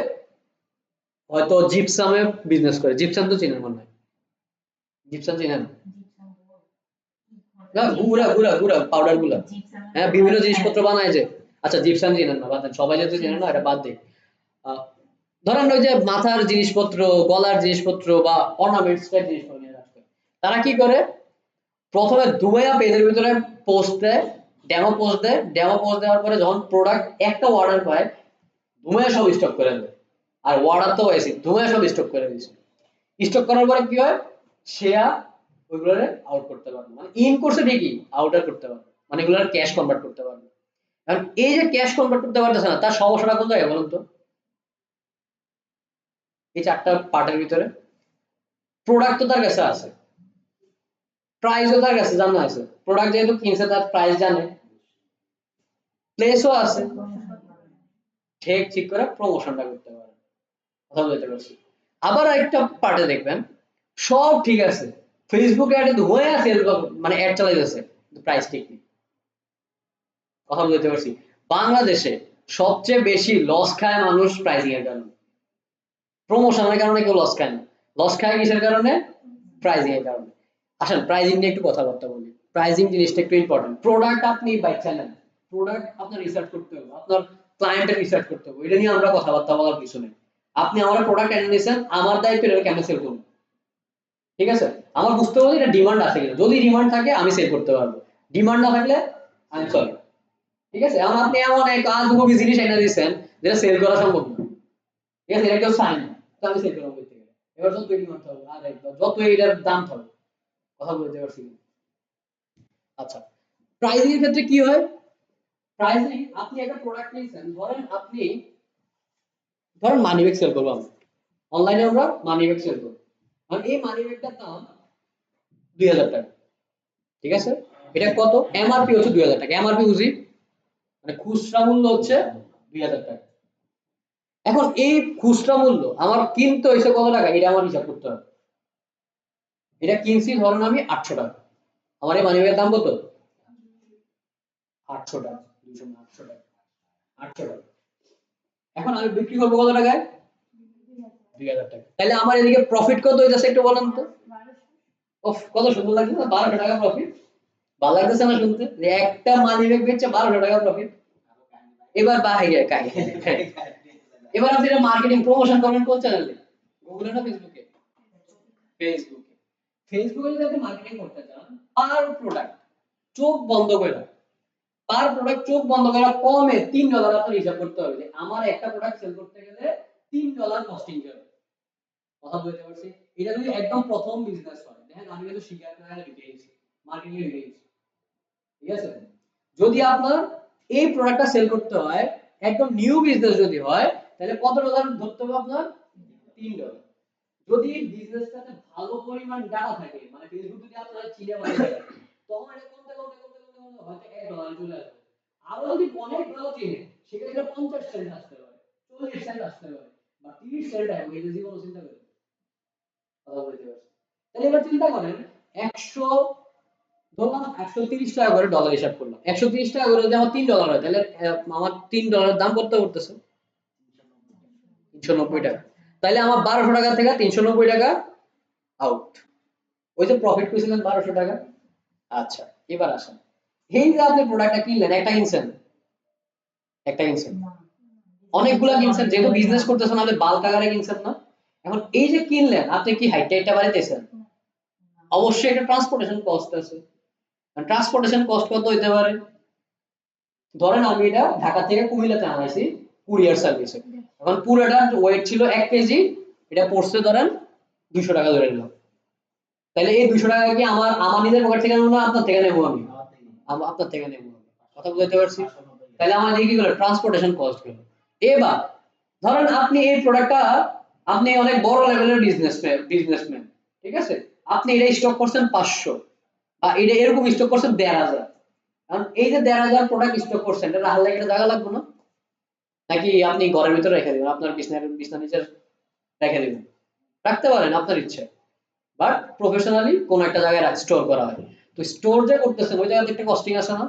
হয়তো জিপসামে বিজনেস করে। জিপসাম তো চিনেন মনে হয়? জিপসাম চিনেন? না, গুড়া গুড়া গুড়া পাউডার গুলা, হ্যাঁ, বিভিন্ন জিনিসপত্র বানায় যে। আচ্ছা, জিপসাম চিনেন না, বাদ দেন, সবাই যেহেতু চিনেন না এটা বাদ দিই। আহ, ধরেন ওই যে মাথার জিনিসপত্র, গলার জিনিসপত্র বা অর্নামেন্টস টাইপ জিনিসপত্র নিয়ে কাজ করে। তারা কি করে, প্রথমে দুবাইয়া পেজের ভিতরে পোস্ট দেয়, ডেমো পোস্ট দেওয়ার পরে যখন প্রোডাক্ট একটা অর্ডার পায়, ধুমায়া সব স্টক করে দেয়। আর অর্ডার তো এসে ধুমায়া সব স্টক করে দিয়েছে। স্টক করার পরে কি হয়, শেয়ার ওইগুলোরে আউট করতে পারবে, মানে ইন করছে ঠিকই, আউটার করতে পারবে, মানে এগুলোর ক্যাশ কনভার্ট করতে পারবে। কারণ এই যে ক্যাশ কনভার্ট করতে পারতেছে না, তার সমস্যাটা কোন জায়গায় বলুন তো? এই 4টা পার্টের ভিতরে প্রোডাক্ট তো তার কাছে আছে, প্রাইসও তার কাছে জানা আছে, প্রোডাক্ট যেহেতু কিনছে তার প্রাইস জানে, প্লেসও আছে, ঠিক ঠিক করে প্রমোশনটা করতে পারে। কথা বলতে পারছি? আবার একটা পার্টে দেখবেন সব ঠিক আছে, ফেসবুক অ্যাডে তো হয়ে আছে, মানে অ্যাড চালাইতেছে, কিন্তু প্রাইস ঠিক নেই। কথা বলতে পারছি? বাংলাদেশে সবচেয়ে বেশি লস খায় মানুষ প্রাইসিং এর কারণে। প্রমোশনের কারণে কেউ লস খায় না, লস খায় কিসের কারণে? প্রাইসিং এর কারণে। আসেন প্রাইসিং নিয়ে একটু কথাবার্তা বলি। প্রাইসিং জিনিসটা একটু ইম্পর্টেন্ট। প্রোডাক্ট আপনি বাইচা নেন, প্রোডাক্ট আপনার রিসার্চ করতে হবে, আপনার ক্লায়েন্টের রিসার্চ করতে হবে, এটা নিয়ে আমরা কথাবার্তা বলার কিছু নেই। আপনি আমার প্রোডাক্ট এনে দিয়েছেন, আমার দায়িত্ব এটা কেন সেল করবো, ঠিক আছে? আমার বুঝতে হবে এটা ডিমান্ড আছে কিনা, যদি ডিমান্ড থাকে আমি সেল করতে পারবো, ডিমান্ড না থাকলে আমি সরি, ঠিক আছে? এখন আপনি এমন এক আজগুবি জিনিস এনে দিয়েছেন যেটা সেল করা সম্ভব না, ঠিক আছে, এটা কেউ চায় না, তো আমি সেল করবো কোথা থেকে? এবার যত ডিমান্ড হবে আর যত এটার দাম থাকবে, কথা বলতে পারছি না। আচ্ছা, প্রাইসিং এর ক্ষেত্রে কি হয়? প্রাইসিং, আপনি একটা প্রোডাক্ট নিয়েছেন, ধরেন মানি ব্যাগ সেল করবো আমরা, অনলাইনে আমরা মানি ব্যাগ সেল করবো, আর এই মানি ব্যাগটার দাম 2000 টাকা, ঠিক আছে? এটা কত? এমআরপি হচ্ছে 2000 টাকা, এমআরপি বুঝি, মানে খুচরা মূল্য হচ্ছে 2000 টাকা। এখন এই খুচরা মূল্য আমার কিনতে হয়েছে কত টাকা, এটা আমার হিসাব করতে হবে। এটা কিনছি ধরেন আমি 800 টাকা, আমার এই মানি ব্যাগের দাম কত? 800 টাকা, 200 না, 800 টাকা, 800 টাকা। এখন আমি বিক্রি করবো কত টাকায়? 2000 টাকা। তাহলে আমার এদিকে প্রফিট কত হইতাছে একটু বলেন তো? ওফ, কত সুন্দর লাগছে না, 1200 টাকা প্রফিট। ভালো লাগতেছে না শুনতে যে একটা মানি ব্যাগ বেচে 1200 টাকা প্রফিট? এবার বাইরে কাই, এবার আপনি এটা মার্কেটিং প্রমোশন করবেন কোন চ্যানেলে? গুগলে না ফেসবুকে? ফেসবুকে। ফেসবুকে যদি আপনি মার্কেটিং করতে চান, পার প্রোডাক্ট চোখ বন্ধ করে, পার প্রোডাক্ট চোখ বন্ধ করে কমে $3 আপনার হিসাব করতে হবে যে আমার একটা প্রোডাক্ট সেল করতে গেলে $3 কস্টিং যাবে। কথা বলতে পারছি? এটা যদি একদম প্রথম বিজনেস হয়, দেখেন আমি কিন্তু শিকার করে রিটেইলস মার্কেটিং এ রিটেইলস, ঠিক আছে? যদি আপনার এই প্রোডাক্টটা সেল করতে হয়, একদম নিউ বিজনেস যদি হয়, তাহলে কত ডলার ধরতে হবে আপনার? $3। যদি বিজনেসটাতে ভালো পরিমাণ ডাটা থাকে, মানে ফেসবুক যদি আপনারা চিনে মানে তখন এটা কমতে কমতে কমতে কমতে কমতে হয়তো $1 চলে আসবে। আরো যদি অনেক ভালো চিনে, সেক্ষেত্রে 50 সেন্ট আসতে পারে, 40 সেন্ট আসতে পারে, বা 30 সেন্ট আসবে, এটা জীবন চিন্তা করেন, কথা বলতে পারছি? তাহলে এবার চিন্তা করেন, 100 ধরলাম 130 টাকা করে ডলার হিসাব করলাম, 130 টাকা করে যদি আমার $3 হয়, তাহলে আমার $3 দাম কত করতেছে? 390 টাকা। তাহলে আমার 1200 টাকা থেকে 390 টাকা আউট। ওই যে প্রফিট করেছিলেন 1200 টাকা। আচ্ছা, এবার আসেন, এই যে আপনি প্রোডাক্টটা কিনলেন, একটা কিনছেন, একটা কিনছেন, অনেকগুলা কিনছেন, যেহেতু বিজনেস করতেছেন আপনি বাল্ক আকারে কিনছেন না? এখন এই যে কিনলেন, আপনি কি হাইটটা এটা বাড়াইতেছেন? অবশ্যই একটা ট্রান্সপোর্টেশন কস্ট আছে। ট্রান্সপোর্টেশন কস্ট কত হইতে পারে? ধরেন আমি এটা ঢাকা থেকে কুমিল্লাতে আনাইছি কুরিয়ার সার্ভিসে, এখন পুরোটা ওয়েট ছিল 1 কেজি, এটা পড়ছে ধরেন 200 টাকা ধরে নিলাম। তাহলে এই 200 টাকা কি আমার নিজের পকেট থেকে নেবো না আপনার থেকে নেবো? আমি আপনার থেকে নেবো। কথা বুঝতে পারছি? তাহলে আমার কি গেল? ট্রান্সপোর্টেশন কস্ট গেল। এবার ধরেন আপনি এই প্রোডাক্টটা, আপনি অনেক বড় লেভেলের বিজনেসম্যান, ঠিক আছে? আপনি এটা স্টক করছেন 500, বা এটা এরকম স্টক করছেন 1500। কারণ এই যে 1500 প্রোডাক্ট স্টক করছেন, এটা রাখলে একটা জায়গা লাগবে না? নাকি আপনি ঘরের ভিতরে রেখে দিবেন, আপনার বিছনার নিচে রেখে দিবেন? রাখতে পারেন আপনার ইচ্ছে, বাট প্রফেশনালি কোন একটা জায়গায় স্টোর করা হয়। তো স্টোর যে করতেছেন ওই জায়গাতে একটা কস্টিং আছে না?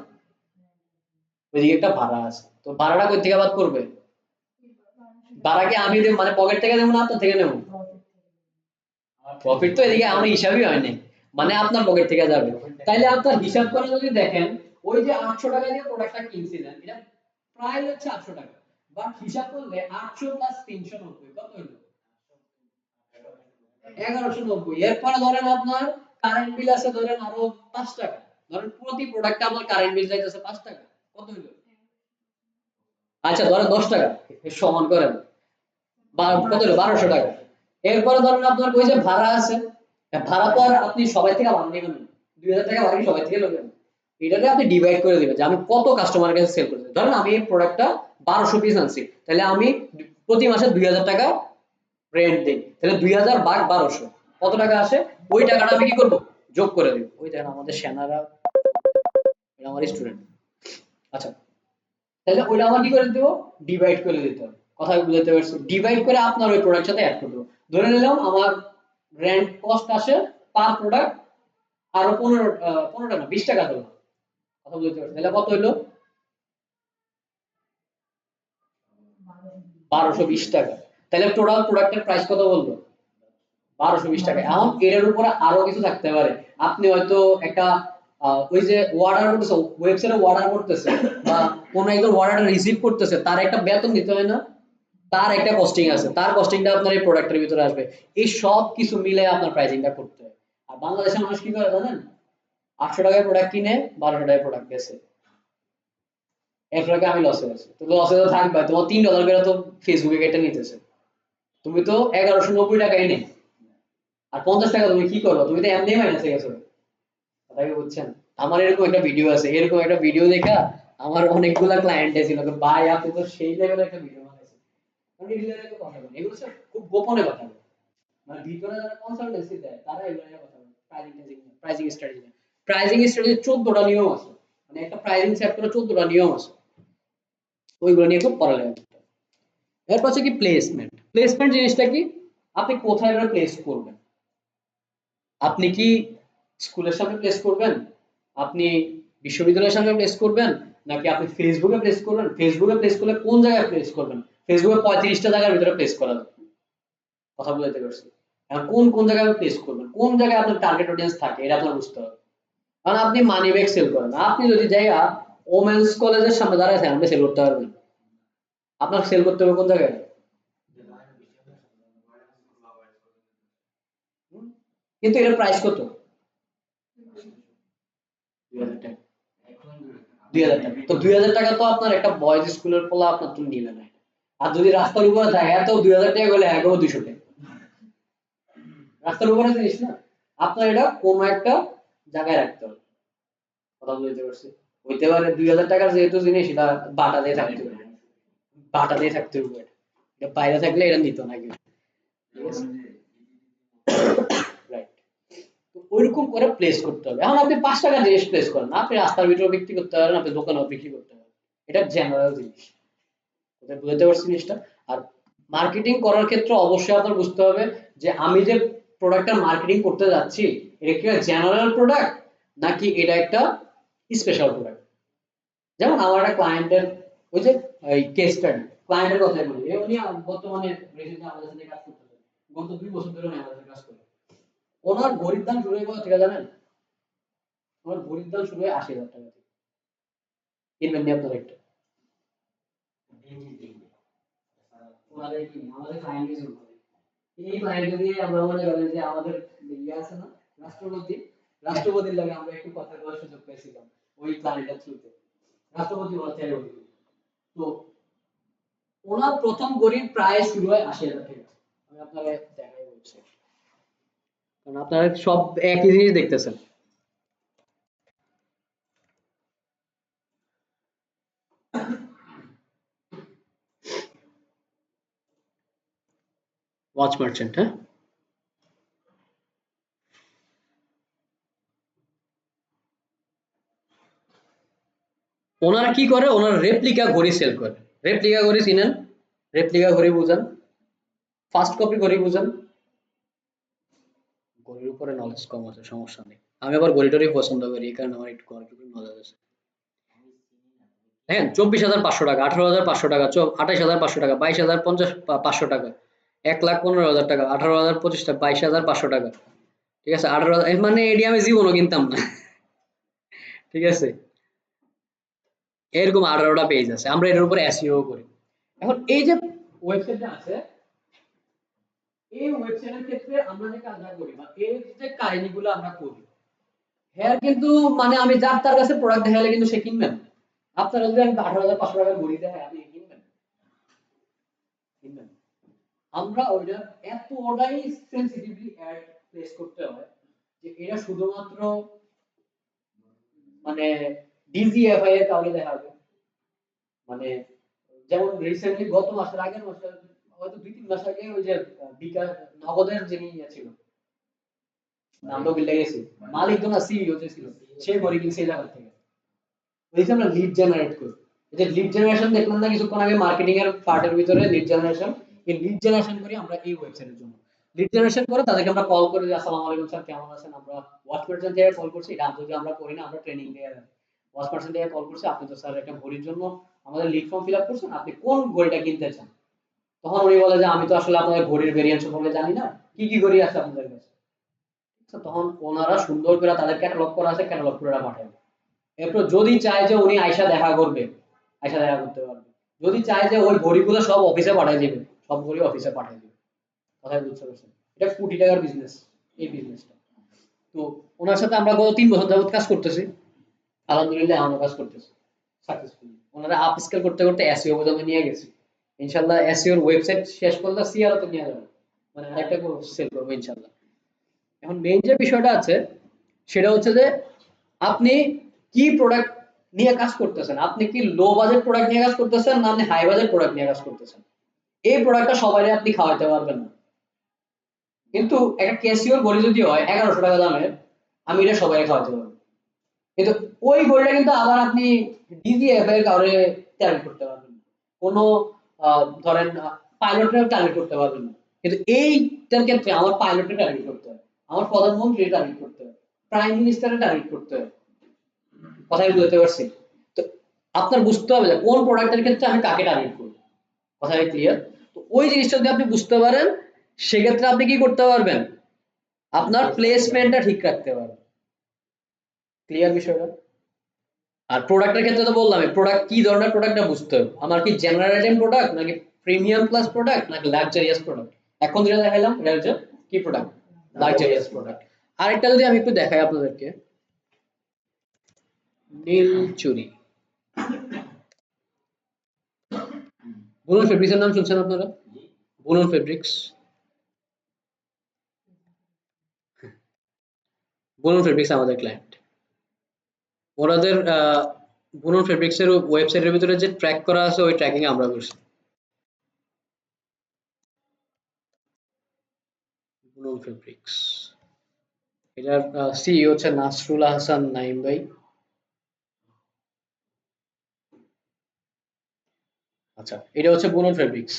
ওইদিকে একটা ভাড়া আছে, তো ভাড়াটা কই থেকে বাদ করবে? ভাড়া কি আমি দেব, মানে পকেট থেকে দেবো না আপনার থেকে নেব? প্রফিট তো এদিকে আমার হিসাবই হয় নাই, মানে আপনার পকেট থেকে যাবে। তাইলে আপনার হিসাব করে যদি দেখেন, ওই যে 800 টাকা দিয়ে প্রোডাক্টটা কিনছিলেন, এটা প্রায় হচ্ছে 800 টাকা, বাট হিসাব করলে 800 প্লাস 390 কত হলো? 1190। এরপরে ধরেন আপনার কারেন্ট বিল আছে ধরেন আরো 5 টাকা, ধরেন প্রতি প্রোডাক্টে আপনার কারেন্ট বিল যাইতেছে 5 টাকা, কত হলো? আচ্ছা ধরেন 10 টাকা, সমান করেন, কত হলো? 1200 টাকা। এরপরে ধরেন আপনার ওই যে ভাড়া আছে, ভাড়া তো আর আপনি সবাই থেকে ভাড়া নেবেন না, 2000 টাকা ভাড়া কি সবাই থেকে নেবেন? এটাকে আপনি ডিভাইড করে দিবেন যে আমি কত কাস্টমারের কাছে সেল করছি। ধরেন আমি এই প্রোডাক্টটা 1200 পিস আনছি, তাহলে আমি প্রতি মাসে 2000 টাকা রেন্ট দেই, তাহলে 2000 ভাগ 1200 কত টাকা আসে? ওই টাকাটা আমি কি করব? যোগ করে দিব। ওই দেখেন আমাদের সেনারা, এটা আমার স্টুডেন্ট। আচ্ছা, তাহলে ওইটা আমার কি করে দেব? ডিভাইড করে দিতে হবে। কথা বুঝাতে পারছি? ডিভাইড করে আপনার ওই প্রোডাক্ট সাথে অ্যাড করে দেব। ধরে নিলাম আমার রেন্ট কস্ট আসে পার প্রোডাক্ট আরো 15 টাকা, 20 টাকা হলো। কথা বুঝতে পারছি? তাহলে কত হলো? 1220 টাকা। তাহলে টোটাল প্রোডাক্টের প্রাইস কত বলবো? 1220 টাকা। এখন এর উপরে আরো কিছু থাকতে পারে, আপনি হয়তো একটা ওই যে অর্ডার করতেছে, ওয়েবসাইটে অর্ডার করতেছে বা কোন একজন অর্ডারটা রিসিভ করতেছে, তার একটা বেতন দিতে হয় না, তার একটা কস্টিং আছে, তার কস্টিংটা আপনার এই প্রোডাক্টের ভিতরে আসবে। এই সব কিছু মিলে আপনার প্রাইসিংটা করতে হয়। আর বাংলাদেশের মানুষ কি করে জানেন, 800 টাকায় প্রোডাক্ট কিনে 1200 টাকায় প্রোডাক্ট বেচে, এরপরে আমি লসে আছি। তো লসে তো থাকবে, তোমার $3 করে তো ফেসবুকে কেটে নিতেছে, তুমি তো 1190 টাকায় নেই, আর 50 টাকা তুমি কি করো, তুমি তো এমনি মাইনাসে গেছো। কথা কি বুঝছেন? আমার এরকম একটা ভিডিও আছে, এরকম একটা ভিডিও দেখা আমার অনেকগুলা ক্লায়েন্ট এসেছিল, ভাই আপনি তো সেই লেভেলের একটা ভিডিও বানাইছেন। মানে এই লেভেলের কথা বলেন, এগুলো সব খুব গোপনে কথা বলে, মানে ভিতরে যারা কনসালটেন্সি দেয় তারা এগুলো নিয়ে কথা বলে। প্রাইসিং স্ট্র্যাটেজি, প্রাইসিং স্ট্র্যাটেজি 14টা নিয়ম আছে, মানে একটা প্রাইসিং সেট করে 14টা নিয়ম আছে, ওইগুলো নিয়ে খুব পড়ালেখা করতে হবে। এরপর হচ্ছে কি প্লেসমেন্ট। প্লেসমেন্ট জিনিসটা কি, আপনি কোথায় প্লেস করবেন, আপনি কি স্কুলের সামনে প্লেস করবেন, আপনি বিশ্ববিদ্যালয়ের সামনে প্লেস করবেন, নাকি আপনি ফেসবুকে প্লেস করবেন, ফেসবুকে প্লেস করলে কোন জায়গায় প্লেস করবেন, ফেসবুকে 35টা জায়গার ভিতরে প্লেস করা যাবে, কথা বলতে পারছি। এখন কোন কোন জায়গায় প্লেস করবেন, কোন জায়গায় আপনার টার্গেট অডিয়েন্স থাকে, এটা আপনার বুঝতে হবে। কারণ আপনি মানি ব্যাগ সেল করেন, আপনি যদি জায়গা ওমেন্স কলেজের সামনে দাঁড়ায় থাকেন, আপনি সেল করতে পারবেন, আপনার সেল করতে হবে কোন জায়গায়? হুম? কিন্তু এটার প্রাইস কত? 2000 টাকা। 2000 টাকা, তো 2000 টাকা তো আপনার একটা বয়েজ স্কুলের পোলা আপনার তো নিবে না। আর যদি রাস্তার উপরে থাকে এত 2000 টাকা হলে এগারো 200 টাকা, রাস্তার উপরে জিনিস না, আপনার এটা কোনো একটা জায়গায় রাখতে হবে, কথা বলতে পারছি। হইতে পারে 2000 টাকার যেহেতু জিনিস, এটা বাটা দিয়ে থাকতে হবে, বাটা দিয়ে থাকতে হবে, এটা বাইরে থাকলে এটা নিত না কেউ, ঠিক আছে? রাইট, তো ওইরকম করে প্লেস করতে হবে। এখন আপনি 5 টাকার জিনিস প্লেস করেন, আপনি রাস্তার ভিতরে বিক্রি করতে পারেন, আপনি দোকানেও বিক্রি করতে পারেন, এটা জেনারেল জিনিস, কোথায় বুঝতে পারছি জিনিসটা। আর মার্কেটিং করার ক্ষেত্রে অবশ্যই আপনার বুঝতে হবে যে আমি যে প্রোডাক্টটা মার্কেটিং করতে যাচ্ছি, এটা কি জেনারেল প্রোডাক্ট নাকি এটা একটা স্পেশাল প্রোডাক্ট। যেমন আমার একটা ক্লায়েন্টের ওই যে এই কেস স্টাডি, ক্লায়েন্টের কথাই বলি, উনি বর্তমানে রিসেন্টলি আমাদের সাথে কাজ করতেছেন, গত 2 বছর ধরে উনি আমাদের সাথে কাজ করে। ওনার ঘড়ির দাম শুরু হয় কত থেকে জানেন? ওনার ঘড়ির দাম শুরু হয় 80,000 টাকা থেকে। কিনবেন নি আপনার একটা? ওনাদের কি আমাদের ক্লায়েন্ট ইউজ করে, এই ক্লায়েন্ট দিয়ে আমরা মনে করেন যে আমাদের ইয়ে আছে না, রাষ্ট্রপতি, রাষ্ট্রপতির লাগে আমরা একটু কথা বলার সুযোগ পেয়েছিলাম ওই ক্লায়েন্টের থ্রুতে, রাষ্ট্রপতি ওনার চাই বলি। তো ওনার প্রথম গড়ির প্রায় শুরু হয় 80,000 টাকা। আমি আপনাকে দেখাই বলছি, কারণ আপনারা সব একই জিনিস দেখতেছেন। ওয়াচ মার্চেন্ট, হ্যাঁ, ওনারা কি করে, ওনারা রেপ্লিকা ঘড়ি সেল করে। রেপ্লিকা ঘড়ি চিনেন? রেপ্লিকা ঘড়ি বুঝেন, ফার্স্ট কপি ঘড়ি বুঝেন। ঘড়ির উপরে নলেজ কম আছে, সমস্যা নেই, আমি আবার ঘড়ি টড়ি পছন্দ করি, এই কারণে আমার একটু ঘড়ির উপরে নলেজ আছে। হ্যাঁ, 24,500 টাকা, 18,500 টাকা, 28,500 টাকা, 22,500 টাকা, 1,15,000 টাকা, 18,025 টাকা, 22,500 টাকা, ঠিক আছে? 18,000 মানে এডি আমি জীবনও কিনতাম না, ঠিক আছে? এরকম 18টা পেজ আছে, আমরা এটার উপর এসইও করি। এখন এই যে ওয়েবসাইটটা আছে, এই ওয়েবসাইটের ক্ষেত্রে আমরা যে কাজটা করি বা এই যে কাহিনীগুলো আমরা করি, হ্যাঁ, কিন্তু মানে আমি যার তার কাছে প্রোডাক্ট দেখালে কিন্তু সে কিনবেন। আপনারা যদি আমি 18,500 টাকার ঘড়ি দেখাই, আপনি কিনবেন? কিনবেন? আমরা ওইটা এতটাই সেন্সিটিভলি অ্যাড প্লেস করতে হয় যে এটা শুধুমাত্র মানে ডিজিএফআই এর কারণে দেখা যাবে। মানে যেমন রিসেন্টলি গত মাসের আগের মাসে, হয়তো 2-3 মাস আগে, ওই যে বিকাশ নগদের যিনি ছিল, নাম তো ভুলে গেছি, মালিক তো না, সিইও যে ছিল, সে ঘড়ি কিনছে এই জায়গা থেকে। ওই যে আমরা লিড জেনারেট করি, এই যে লিড জেনারেশন দেখলাম না কিছুক্ষণ আগে মার্কেটিং এর পার্টের ভিতরে, লিড জেনারেশন, এই লিড জেনারেশন করি আমরা এই ওয়েবসাইটের জন্য। লিড জেনারেশন করে তাদেরকে আমরা কল করে, আসসালামু আলাইকুম স্যার, কেমন আছেন, আমরা ওয়াচ পার্সন থেকে কল করছি, এটা যদি আমরা করি না, আমরা ট্রেনিং দিয়ে ওয়াচ পার্সন থেকে কল করছি, আপনি তো স্যার একটা ঘড়ির জন্য আমাদের লিড ফর্ম ফিল আপ করছেন, আপনি কোন ঘড়িটা কিনতে চান? তখন উনি বলে যে আমি তো আসলে আপনাদের ঘড়ির ভেরিয়েন্ট সম্পর্কে জানি না, কি কি ঘড়ি আছে আপনাদের কাছে। তো তখন ওনারা সুন্দর করে তাদের ক্যাটালগ করা আছে, ক্যাটালগ করে পাঠাবে। এরপর যদি চায় যে উনি আয়সা দেখা করবে, আয়সা দেখা করতে পারবে। যদি চায় যে ওই ঘড়িগুলো সব অফিসে পাঠিয়ে দিবে, সব ঘড়ি অফিসে পাঠিয়ে দিবে। কথাই বুঝতে পারছেন? এটা কোটি টাকার বিজনেস, এই বিজনেসটা। তো ওনার সাথে আমরা গত 3 বছর যাবত কাজ করতেছি, আলহামদুলিল্লাহ আমরা কাজ করতেছি সাকসেসফুলি। ওনারা আপ স্কেল করতে করতে এসইও পর্যন্ত নিয়ে গেছি। ইনশাআল্লাহ এসইওর ওয়েবসাইট শেষ করলে সিআরও তো নিয়ে যাবো, মানে আরেকটা সেল করবো ইনশাআল্লাহ। এখন মেইন যে বিষয়টা আছে সেটা হচ্ছে যে আপনি কি প্রোডাক্ট নিয়ে কাজ করতেছেন। আপনি কি লো বাজেট প্রোডাক্ট নিয়ে কাজ করতেছেন না আপনি হাই বাজেট প্রোডাক্ট নিয়ে কাজ করতেছেন। এই প্রোডাক্টটা সবাই আপনি খাওয়াতে পারবেন না, কিন্তু একটা ক্যাসিওর ঘড়ি যদি হয় 1100 টাকা দামের, আমি এটা সবাই খাওয়াতে পারবো। কিন্তু ওই ঘড়িটা কিন্তু আবার আপনি ডিজিএফ এর কারণে টার্গেট করতে পারবেন না, কোনো ধরেন পাইলটের টার্গেট করতে পারবেন না। কিন্তু এইটার ক্ষেত্রে আমার পাইলটের টার্গেট করতে হয়, আমার প্রধানমন্ত্রীর টার্গেট করতে হয়, প্রাইম মিনিস্টারের টার্গেট করতে হয়। কথাই বুঝতে পারছি? তো আপনার বুঝতে হবে যে কোন প্রোডাক্টের ক্ষেত্রে আমি কাকে টার্গেট করব। কথাই ক্লিয়ার? তো ওই জিনিসটা যদি আপনি বুঝতে পারেন, সেক্ষেত্রে আপনি কি করতে পারবেন, আপনার প্লেসমেন্টটা ঠিক রাখতে পারবেন। ক্লিয়ার বিষয়টা? আর প্রোডাক্টের ক্ষেত্রে তো বললাম প্রোডাক্ট কি ধরনের প্রোডাক্টটা বুঝতে হবে, আমার কি জেনারেল প্রোডাক্ট নাকি প্রিমিয়াম ক্লাস প্রোডাক্ট নাকি লাক্সারিয়াস প্রোডাক্ট। এখন যেটা দেখাইলাম এটা হচ্ছে কি প্রোডাক্ট, লাক্সারিয়াস প্রোডাক্ট। আরেকটা যদি আমি একটু দেখাই আপনাদেরকে, নীল চুরি, বুনন ফেব্রিক্সের নাম শুনছেন আপনারা? বুনন ফেব্রিক্স, বুনন ফেব্রিক্স আমাদের ক্লায়েন্ট। ওনাদের বুনন ফেব্রিক্স এর ওয়েবসাইটের ভিতরে যে ট্র্যাক করা আছে ওই ট্র্যাকিং আমরা করছি। বুনন ফেব্রিক্স, এটার সিইও হচ্ছে নাসরুল হাসান নাইম ভাই। আচ্ছা, এটা হচ্ছে বুনন ফেব্রিক্স,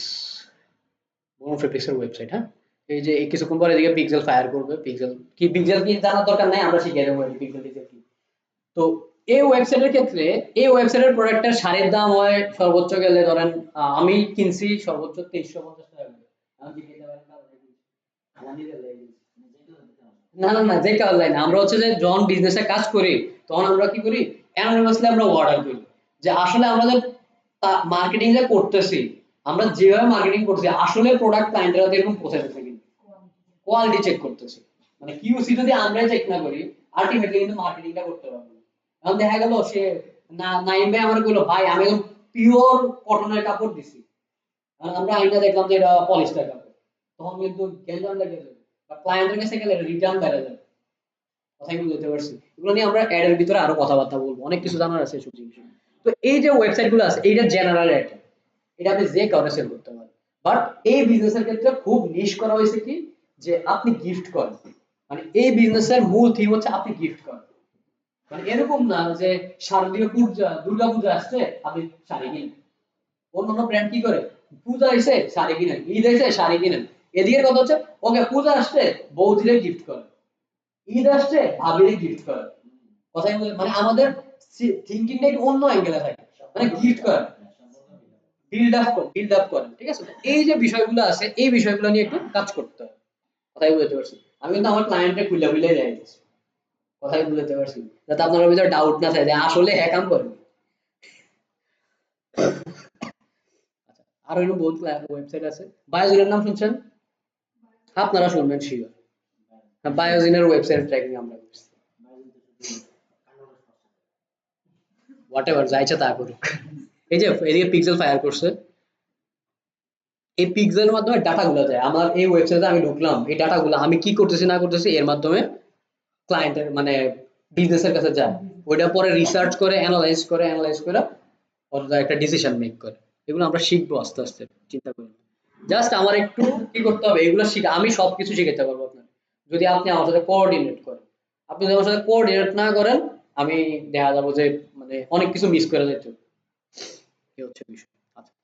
বুনন ফেব্রিক্স এর ওয়েবসাইট। হ্যাঁ, এই যে কিছুক্ষণ পরে এদিকে পিক্সেল ফায়ার করবে। পিক্সেল কি জানার দরকার নাই, আমরা শিখিয়ে দেবো পিক্সেল কি। তো এই ওয়েবসাইটের ক্ষেত্রে, এই ওয়েবসাইটের প্রোডাক্টের শাড়ির দাম হয় সর্বোচ্চ গেলে ধরেন আমি কিনছি সর্বোচ্চ 2350 টাকা করে। আমি জিজ্ঞাসা করেন আমার নিজের লেগে না না না, যে কাজ নাই না। আমরা হচ্ছে যে যখন বিজনেসে কাজ করি তখন আমরা কি করি, অ্যানোনিমাসলি আমরা অর্ডার করি যে আসলে আমাদের মার্কেটিং যে করতেছি, আমরা যেভাবে মার্কেটিং করছি আসলে প্রোডাক্ট ক্লায়েন্টের হাতে এরকম পৌঁছাতেছে কিনা, কোয়ালিটি চেক করতেছি। মানে কিউসি যদি আমরাই চেক না করি আলটিমেটলি কিন্তু মার্কেটিংটা করতে পারবো না। এখন দেখা গেল সে নাইম ভাই আমার কইলো ভাই আমি একদম পিওর কটনের কাপড় দিছি, আর আমরা আইনা দেখলাম যে এটা পলিস্টার কাপড়, তখন কিন্তু গেঞ্জাম লেগে যাবে বা ক্লায়েন্টের কাছে গেলে রিটার্ন বেড়ে যাবে। কথাই বুঝতে পারছি? এগুলো নিয়ে আমরা অ্যাড এর ভিতরে আরো কথাবার্তা বলবো, অনেক কিছু জানার আছে এসব জিনিস। তো এই যে ওয়েবসাইট গুলো আছে এইটা জেনারেল একটা, এটা আপনি যে কাউকে সেল করতে পারেন। বাট এই বিজনেসের ক্ষেত্রে খুব নিশ করা হয়েছে কি যে আপনি গিফট করেন। মানে এই বিজনেসের মূল থিম হচ্ছে আপনি গিফট করেন। মানে এরকম না যে শারদীয় পূজা, দুর্গা পূজা আসছে আপনি শাড়ি কিনেন। অন্যান্য ব্র্যান্ড কি করে, পূজা এসে শাড়ি কিনেন, ঈদ এসে শাড়ি কিনেন। এদিকের কথা হচ্ছে ওকে পূজা আসছে বৌদিরে গিফট করে, ঈদ আসছে ভাবিরে গিফট করে। কথাই মানে আমাদের থিংকিংটা একটু অন্য অ্যাঙ্গেলে থাকে, মানে গিফট করে, বিল্ড আপ করেন। ঠিক আছে? এই যে বিষয়গুলো আছে এই বিষয়গুলো নিয়ে একটু কাজ করতে হবে। কথাই বুঝতে পারছি? আমি কিন্তু আমার ক্লায়েন্টকে খুলে দেয় দিচ্ছি। কথাই বুঝতে পারছি? যাতে আপনার ভিতরে ডাউট না থাকে যে আসলে হ্যাঁ কাম করে। আচ্ছা, আরো একটু বহুত ওয়েবসাইট আছে। বায়োজিনের নাম শুনছেন? আপনারা শুনবেন শিওর। বায়োজিনের ওয়েবসাইট ট্র্যাকিং আমরা করছি। হোয়াটএভার যা ইচ্ছা তা করুক। এই যে এদিকে পিক্সেল ফায়ার করছে, এই পিক্সেলের মাধ্যমে ডাটাগুলো যায় আমার এই ওয়েবসাইটে। আমি ঢুকলাম, এই ডাটাগুলো আমি কি করতেছি না করতেছি এর মাধ্যমে ক্লায়েন্টের মানে বিজনেসের কাছে যায়। ওইটা পরে রিসার্চ করে অ্যানালাইজ করে ওরা একটা ডিসিশন মেক করে। এগুলো আমরা শিখবো আস্তে আস্তে, চিন্তা করি। জাস্ট আমার একটু কি করতে হবে, এগুলো শিখে আমি সবকিছু শিখাতে পারবো আপনার, যদি আপনি আমার সাথে কোঅর্ডিনেট করেন। আপনি যদি আমার সাথে কোঅর্ডিনেট না করেন আমি দেখা যাবো যে মানে অনেক কিছু মিস করে যেত। এই হচ্ছে বিষয়। আচ্ছা,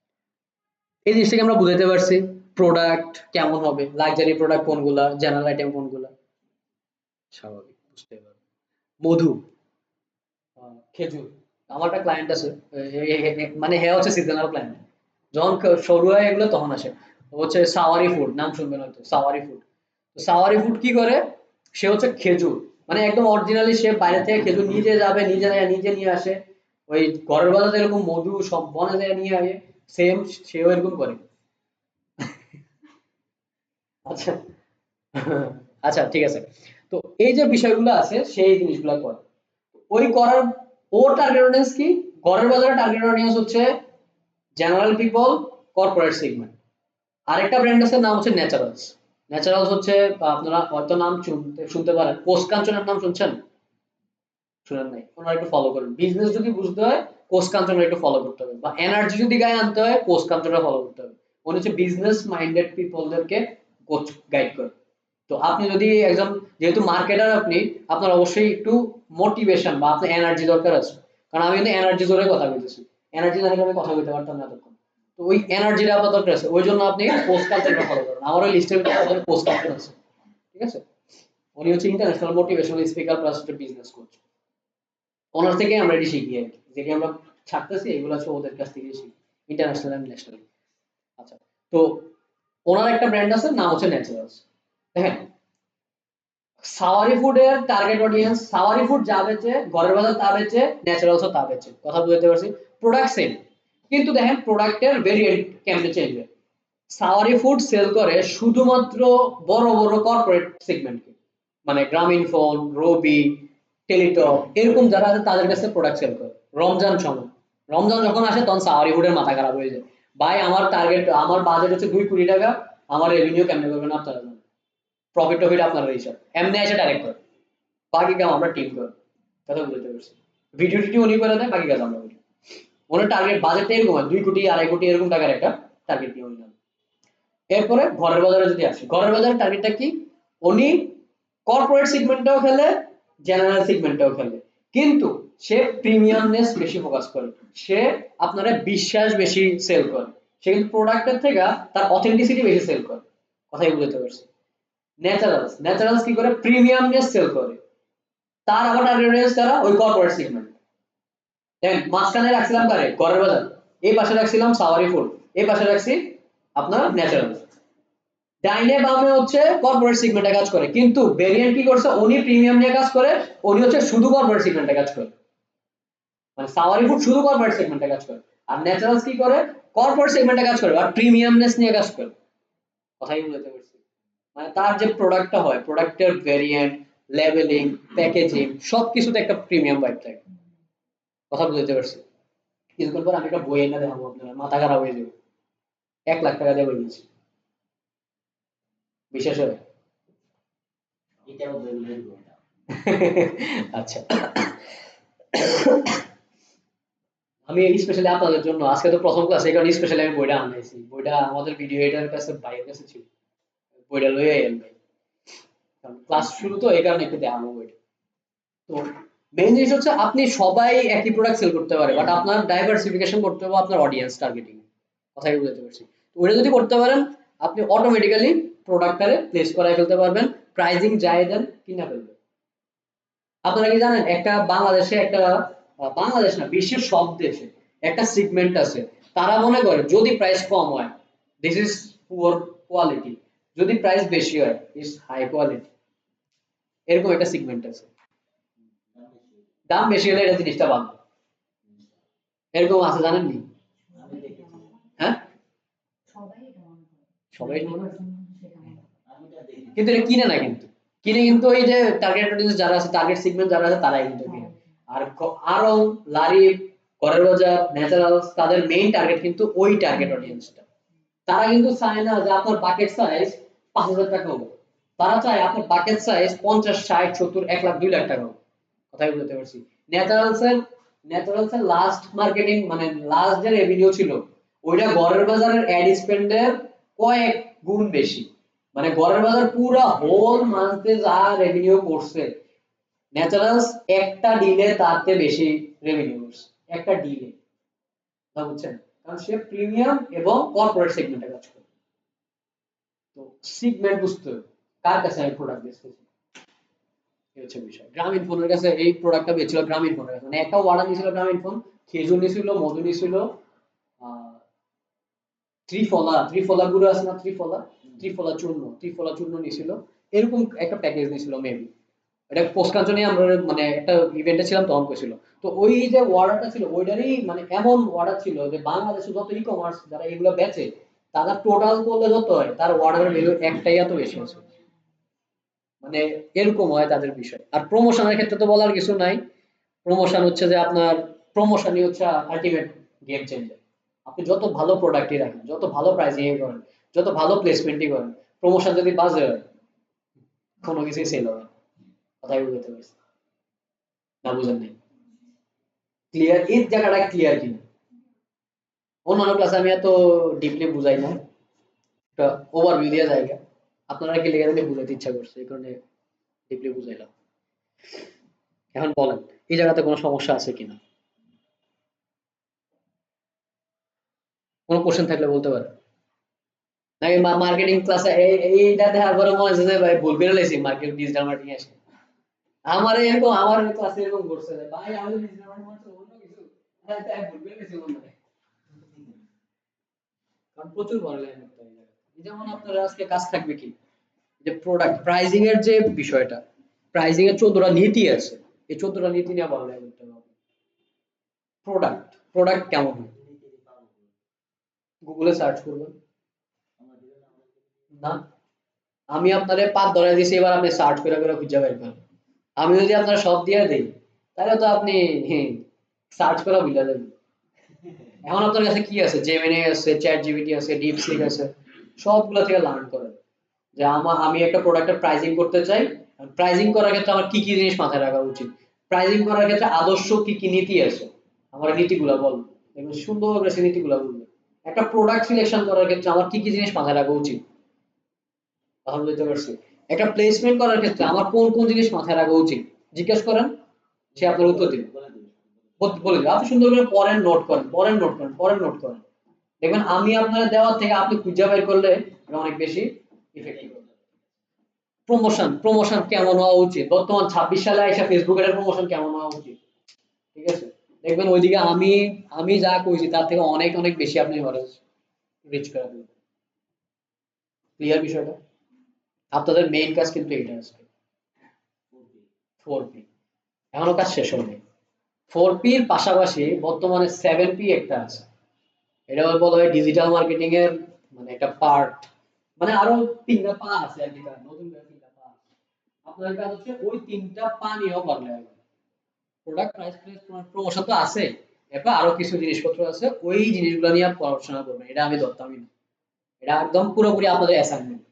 এই জিনিসটাকে আমরা বুঝাতে পারছি। প্রোডাক্ট কেমন হবে, লাক্সারি প্রোডাক্ট কোনগুলা, জেনারেল আইটেম কোনগুলা, স্বাভাবিক বুঝতে পারবো। মধু, খেজুর। আমার একটা ক্লায়েন্ট আছে, মানে হ্যাঁ হচ্ছে সিজনাল ক্লায়েন্ট। যখন শুরু হয় এগুলো তখন আসে। ও হচ্ছে সাওয়ারি ফুড, নাম শুনবেন হয়তো সাওয়ারি ফুড। তো সাওয়ারি ফুড কি করে, সে হচ্ছে খেজুর, মানে একদম অরিজিনালি সে বাইরে থেকে খেজুর নিজে যাবে, নিজে নিয়ে আসে। ওই ঘরের বাজারে এরকম মধু সব বনে যায় নিয়ে আসে, সেম সেও এরকম করে। আচ্ছা। আচ্ছা ঠিক আছে। তো এই যে বিষয়গুলো আছে সেই জিনিসগুলো করে। ওই করার ওর টার্গেট অডিয়েন্স কি? ঘরের বাজারে টার্গেট অডিয়েন্স হচ্ছে জেনারেল পিপল, কর্পোরেট সেগমেন্ট। আরেকটা ব্র্যান্ড আছে নাম হচ্ছে ন্যাচারালস। ন্যাচারালস হচ্ছে আপনারা হয়তো নাম শুনতে পারেন, কোস্ট কাঞ্চনের নাম শুনছেন? শুনেন নাই? ওনারা একটু ফলো করেন। বিজনেস যদি বুঝতে হয় কোস্ট কাঞ্চনরা একটু ফলো করতে হবে, বা এনার্জি যদি গায়ে আনতে হয় কোস্ট কাঞ্চনরা ফলো করতে হবে। উনি হচ্ছে বিজনেস মাইন্ডেড পিপলদেরকে কোচ গাইড করে। তো আপনি যদি একজন, যেহেতু মার্কেটার আপনি, আপনার অবশ্যই একটু মোটিভেশন বা আপনার এনার্জি দরকার আছে। কারণ আমি কিন্তু এনার্জি ধরে কথা বলতেছি, এনার্জি না হলে আমি কথা বলতে পারতাম না এতক্ষণ। তো ওই এনার্জিটা আপনার দরকার আছে, ওই জন্য আপনি পোস্ট কালচারটা ফলো করেন। আমার ওই লিস্টের ভিতরে পোস্ট কালচার আছে, ঠিক আছে? উনি হচ্ছে ইন্টারন্যাশনাল মোটিভেশনাল স্পিকার প্লাস হচ্ছে বিজনেস কোচ। ওনার থেকে আমরা এটি শিখি আর কি, যেটি আমরা ছাড়তেছি এগুলো হচ্ছে ওদের কাছ থেকে শিখি, ইন্টারন্যাশনাল এন্ড ন্যাশনাল। আচ্ছা, তো ওনার একটা ব্র্যান্ড আছে নাম হচ্ছে ন্যাচারালস। দেখেন, সাওয়ারি ফুডের টার্গেট অডিয়েন্স, সাওয়ারি ফুড যা বেচে ঘরের বাজার তা বেচে, ন্যাচারালসও তা বেচে, কথা বুঝতে পারছি? প্রোডাক্ট সেম, কিন্তু দেখেন প্রোডাক্টের ভেরিয়েন্ট কেমনে চেঞ্জ হয়। সাওয়ারি ফুড সেল করে শুধুমাত্র বড় বড় কর্পোরেট সেগমেন্টকে, মানে গ্রামীণ ফোন, রবি, টেলিটক, এরকম যারা আছে তাদের কাছে প্রোডাক্ট সেল করে। রমজান সময়, রমজান যখন আসে তখন সাওয়ারি ফুডের মাথা খারাপ হয়ে যায়। ভাই আমার টার্গেট, আমার বাজেট হচ্ছে 2 কোটি টাকা, আমার রেভিনিউ কেমনে করবেন আপনারা জানেন, প্রফিট টফিট আপনারা হিসাব এমনি এসে ডাইরেক্ট করে, বাকি কাম আমরা টিম করি, কথা বুঝতে পারছি? ভিডিও টিডিও উনি করে দেয়, বাকি কাজ আমরা করি। ওনার টার্গেট বাজেটটা এরকম হয় 2 কোটি 2.5 কোটি এরকম টাকার একটা টার্গেট নিয়ে উনি নামে। এরপরে ঘরের বাজারে যদি আসি, ঘরের বাজারের টার্গেটটা কি? উনি কর্পোরেট সেগমেন্টটাও খেলে, জেনারেল সেগমেন্টটাও খেলে, কিন্তু সে প্রিমিয়ামনেস বেশি ফোকাস করে। সে আপনারা বিশ্বাস বেশি সেল করে, সে কিন্তু প্রোডাক্টের থেকে তার অথেন্টিসিটি বেশি সেল করে, কথাই বুঝতে পারছি? ন্যাচারালস, ন্যাচারালস কি করে? প্রিমিয়ামনেস সেল করে। তার আবার টার্গেট অডিয়েন্স কারা? ওই কর্পোরেট সেগমেন্ট। দেখেন মাঝখানে রাখছিলাম কারে? ঘরের বাজার। এই পাশে রাখছিলাম সাওয়ারি ফুড, এই পাশে রাখছি আপনার ন্যাচারাল। ডাইনে বামে হচ্ছে কর্পোরেট সেগমেন্টে কাজ করে, কিন্তু ভেরিয়েন্ট কি করছে? উনি প্রিমিয়াম নিয়ে কাজ করে, উনি হচ্ছে শুধু কর্পোরেট সেগমেন্টে কাজ করে। মানে সাওয়ারি ফুড শুধু কর্পোরেট সেগমেন্টে কাজ করে, আর ন্যাচারালস কি করে? কর্পোরেট সেগমেন্টে কাজ করে আর প্রিমিয়ামনেস নিয়ে কাজ করে, কথাই বুঝতে পারছি? মানে তার যে প্রোডাক্টটা হয়, প্রোডাক্টের ভেরিয়েন্ট, লেবেলিং, প্যাকেজিং সবকিছুতে একটা প্রিমিয়াম ভাইব থাকে, কথা বুঝতে পারছি? কিছুক্ষণ পর আমি একটা বই এনে দেখাবো আপনার, মাথা খারাপ হয়ে যাবে। 1 লাখ টাকা দিয়ে বই নিয়েছি, বিশেষ হয়। এটাও বেগুনের গোটা। আচ্ছা, আমি স্পেশালি আপনাদের জন্য আজকে তো প্রথম ক্লাস, এই কারণে স্পেশালি আমি বইটা আনাইছি। বইটা আমাদের ভিডিও এডিটরের কাছে, ভাইয়ের কাছে ছিল, বইটা লইয়া এলেন ভাই, কারণ ক্লাস শুরু তো এই কারণে একটু দেখাবো বইটা। তো মেইন জিনিস হচ্ছে আপনি সবাই একই প্রোডাক্ট সেল করতে পারে, বাট আপনার ডাইভার্সিফিকেশন করতে হবে আপনার অডিয়েন্স টার্গেটিং, কথাই বুঝতে পারছি? তো ওটা যদি করতে পারেন আপনি অটোমেটিক্যালি প্রোডাক্টটারে প্লেস করায় ফেলতে পারবেন, প্রাইজিং যাই দেন কিনা ফেলবেন। আপনারা কি জানেন একটা বাংলাদেশে একটা, বাংলাদেশ না বিশ্বের সব দেশে একটা সেগমেন্ট আছে, তারা মনে করে যদি প্রাইস কম হয় দিস ইজ পুয়ার কোয়ালিটি, যদি প্রাইস বেশি হয় ইজ হাই কোয়ালিটি, এরকম একটা সেগমেন্ট আছে। দাম বেশি হলে এটা জিনিসটা ভালো, এরকম আছে জানেননি? আমি দেখেছি, হ্যাঁ, সবাই এটা মনে করে। সবাই মনে হয়। সেটা মনে করে। আমি এটা দেখেছি। কিন্তু এটা কিনে না, কিন্তু কিনে কিন্তু ওই যে টার্গেট অডিয়েন্স যারা আছে, টার্গেট সেগমেন্ট যারা আছে তারাই কিন্তু কিনে। আর আরো লারিফ, ঘরের বাজার, ন্যাচারালস, তাদের মেইন টার্গেট কিন্তু ওই টার্গেট অডিয়েন্সটা। তারা কিন্তু চায় না যে আপনার বাকেট সাইজ 5,000 টাকা হোক, তারা চায় আপনার বাকেট সাইজ 50, 60, 70, 1 লাখ, 2 লাখ টাকা হোক, কথাই বলতে পারছি? ন্যাচারালসের লাস্ট মার্কেটিং মানে লাস্ট যে রেভিনিউ ছিল ওইটা ঘরের বাজারের অ্যাড স্পেন্ডের কয়েক গুণ বেশি। মানে ঘরের বাজার পুরো হোল মান্থে যা রেভিনিউ করছে, ন্যাচারালস একটা ডিলে তাতে বেশি রেভিনিউ করছে, একটা ডিলে, কথা বুঝছেন? কারণ সে প্রিমিয়াম এবং কর্পোরেট সেগমেন্টে কাজ করে। তো সেগমেন্ট বুঝতে হবে কার কাছে আমি প্রোডাক্ট বেচতেছি, এই হচ্ছে বিষয়। গ্রামীণ ফোনের কাছে এই প্রোডাক্টটা বেচছিল, গ্রামীণ ফোনের কাছে মানে একটা অর্ডার নিয়েছিল গ্রামীণ ফোন, খেজুর নিয়েছিল, মধু নিয়েছিল, ত্রিফলা গুঁড়ো আছে না, ত্রিফলা চূর্ণ নিয়েছিল, এরকম একটা প্যাকেজ দিয়েছিল মেবি। এটা পোস্ট কাঞ্চনে আমরা মানে একটা ইভেন্টে ছিলাম তখন করেছিল। তো ওই যে অর্ডারটা ছিল ওইটারই মানে এমন অর্ডার ছিল যে বাংলাদেশে যত ই কমার্স যারা এগুলো বেচে তারা টোটাল করলে যত হয় তার অর্ডারের ভ্যালু একটাই এত বেশি আছে। মানে এরকম হয় তাদের বিষয়। আর প্রমোশনের ক্ষেত্রে তো বলার কিছু নাই। প্রমোশন হচ্ছে যে আপনার প্রমোশনই হচ্ছে আলটিমেট গেম চেঞ্জার। আপনি যত ভালো প্রোডাক্টই রাখেন, যত ভালো প্রাইসিং করেন, যত ভালো প্লেসমেন্টই করেন, প্রমোশন যদি বাজে হয় কোনো কিছুই সেল হবে না। কথাই বুঝতে পারছি না? বুঝেন নাই? ক্লিয়ার? এই জায়গাটা ক্লিয়ার কিনা? অন্যান্য ক্লাসে আমি এত ডিপলি বুঝাই না, একটা ওভারভিউ দিয়ে জায়গা আপনারা কি লেগে দিলে বুঝাইতে ইচ্ছা করছে এই কারণে ডিপলি বুঝাইলাম। এখন বলেন এই জায়গাতে কোনো সমস্যা আছে কিনা, কোনো কোশ্চেন থাকলে বলতে পারেন। নাকি মার্কেটিং ক্লাসে এইটা দেখার পরে মনে হচ্ছে যে ভাই ভুল করে লেছি মার্কেট ডিজিটাল মার্কেটিং এসে। আমার এরকম আমার ক্লাসে এরকম করছে যে ভাই আমি ডিজিটাল মার্কেটিং করতে অন্য কিছু, হ্যাঁ তাই ভুল করে লেছি মনে হয়। কারণ প্রচুর বড় লাইন করতে হয় এই জায়গায়। যেমন আপনার আজকে কাজ থাকবে কি যে প্রোডাক্ট প্রাইসিং এর যে বিষয়টা, প্রাইসিং এর 14টা নীতি আছে, এই 14টা নীতি নিয়ে বলা যায় করতে হবে। প্রোডাক্ট প্রোডাক্ট কেমন হয় গুগলে সার্চ করবেন। না, আমি আপনারে পাত ধরে দিছি, এবার আপনি সার্চ করে করে খুঁজে বের করেন। আমি যদি আপনার সব দিয়ে দেই তাহলে তো আপনি সার্চ করা ভুলে যাবেন। এখন আপনার কাছে কি আছে? জেমিনি আছে, চ্যাট জিপিটি আছে, ডিপসিক আছে, সবগুলো থেকে লার্ন করেন যে আমি একটা প্রোডাক্টের প্রাইসিং করতে চাই। প্রাইসিং করার ক্ষেত্রে আমার কি কি জিনিস মাথায় রাখা উচিত, প্রাইসিং করার ক্ষেত্রে আদর্শ কি কি নীতি আছে, আমার নীতিগুলো বল, দেখবেন সুন্দর করে সেই নীতিগুলো বলবে। একটা প্রোডাক্ট সিলেকশন করার ক্ষেত্রে আমার কি কি জিনিস মাথায় রাখা উচিত, কথা বুঝতে পারছি। একটা প্লেসমেন্ট করার ক্ষেত্রে আমার কোন কোন জিনিস মাথায় রাখা উচিত জিজ্ঞেস করেন, সে আপনার উত্তর দিবে, বলে দিবে। আপনি সুন্দর করে পড়েন, নোট করেন, পড়েন, নোট করেন, পড়েন, নোট করেন, দেখবেন আমি আপনার দেওয়ার থেকে আপনি খুঁজে বের করলে এটা অনেক বেশি ইফেক্টিভ হবে। প্রমোশন প্রমোশন কেমন হওয়া উচিত, বর্তমান 26 সালে এসে ফেসবুকের প্রমোশন কেমন হওয়া উচিত, ঠিক আছে? দেখবেন ওইদিকে আমি আমি যা কইছি তার থেকে অনেক অনেক বেশি আপনি খরচ রিচ করে দেবেন। ক্লিয়ার বিষয়টা? আপনাদের মেইন কাজ কিন্তু এটা আজকে 4P, এখনো কাজ শেষ হয়নি। 4P এর পাশাপাশি বর্তমানে 7P একটা আছে, এটা বলা হয় ডিজিটাল মার্কেটিং এর মানে একটা পার্ট, মানে আরো 3টা পা আছে আর কি, তার নতুন করে 3টা পা আছে। আপনার কাজ হচ্ছে ওই 3টা পা নিয়েও পারলে হবে। প্রোডাক্ট প্রাইস প্লেস প্রমোশন তো আছে, এরপর আরো কিছু জিনিসপত্র আছে, ওই জিনিসগুলো নিয়ে পড়াশোনা করবেন। এটা আমি ধরতামই না, এটা একদম পুরোপুরি আপনাদের অ্যাসাইনমেন্ট।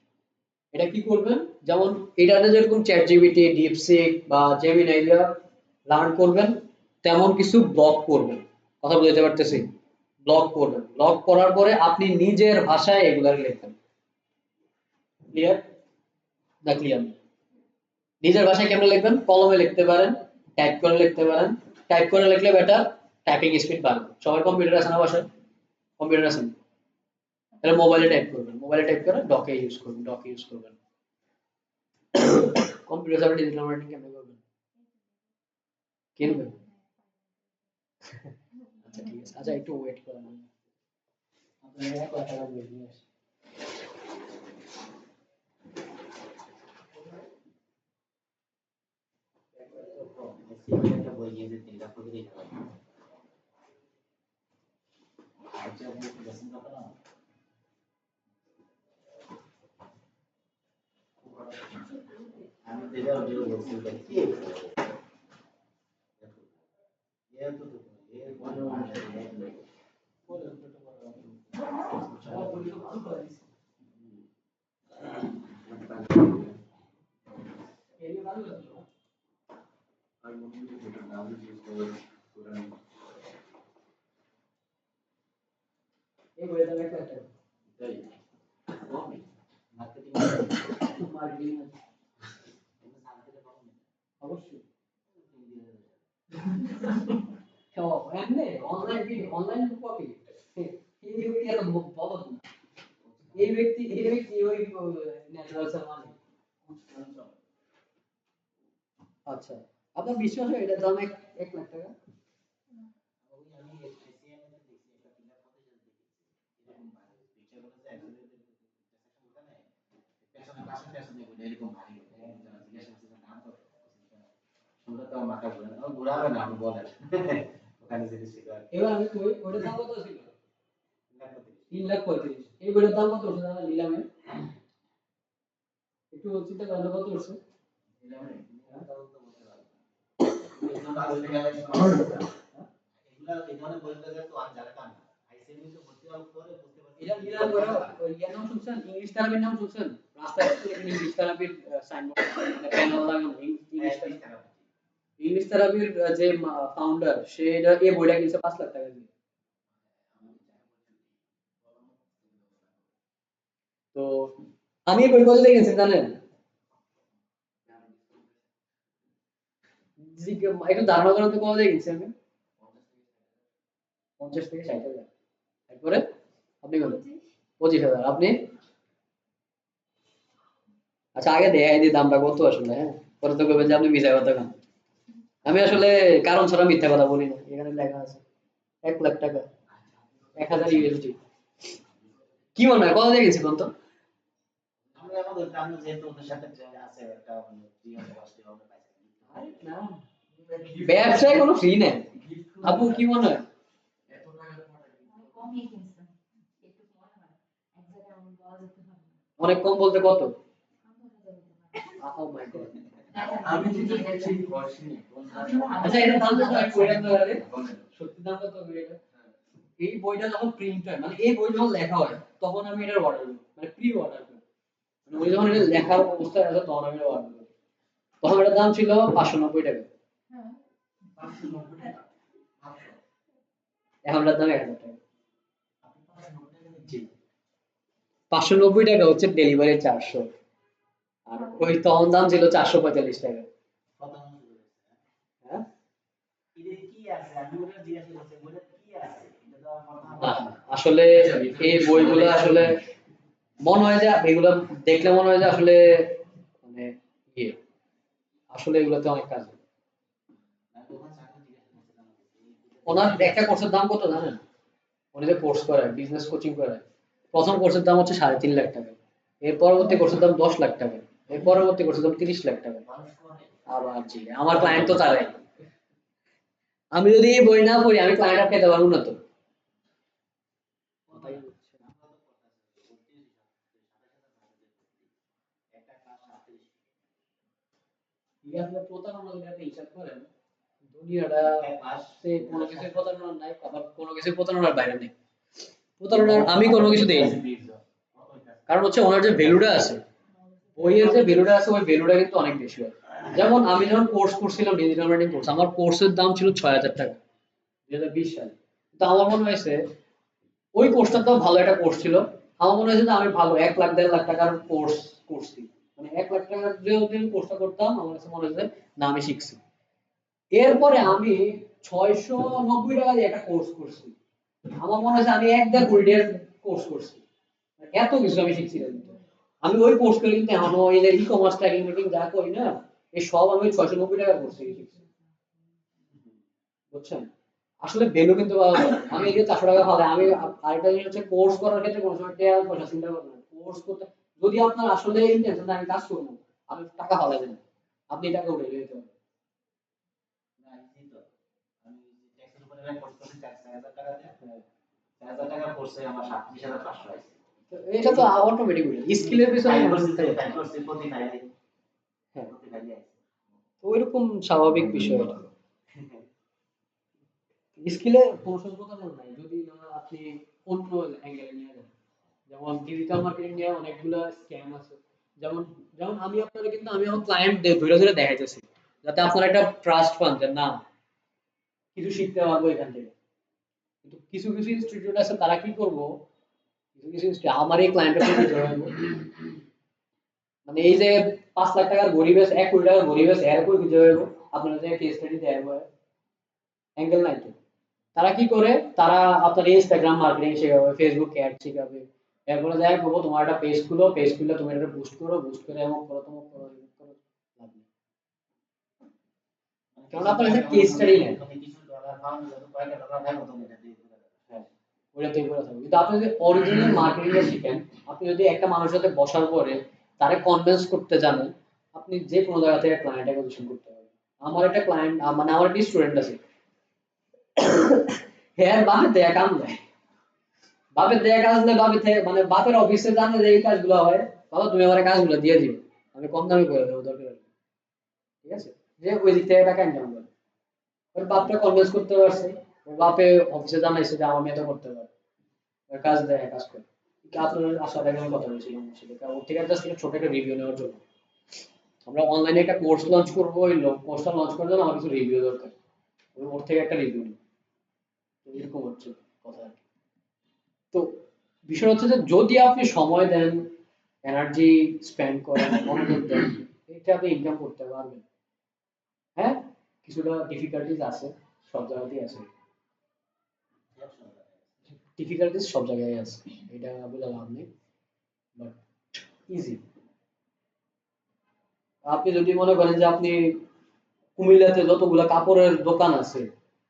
এটা কি করবেন, যেমন এটাতে যেরকম চ্যাট জিপিটি, ডিপসিক বা জেমিনি এগুলো লার্ন করবেন, তেমন কিছু ব্লগ করবেন। কথা বুঝতে পারতেছি? ব্লগ করবেন, ব্লগ করার পরে আপনি নিজের ভাষায় এগুলা লিখবেন। ক্লিয়ার না? ক্লিয়ার? নিজের ভাষায় কেমনে লিখবেন? কলমে লিখতে পারেন, টাইপ করে লিখতে পারেন। টাইপ করে লিখলে বেটার, টাইপিং স্পিড বাড়বে। সবার কম্পিউটার আছে না বাসায়? কম্পিউটার আছে না? তাহলে মোবাইলে টাইপ করবেন, মোবাইলে টাইপ করে ডকে ইউজ করবেন, ডকে ইউজ করবেন। কম্পিউটার ছাড়া ডিজিটাল মার্কেটিং কেমনে করবেন? কিনবেন? আচ্ছা ঠিক আছে, আচ্ছা একটু ওয়েট করেন, আপনার 1 লাখ টাকা দিয়ে নিয়ে আসি। একটা বই গিয়েছে 3 লাখ করে দিতে হবে। আচ্ছা আপনি লেসন কত না আমি দিলে ওটা বলছি কি ये तो ये कौन এই বইটা আমি একটা मार्केटिंग মার্কেটিং অবশ্যই। এমনি অনলাইন কপি এই ব্যক্তি এত বলদ না, এই ব্যক্তি ওই ন্যাচারাল সামানি। আচ্ছা, আপনার বিশ্বাস হয় এটার দাম 1 লাখ টাকা? আমি এসিএম এর দেখছি একটা ফিলার করতে যেতে দেখি এরকম পিকচার করে যে একসাথে সেকশন ওখানে পেছনে ক্লাসে পেছনে এরকম ভারী জিজ্ঞাসা করছে দাম কত, শুনলে তো মাথা ঘুরাবে না, আপনি বলেন ওখানে যদি ছিল আর কি। এবার আমি ওইটার দাম কত ছিল? 3,35,000 3,35,000। এই বইটার দাম কত উঠছে জানা নিলামে? একটু চিন্তা করেন কত উঠছে? নিলামে তখন তো বলতে পারবো না। এগুলো বলতে গেলে এগুলা এই ধরনের বলতে গেলে তো আর জায়গা না, আইসিএমই তো ভর্তি হওয়ার পরে বুঝতে পারছি এটা নিলাম করে ওই ইয়ার নাম শুনছেন? ইংলিশ থেরাপির নাম শুনছেন? রাস্তায় দেখেন ইংলিশ থেরাপির সাইনবোর্ড মানে প্যানেল লাগানো ইংলিশ থেরাপি। ইংলিশ থেরাপির যে ফাউন্ডার সে এটা এই বইটা কিনছে 5 লাখ টাকা দিয়ে। তো আমি এই বই কত দিয়ে কিনছি জানেন? একটু ধারণা করেন তো কত দিয়ে কিনছি আমি? 50 থেকে 60,000। এরপরে আপনি বলেন 25,000। আপনি? আচ্ছা আগে দেখাই দিই দামটা কত আসলে, হ্যাঁ? পরে তো কইবেন যে আপনি মিথ্যা কথা বলেন। আমি আসলে কারণ ছাড়া মিথ্যা কথা বলি না, এখানে লেখা আছে 1 লাখ টাকা, 1,000 ইউএসডি। কি মনে হয় কত দিয়ে কিনছি কোন তো? আমরা আমাদের আমি যেহেতু ওদের সাথে যে আছে একটা মানে জীবন কষ্ট হবে পাইছি। আরে না, ব্যবসায় কোনো ফ্রি নেই। আপু কি মনে হয়? কমই কিনছে একটু মনে হয় এক জায়গায় আমি বলা যেতে পারে না। অনেক কম বলতে কত? আমি তো যেতে পারি ও মাই গড। আমি যেটা বলছি আচ্ছা এটার দাম কত? আমি বইটা তো আরে সত্যি দাম কত হবে এটা? এই বইটা যখন প্রিন্ট হয় মানে এই বই যখন লেখা হয় তখন আমি এটার অর্ডার করি, মানে প্রি অর্ডার করি। মানে ওই যখন এটা লেখার অবস্থায় আছে তখন আমি অর্ডার করি। তখন এটার দাম ছিল 590 টাকা। হ্যাঁ 590 টাকা এখন এটার দাম 1,000 টাকা। আপনি 590 টাকা দিচ্ছেন? 590 টাকা হচ্ছে ডেলিভারি 400, আর ওই তখন দাম ছিল 445 টাকা। কত মনে করে হ্যাঁ এদের কি আছে, আমি ওটা জিজ্ঞাসা করছি ওটা কি আছে, এটা তো আমার না, কথা আসলে এই বইগুলো আসলে মনে হয় যে এগুলো দেখলে মনে হয় যে আসলে মানে ইয়ে আসলে এগুলোতে অনেক কাজ। আমি তখন চাকরি জিজ্ঞাসা করছিলাম ওনার একটা কোর্সের দাম কত জানেন? উনি যে কোর্স করায় বিজনেস কোচিং করায়, প্রথম কোর্সের দাম হচ্ছে 3.5 লাখ টাকা, এর পরবর্তী কোর্সের দাম 10 লাখ টাকা, এর পরবর্তী কোর্সের দাম 30 লাখ টাকা। মানুষ করে আবার জি আমার ক্লায়েন্ট তো তারাই। আমি যদি এই বই না পড়ি আমি ক্লায়েন্ট পেতে পারবো না তো। কোথায় হচ্ছে আমরা তো কথা আছে 32 একটা ক্লাস 37 ঠিক আছে প্রতারণা যদি আপনি হিসাব করেন দুনিয়াটা একটা ক্লাস সে কোনো কিছুর প্রতারণা নাই, আবার কোনো কিছুর প্রতারণার বাইরে নেই। প্রতারণার আমি কোনো কিছু দেই না, কারণ হচ্ছে ওনার যে ভ্যালুটা আছে বইয়ের যে ভ্যালুটা আছে ওই ভ্যালুটা কিন্তু অনেক বেশি হয়। যেমন আমি যখন কোর্স করছিলাম ডিজিটাল মার্কেটিং কোর্স, আমার কোর্সের দাম ছিল 6,000 টাকা 2020 সালে। তো আমার মনে হয়েছে ওই কোর্সটা তো ভালো একটা কোর্স ছিল। আমার মনে হয়েছে যে আমি ভালো 1 লাখ 1.5 লাখ টাকার কোর্স করছি, মানে 1 লাখ টাকার যে কোর্সটা করতাম আমার কাছে মনে হয়েছে না আমি শিখছি। এরপরে আমি 690 টাকা দিয়ে একটা কোর্স করছি, আমার মনে হচ্ছে আমি 1.5 কোটি টাকার কোর্স করছি। মানে এত কিছু আমি শিখছি এর ভিতরে। আমি ওই কোর্স করে কিন্তু এখনো এই যে ই কমার্স ট্র্যাকিং মিটিং যা করি না এই সব আমি 690 টাকার কোর্স থেকে শিখছি, বুঝছেন? আসলে ভ্যালু কিন্তু পাওয়া যায়। আমি এই যে 400 টাকা ফালে আমি আরেকটা জিনিস হচ্ছে কোর্স করার ক্ষেত্রে কোনো সময় টাকা পয়সা চিন্তা করবেন না। কোর্স করতে যদি আপনার আসলে ইন্টেনশন আমি কাজ করব আমি টাকা ফালাবেন না, আপনি টাকা উঠে নিতে পারবেন। না ইজি তো, আমি ট্যাক্সের উপরে আমি কোর্স করতে 4,000 টাকা দিয়ে 4,000 টাকা কোর্সে আমার 37,500 আছে। তো এটা তো অটোমেটিক স্কিলের পিছনে মানুষ দিতে পারে। ফাইল করছি প্রতি ফাইলে হ্যাঁ প্রতি ফাইলে আছে। তো ওইরকম স্বাভাবিক বিষয় এটা। স্কিলে কোনো প্রতারণা নাই যদি না আপনি অন্য অ্যাঙ্গেলে নিয়ে যান। যেমন ডিজিটাল মার্কেটিং নিয়ে অনেকগুলা স্ক্যাম আছে। যেমন যেমন আমি আপনাদের কিন্তু আমি আমার ক্লায়েন্টদের ধরে ধরে দেখাইতেছি যাতে আপনারা একটা ট্রাস্ট পান যে না কিছু শিখতে পারবো এখান থেকে। কিন্তু কিছু কিছু ইনস্টিটিউট আছে তারা কি করবো, কিছু কিছু আমার এই ক্লায়েন্টের সাথে জড়াবো, মানে এই যে 5 লাখ টাকার গরিবেস 1 কোটি টাকার গরিবেস এরকম কিছু হইব আপনারা যে কেস স্টাডি দেব অ্যাঙ্গেল নাই তো। তারা কি করে, তারা আপনার ইনস্টাগ্রাম মার্কেটিং শেখাবে, ফেসবুক অ্যাড শেখাবে, এরপরে যাই বলবো তোমার একটা পেজ খুলো তুমি এটা বুস্ট করো, বুস্ট করে এমন করো তোমার করো এমন করো, লাভ নেই। কারণ আপনার কাছে কেস স্টাডি নেই। তুমি কিছু ডলার পাও যত কয়টা ডলার পাও তুমি এটা দিয়ে দিতে পারো। হ্যাঁ ওইটাতেই করে থাকবে, কিন্তু আপনি যদি অরিজিনাল মার্কেটিংটা শিখেন, আপনি যদি একটা মানুষের সাথে বসার পরে তারে কনভিন্স করতে জানেন, আপনি যে কোনো জায়গা থেকে ক্লায়েন্ট অ্যাকুইজিশন করতে পারবেন। আমার একটা ক্লায়েন্ট, মানে আমার একটা স্টুডেন্ট আছে, হ্যাঁ বাপের দেয়া কাম দেয়, বাপের দেয়া কাজ নেই, বাপের থেকে মানে বাপের অফিসে জানে যে এই কাজগুলো হয়, বাবা তুমি আমার কাজগুলো দিয়ে দিও, আমি কম দামে করে দেবো দরকার হলে। ঠিক আছে, যে ওই দিক থেকে টাকা ইনকাম করে। ওর বাপটা কনভিন্স করতে পারছে, ওর বাপে অফিসে জানাইছে যে আমার মেয়ে তো করতে পারে, ওর কাজ দেয়, কাজ করে। আপনার আসার আগে আমি কথা বলছিলাম ওর সাথে, কারণ ওর থেকে জাস্ট একটা ছোট একটা রিভিউ নেওয়ার জন্য। আমরা অনলাইনে একটা কোর্স লঞ্চ করবো, ওই কোর্সটা লঞ্চ করার জন্য আমার কিছু রিভিউ দরকার, ওর থেকে একটা রিভিউ নিই, এরকম হচ্ছে কথা আর কি। তো বিষয় হচ্ছে যে যদি আপনি সময় দেন, এনার্জি স্পেন্ড করেন, মনোযোগ দেন, এটা আপনি ইনকাম করতে পারবেন। হ্যাঁ, কিছুটা ডিফিকাল্টিজ আছে, সব জায়গাতেই আছে, ডিফিকাল্টিজ সব জায়গায় আছে, এটা বলে লাভ নেই, বাট ইজি। আপনি যদি মনে করেন যে আপনি কুমিল্লাতে যতগুলা কাপড়ের দোকান আছে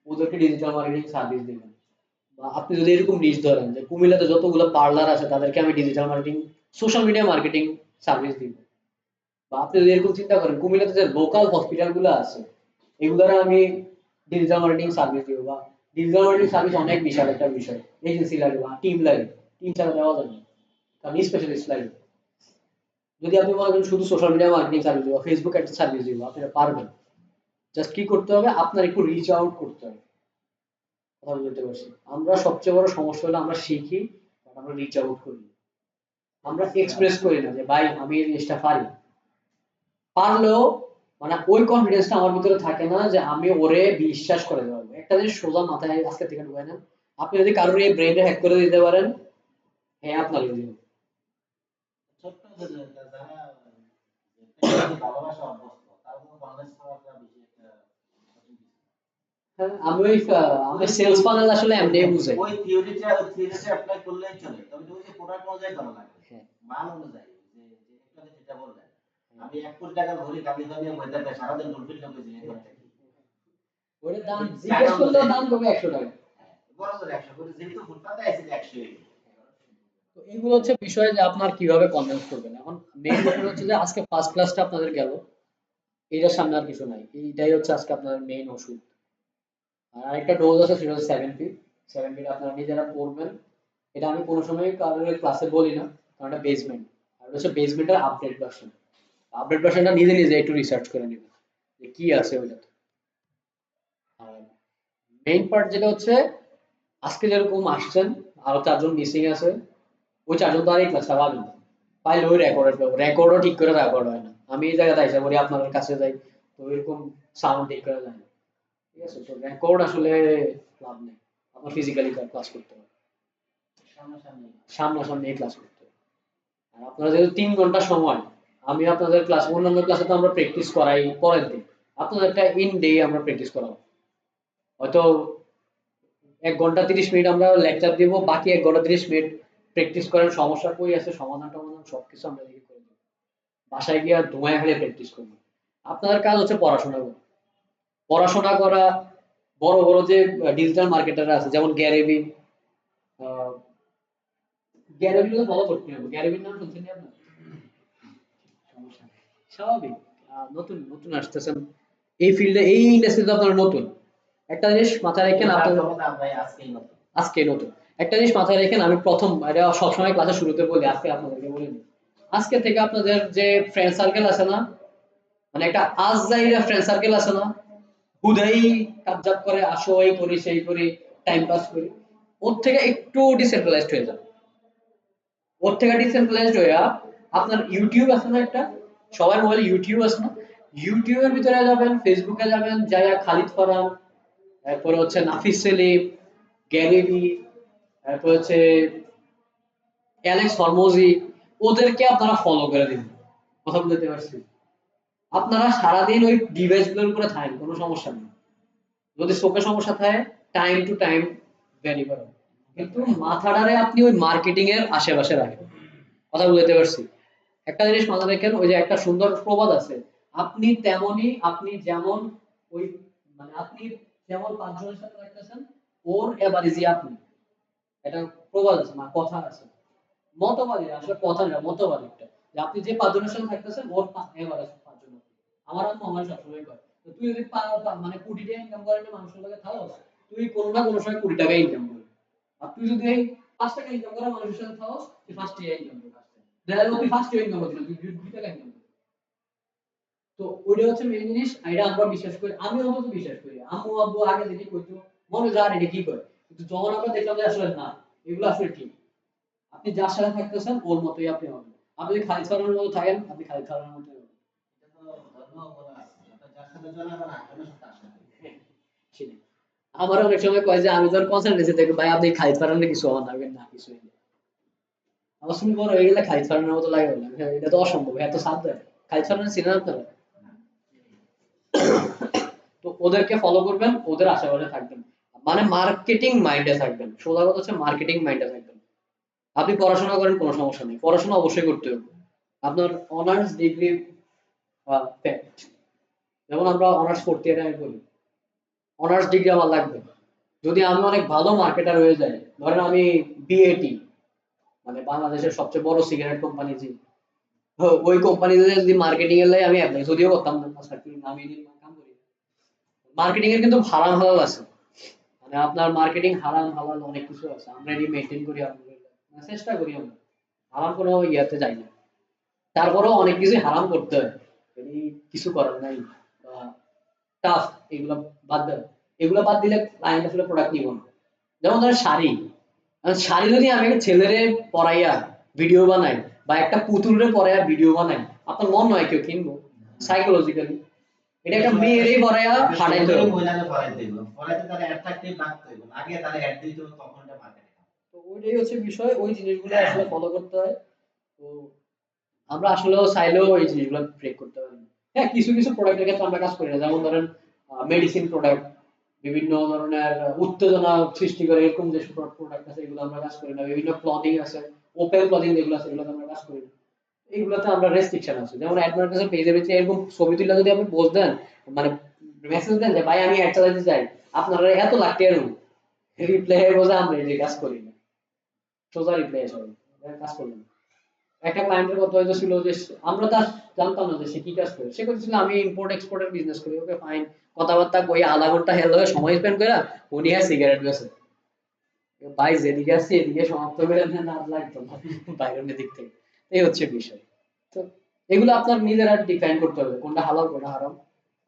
ওদেরকে ডিজিটাল মার্কেটিং সার্ভিস দিবেন, বা আপনি যদি এরকম নিজ ধরেন যে কুমিল্লাতে যতগুলো পার্লার আছে তাদেরকে আমি digital marketing, social media marketing service দিব, বা আপনি যদি এরকম চিন্তা করেন কুমিল্লাতে যে লোকাল হসপিটাল গুলো আছে এগুলোর আমি ডিজিটাল মার্কেটিং সার্ভিস দিব, বা ডিজিটাল মার্কেটিং সার্ভিস অনেক বিশাল একটা বিষয়, এজেন্সি লাগে বা টিম লাগে, টিম ছাড়া দেওয়া যায় না, কারণ স্পেশালিস্ট লাগে। যদি আপনি মনে করেন শুধু সোশ্যাল মিডিয়া মার্কেটিং সার্ভিস দিব, ফেসবুক একটা সার্ভিস দিব, আপনি এটা পারবেন। জাস্ট কি করতে হবে, আপনার একটু রিচ আউট করতে হবে। কথা বলতে পারছি, আমরা সবচেয়ে বড় সমস্যা হলো আমরা শিখি, but আমরা রিচ আউট করি না। আমরা এক্সপ্রেস করি না যে ভাই আমি এই জিনিসটা পারি, পারলেও মানে ওই কনফিডেন্সটা আমার ভিতরে থাকে না যে আমি ওরে বিশ্বাস করে দেবো। একটা জিনিস সোজা মাথায় আজকে থেকে ঢুকায় নেন, আপনি যদি কারোর এই ব্রেইনে হ্যাক করে দিতে পারেন, হ্যাঁ আপনার ইজি। ছোট্ট যে যারা টেকনোলজি ভালোবাসা অভ্যস্ত তার কোনো বাংলাদেশ ছাড়া বেশি একটা কঠিন কিছু না। হ্যাঁ, আমি সেলস পানেল আসলে এমনি বুঝাই। ওই থিওরিটা অ্যাপ্লাই করলেই চলে, তবে ওই যে প্রোডাক্ট অনুযায়ী করা লাগে, হ্যাঁ, মান অনুযায়ী, যে যে একটু আগে যেটা বললেন, আমি 1 কোটি টাকা ধরি গাড়ি ধরে বইটাতে সারাদিন ডলফিন ঢুকেছি এই ঘরটা কি ওটার দাম টাকা জিজ্ঞেস করলেও অনুযায়ী দাম কমে 100 টাকা। বড় জোর 100 করে, যেহেতু ফুটপাতে আছে 100 তো এগুলো হচ্ছে বিষয় যে আপনার কিভাবে কনভিন্স করবেন। এখন মেইন ব্যাপার হচ্ছে যে আজকে ফার্স্ট ক্লাসটা আপনাদের গেল, এটার সামনে আর কিছু নাই, এইটাই হচ্ছে আজকে আপনাদের মেইন ওষুধ। আর আরেকটা ডোজ আছে সেটা হচ্ছে 7 ফি, 7 ফি আপনারা নিজেরা পড়বেন। এটা আমি কোনো সময় কারোর ক্লাসে বলি না, কারণ এটা বেসমেন্ট, আর এটা হচ্ছে বেসমেন্টের আপডেট ভার্সন। আপডেট ভার্সনটা নিজে নিজে একটু রিসার্চ করে নেবেন যে কি আছে ওইটাতে। আর মেইন পার্ট যেটা হচ্ছে আজকে যেরকম আসছেন, আরো 4 জন মিসিং আছে, ওই 4 জন তো আর এই ক্লাসটা পাবেন না, পাইলে ওই রেকর্ডেড পাবো, রেকর্ডও ঠিক করে রেকর্ড হয় না, আমি এই জায়গাতে আইসা করি আপনাদের কাছে যাই, তো এরকম সাউন্ড ঠিক করে যায় না। ঠিক আছে, তো রেকর্ড আসলে লাভ নেই, আপনার ফিজিক্যালি ক্লাস করতে হবে, সামনাসামনি। সামনাসামনি ক্লাস করতে হবে। আর আপনারা যেহেতু 3 ঘন্টা সময়, আমি আপনাদের ক্লাস, অন্যান্য ক্লাসে তো আমরা প্র্যাকটিস করাই পরের দিন, আপনাদের একটা ইন ডে আমরা প্র্যাকটিস করাবো। হয়তো 1 ঘন্টা 30 মিনিট আমরা লেকচার দিব, বাকি 1 ঘন্টা 30 মিনিট প্র্যাকটিস করেন, সমস্যা কই আছে, সমাধান টমাধান সবকিছু আমরা দেখে করে দেবো, বাসায় গিয়ে আর ধোঁয়ায় ফেলে প্র্যাকটিস করবো। আপনাদের কাজ হচ্ছে পড়াশোনা করা, পড়াশোনা করা। বড় বড় যে ডিজিটাল মার্কেটাররা আছে যেমন গ্যারেভি, গ্যারেভি তো ফলো করতে হবে, গ্যারেভির নাম শুনছেন নি আপনার? সমস্যা নেই, স্বাভাবিক, নতুন নতুন আসতেছেন এই ফিল্ডে, এই ইন্ডাস্ট্রিতে আপনারা নতুন। একটা জিনিস মাথায় রেখেন, এবার আপনাদের ক্ষমতা ভাই আজকেই নতুন। আজকে নতুন একটা জিনিস মাথায় রেখেন, আমি প্রথম এটা সবসময় ক্লাসের শুরুতে বলি, আজকে আপনাদেরকে বলে দিই, আজকে থেকে আপনাদের যে ফ্রেন্ড সার্কেল আছে না, মানে একটা আজজাইরা ফ্রেন্ড সার্কেল আছে না, হুদাই কাবজাব করে, আসো এই করি সেই করি, টাইম পাস করি, ওর থেকে একটু ডিসেন্ট্রালাইজড হয়ে যান। ওর থেকে ডিসেন্ট্রালাইজড হয়ে আপনার ইউটিউব আছে না একটা, সবার মোবাইলে ইউটিউব আছে না, ইউটিউবের ভিতরে যাবেন, ফেসবুকে যাবেন, যাইয়া খালিদ ফারহান, তারপরে হচ্ছে নাফিস সেলিম, গ্যারিভি, তারপর হচ্ছে অ্যালেক্স হরমোজি, ওদেরকে আপনারা ফলো করে দিন। কথা বলতে পারছি, আপনারা সারাদিন ওই ডিভাইস গুলোর উপরে থাকেন, কোনো সমস্যা নেই। যদি চোখে সমস্যা থাকে টাইম টু টাইম ভ্যারি করেন, কিন্তু মাথাটারে আপনি ওই মার্কেটিং এর আশেপাশে রাখেন। কথা বলতে পারছি, একটা জিনিস মাথায় রাখেন, ওই যে একটা সুন্দর প্রবাদ আছে, আপনি তেমনই, আপনি যেমন ওই মানে আপনি যেমন 5 জনের সাথে রাখতেছেন, ওর এভারেজই আপনি, এটা প্রবাদ আছে, কথা আছে। মতবাদী আসলে কথা না, মতবাদ একটা, যে আপনি যে পাঁচজনের সাথে থাকতেছেন ওর এভারেজ পাঁচজন। আমার আম্মু আমার সবসময় কয় তো তুই যদি মানে কোটি টাকা ইনকাম করেন মানুষের লগে থাকস, তুই কোনো না কোনো সময় কোটি টাকা ইনকাম করবি। আর তুই যদি এই 5 টাকা ইনকাম করা মানুষের সাথে থাকস, তুই ফার্স্ট ইয়ার ইনকাম করবি। দেখা গেল তুই ফার্স্ট ইয়ার ইনকাম করবি না, তুই 2 টাকা ইনকাম করবি। তো ওইটা হচ্ছে মেইন জিনিস, এটা আমরা বিশ্বাস করি, আমি অন্তত বিশ্বাস করি। আম্মু আব্বু আগে দেখি কইতো মনে যা এটা কি করে, কিন্তু যখন আমরা দেখলাম যে আসলে না, এগুলো আসলে ঠিক। আপনি যার সাথে থাকতেছেন ওর মতোই আপনি হবেন। আপনি যদি খালিদ ফারহানের মতো থাকেন, আপনি খালিদ ফারহানের মতোই হবেন। এটা তো ধর্ম বলা আছে, আপনার যার সাথে চলাবে না আপনার সাথে তার সাথে। হ্যাঁ, সেটাই। আমার অনেক সময় কয় যে আমি যখন কনসালটেন্সি থেকে ভাই আপনি খালিদ ফারহানের কিছু হন না কিছুই না। আমার শুনে বড় হয়ে গেলে খালিদ ফারহানের মতো লাগে বললাম হ্যাঁ, এটা তো অসম্ভব, এত সাধ্য দেয়। খালিদ ফারহান চিনেন আপনারা? তো ওদেরকে ফলো করবেন, ওদের আশেপাশে থাকবেন, মানে মার্কেটিং মাইন্ডে থাকবেন। সোজা কথা হচ্ছে মার্কেটিং মাইন্ডে থাকবেন। আপনি পড়াশোনা করেন কোনো সমস্যা নেই, পড়াশোনা অবশ্যই করতে হবে। আপনার অনার্স ডিগ্রি ফ্যাক্ট, যেমন আমরা অনার্স ফোর্থ ইয়ারে আমি বলি অনার্স ডিগ্রি আমার লাগবে। যদি আমি অনেক ভালো মার্কেটার হয়ে যাই, ধরেন আমি বিএটি মানে বাংলাদেশের সবচেয়ে বড় সিগারেট কোম্পানি যে, ওই কোম্পানিতে যদি মার্কেটিং এর লাই আমি অ্যাপ্লাই যদিও করতাম না, আমি কাম করি। মার্কেটিং এর কিন্তু হারাম হালাল আছে, মানে আপনার মার্কেটিং হারাম হালাল অনেক কিছু আছে, আমরা এটি মেনটেন করি, আমরা চেষ্টা করি, আমরা হারাম কোনো ইয়াতে যাই না। তারপরেও অনেক কিছু হারাম করতে হয়, এটি কিছু করার নাই। টাফ এগুলো বাদ দেন, এগুলো বাদ দিলে ক্লায়েন্ট আসলে প্রোডাক্ট নিব না। যেমন ধরেন শাড়ি, শাড়ি যদি আমি একটা ছেলেরে পরাইয়া ভিডিও বানাই বা একটা পুতুলরে পরাইয়া ভিডিও বানাই, আপনার মন নয় কেউ কিনবো সাইকোলজিক্যালি। এটা একটা মেয়েরই পরাইয়া হাঁটাইতে হবে। মহিলাকে পড়াইতে দিব, পড়াইতে তাহলে অ্যাট্রাক্টিভ লাগতে হবে, আগে তাহলে অ্যাড দিতে হবে, তখন এটা মার্কেটে। তো ওইটাই হচ্ছে বিষয়, ওই জিনিসগুলো আসলে ফলো করতে হয়। তো আমরা আসলে চাইলেও এই জিনিসগুলো ব্রেক করতে পারি না। হ্যাঁ, কিছু কিছু প্রোডাক্টের ক্ষেত্রে আমরা কাজ করি না, যেমন ধরেন মেডিসিন প্রোডাক্ট, বিভিন্ন ধরনের উত্তেজনা সৃষ্টি করে এরকম যে প্রোডাক্ট আছে এগুলো আমরা কাজ করি না। বিভিন্ন ক্লদিং আছে, ওপেন ক্লদিং যেগুলো আছে এগুলোতে আমরা কাজ করি না। এইগুলোতে আমরা রেস্ট্রিকশন আছে, যেমন অ্যাডভার্টাইজার পেজে পেজে এরকম ছবি তুলে যদি আপনি পোস্ট দেন, মানে মেসেজ দেন যে ভাই আমি অ্যাড চালাতে চাই, আপনারা এত লাখ টাকা নেব, রিপ্লাই বোঝা আমরা এই কাজ করি না, সোজা রিপ্লাই আসে কাজ করবেন। একটা ক্লায়েন্টের কথা হয়তো ছিল যে আমরা তার জানতাম না যে সে কি কাজ করে, সে বলছিল আমি ইম্পোর্ট এক্সপোর্টের বিজনেস করি। ওকে ফাইন, কথাবার্তা কই আধা ঘন্টা হেলো সময় স্পেন্ড করে উনি হ্যাঁ সিগারেট বেচে। ভাই যেদিকে আসছে এদিকে সমাপ্ত করে দেন, আর লাগতো না বাইরের দিক থেকে। এই হচ্ছে বিষয়। তো এগুলো আপনার নিজেরা ডিফাইন করতে হবে কোনটা হালাল কোনটা হারাম,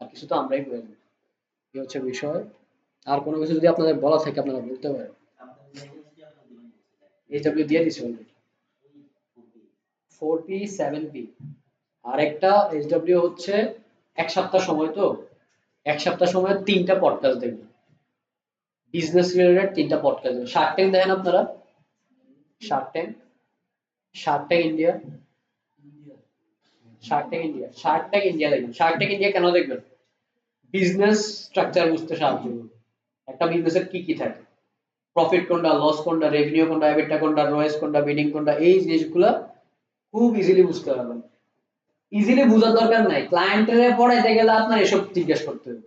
আর কিছু তো আমরাই করে দিই। এই হচ্ছে বিষয়। আর কোনো কিছু যদি আপনাদের বলা থাকে আপনারা বলতে পারেন। আমাদের এজেন্সি আপনার দিবেন বলছিলেন এইচডব্লিউ দিয়ে দিছি অলরেডি, ওই খুবই 4P 7P। আর একটা এইচডব্লিউ হচ্ছে 1 সপ্তাহ সময়, তো 1 সপ্তাহ সময় 3টা পডকাস্ট দেখবেন, বিজনেস রিলেটেড 3টা পডকাস্ট দেখবেন। শার্ক ট্যাঙ্ক দেখেন আপনারা? Shark tank, Shark tank India, Shark tank India, Shark tank India দেখবেন। শার্ক ট্যাঙ্ক ইন্ডিয়া কেন দেখবেন? বিজনেস স্ট্রাকচার বুঝতে সাহায্য করবে, একটা বিজনেসের কি কি থাকে, প্রফিট কোনটা, লস কোনটা, রেভিনিউ কোনটা, এবিটা কোনটা, রোএস কোনটা, বিডিং কোনটা, এই জিনিসগুলো খুব ইজিলি বুঝতে পারবেন। ইজিলি বোঝার দরকার নাই, ক্লায়েন্টের পড়াইতে গেলে আপনার এসব জিজ্ঞেস করতে হবে।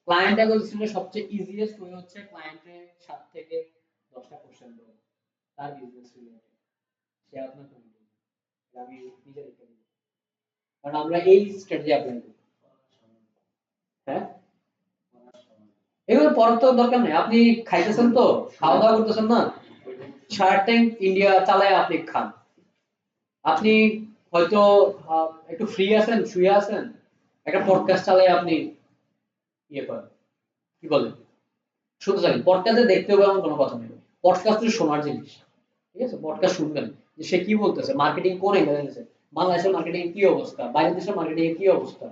ক্লায়েন্ট অ্যাকুইজিশনের সবচেয়ে ইজিয়েস্ট ওয়ে হচ্ছে ক্লায়েন্টের 7 থেকে 10টা কোশ্চেন দেবো তার বিজনেস রিলেটেড, সে আপনার কমিটি, আমি নিজে দেখে দিব, কারণ আমরা এই স্ট্র্যাটেজি অ্যাপ্লাই করি। হ্যাঁ, এগুলো পড়ার তো দরকার নেই, আপনি খাইতেছেন তো, খাওয়া দাওয়া করতেছেন না, শার্ক ট্যাঙ্ক ইন্ডিয়া চালায় আপনি খান। আপনি হয়তো একটু ফ্রি আছেন, শুয়ে আছেন, একটা পডকাস্ট চালায় আপনি ইয়ে করেন, কি বলেন, শুনতে থাকেন। পডকাস্টে দেখতে হবে এমন কোনো কথা নেই, পডকাস্ট শোনার জিনিস। ঠিক আছে, পডকাস্ট শুনবেন যে সে কি বলতেছে, মার্কেটিং কোন এঙ্গেলে গেছে, বাংলাদেশের মার্কেটিং কি অবস্থা, বাইরের দেশের মার্কেটিং কি অবস্থা,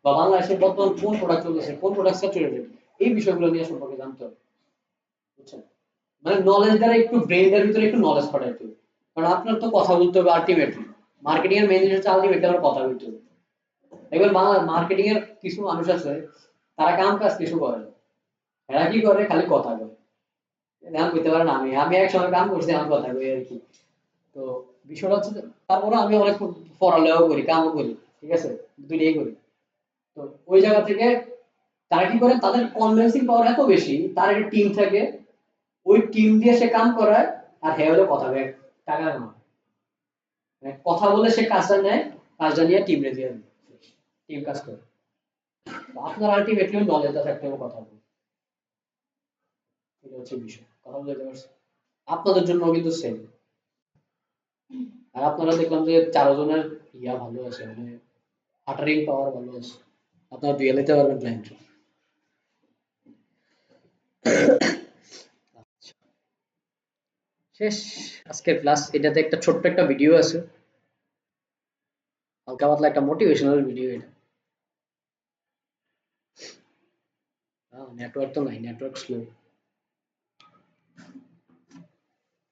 বা বাংলাদেশের বর্তমান কোন প্রোডাক্ট চলতেছে, কোন প্রোডাক্ট স্যাচুরেটেড, এই বিষয়গুলো নিয়ে সম্পর্কে জানতে হবে। বুঝছেন, মানে নলেজ দ্বারা একটু ব্রেইনের ভিতরে একটু নলেজ পাঠাইতে হবে, কারণ আপনার তো কথা বলতে হবে আলটিমেটলি। মার্কেটিং এর মেইন জিনিস হচ্ছে আলটিমেটলি আমার কথা বলতে হবে। এবার বাংলা মার্কেটিং এর কিছু মানুষ আছে, তারা কাম কাজ কিছু করে না, এরা কি করে খালি কথা বলে, গান করতে পারে না। আমি আমি এক সময় গান করছি, আমার কথা কই আর কি। তো বিষয়টা হচ্ছে তারপরে আমি অনেক পড়ালেখাও করি, কামও করি, ঠিক আছে, দুইটাই করি। তো ওই জায়গা থেকে তারা কি করে, তাদের কনভিন্সিং পাওয়ার এত বেশি, তার একটা টিম থাকে, ওই টিম দিয়ে সে কাম করায়, আর হ্যাঁ হলো কথা বলে টাকা কামায়। মানে কথা বলে সে কাজটা নেয়, কাজটা নিয়ে টিম রে দিয়ে টিম কাজ করে। তো আপনার আলটিমেটলি নলেজটা থাকতে হবে কথা বলতে, এটা হচ্ছে বিষয়। কথা বলতে পারছি? আপনাদের জন্য কিন্তু সেম। আর আপনারা দেখলাম যে 4 জনের ইয়া ভালো আছে, মানে আটারিং পাওয়ার ভালো আছে, আপনারা দিয়ে নিতে পারবেন ক্লায়েন্ট। শেষ আজকের ক্লাস। এটাতে একটা ছোট্ট একটা ভিডিও আছে, হালকা পাতলা একটা মোটিভেশনাল ভিডিও এটা। নেটওয়ার্ক তো নাই, নেটওয়ার্ক স্লো।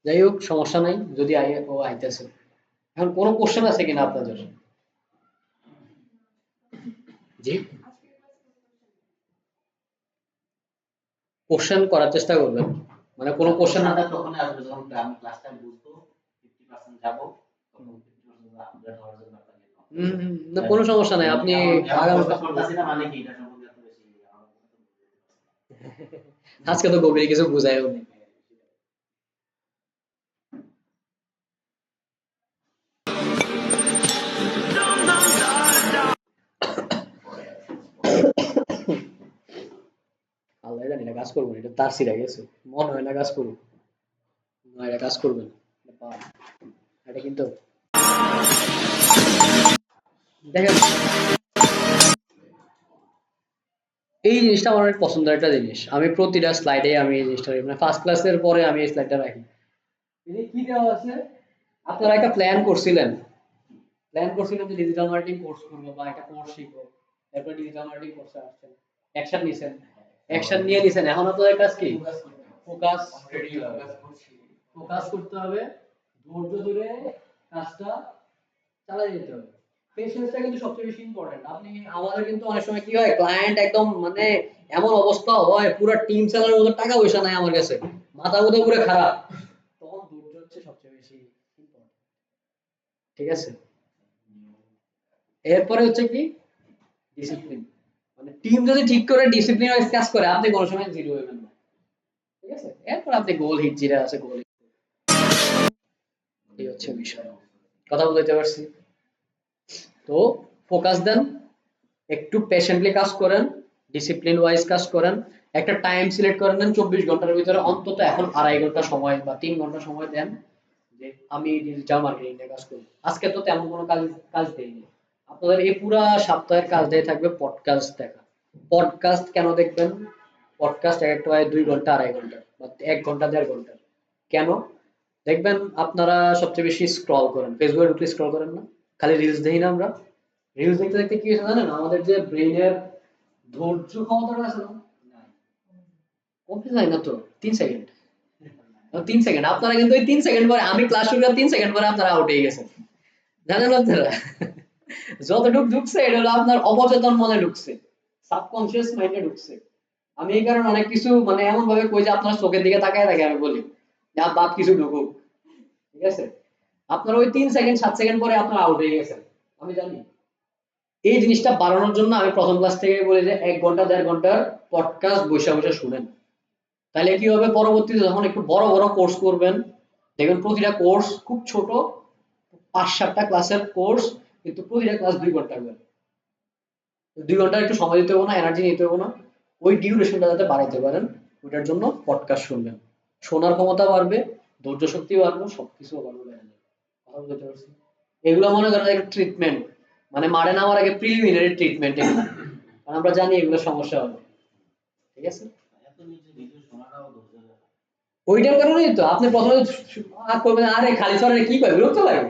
যাই হোক, সমস্যা নাই, যদি ও আইতেছে। এখন কোনো কোশ্চেন আছে কিনা আপনাদের? জি, কোশ্চেন করার চেষ্টা করবেন, মানে কোনো কোশ্চেন না। কোশ্চেনটা তখন আসবে যখন আমি ক্লাসটা বুঝবো, 50% যাবো, তখন 50% আপডেট হওয়ার জন্য আপনাকে না, কোনো সমস্যা নাই, আপনি আগামী প্রশ্ন করতেছি না মানে কি এটা সম্পর্কে এত বেশি আমার আজকে তো গভীর কিছু বুঝাইও নি। আল্লাহ জানি না কাজ করবো, এটা তার সিরা গেছে, মনে হয় না কাজ করবো। না, এটা কাজ করবেন, এটা কিন্তু দেখেন, এই জিনিসটা আমার অনেক পছন্দের একটা জিনিস। আমি প্রতিটা স্লাইডে আমি এই জিনিসটা রাখি। মানে ফার্স্ট ক্লাসের পরে আমি এই স্লাইডটা রাখি। এই কি দেওয়া আছে, আপনারা একটা প্ল্যান করছিলেন যে ডিজিটাল মার্কেটিং কোর্স করবো বা একটা কোর্স শিখবো, এরপর ডিজিটাল মার্কেটিং কোর্সে আসছেন, অ্যাকশন নিছেন, অ্যাকশন নিয়ে নিছেন। এখন আপনাদের কাজ কি? ফোকাস ফোকাস করতে হবে, ধৈর্য ধরে কাজটা চালিয়ে যেতে হবে। পেশেন্সটা কিন্তু সবচেয়ে বেশি ইম্পর্টেন্ট। আপনি আমাদের কিন্তু অনেক সময় কি হয়, ক্লায়েন্ট একদম মানে এমন অবস্থা হয়, পুরো টিম চালানোর মতো টাকা পয়সা নাই আমার কাছে, মাথা মুথা পুরো খারাপ, তখন ধৈর্য হচ্ছে সবচেয়ে বেশি ইম্পর্টেন্ট। ঠিক আছে? এরপরে হচ্ছে কি, ডিসিপ্লিন। মানে টিম যদি ঠিক করে ডিসিপ্লিন ওয়াইজ কাজ করে, আপনি কোনো সময় জিরো হবেন না। ঠিক আছে? এরপর আপনি গোল হিট, যেটা আছে গোল, এই হচ্ছে বিষয়। কথা বলতে পারছি? তো ফোকাস দেন, একটু পেশেন্টলি কাজ করেন, ডিসিপ্লিন ওয়াইজ কাজ করেন, একটা টাইম সিলেক্ট করে নেন 24 ঘন্টার ভিতরে অন্তত এখন 2.5 ঘন্টা সময় বা 3 ঘন্টা সময় দেন যে আমি ডিজিটাল মার্কেটিং নিয়ে কাজ করব। আজকে তো তেমন কোনো কাজ কাজ দেইনি। আপনাদের এই পুরা সপ্তাহের কাজ দিয়ে থাকবে পডকাস্ট দেখা। পডকাস্ট কেন দেখবেন? পডকাস্ট একটা হয় 2 ঘন্টা 2.5 ঘন্টা বা 1 ঘন্টা 1.5 ঘন্টা। কেন দেখবেন? আপনারা সবচেয়ে বেশি স্ক্রল করেন, ফেসবুকে ঢুকলে স্ক্রল করেন না? খালি রিলস দেখি না আমরা? রিলস দেখতে দেখতে কি হয়েছে জানেন? আমাদের যে ব্রেইনের ধৈর্য ক্ষমতাটা আছে না, কমতে যায় না তো 3 সেকেন্ড। 3 সেকেন্ড, আপনারা কিন্তু ওই 3 সেকেন্ড পরে, আমি ক্লাস শুরু করার 3 সেকেন্ড পরে আপনারা আউট হয়ে গেছেন, জানেন আপনারা? যতটুকু ঢুকছে এটা হলো আপনার অবচেতন মনে ঢুকছে, সাবকনসিয়াস মাইন্ডে ঢুকছে। আমি এই কারণে অনেক কিছু মানে এমন ভাবে কই যে আপনার চোখের দিকে তাকায় থাকে, আমি বলি যা বাপ কিছু ঢুকুক। ঠিক আছে? আপনার ওই 3 সেকেন্ড 7 সেকেন্ড পরে আপনার আউট হয়ে গেছেন, আমি জানি। এই জিনিসটা বাড়ানোর জন্য আমি প্রথম ক্লাস থেকে বলি যে 1 ঘন্টা 1.5 ঘন্টার পডকাস্ট বসে বসে শুনেন। তাহলে কি হবে, পরবর্তীতে যখন একটু বড় বড় কোর্স করবেন, দেখবেন প্রতিটা কোর্স খুব ছোট, 5-7টা ক্লাসের কোর্স, কিন্তু প্রতিটা ক্লাস 2 ঘন্টা করে। 2 ঘন্টা একটু সময় দিতে হবে না, এনার্জি নিতে হবে না, ওই ডিউরেশনটা যাতে বাড়াইতে পারেন, ওটার জন্য পডকাস্ট শুনবেন। শোনার ক্ষমতা বাড়বে, ধৈর্য শক্তি বাড়বে, সবকিছু বাড়বে। কথা বলতে পারছি? এগুলো মনে করেন একটা ট্রিটমেন্ট, মানে মারে নামার আগে প্রিলিমিনারি ট্রিটমেন্ট এগুলো, কারণ আমরা জানি এগুলো সমস্যা হবে। ঠিক আছে? এত নিচে ভিডিও শোনাটাও ধৈর্য ধরে। ওইটার কারণেই তো আপনি প্রথমে করবেন, আরে খালি সরে কি কয়, বিরক্ত লাগে।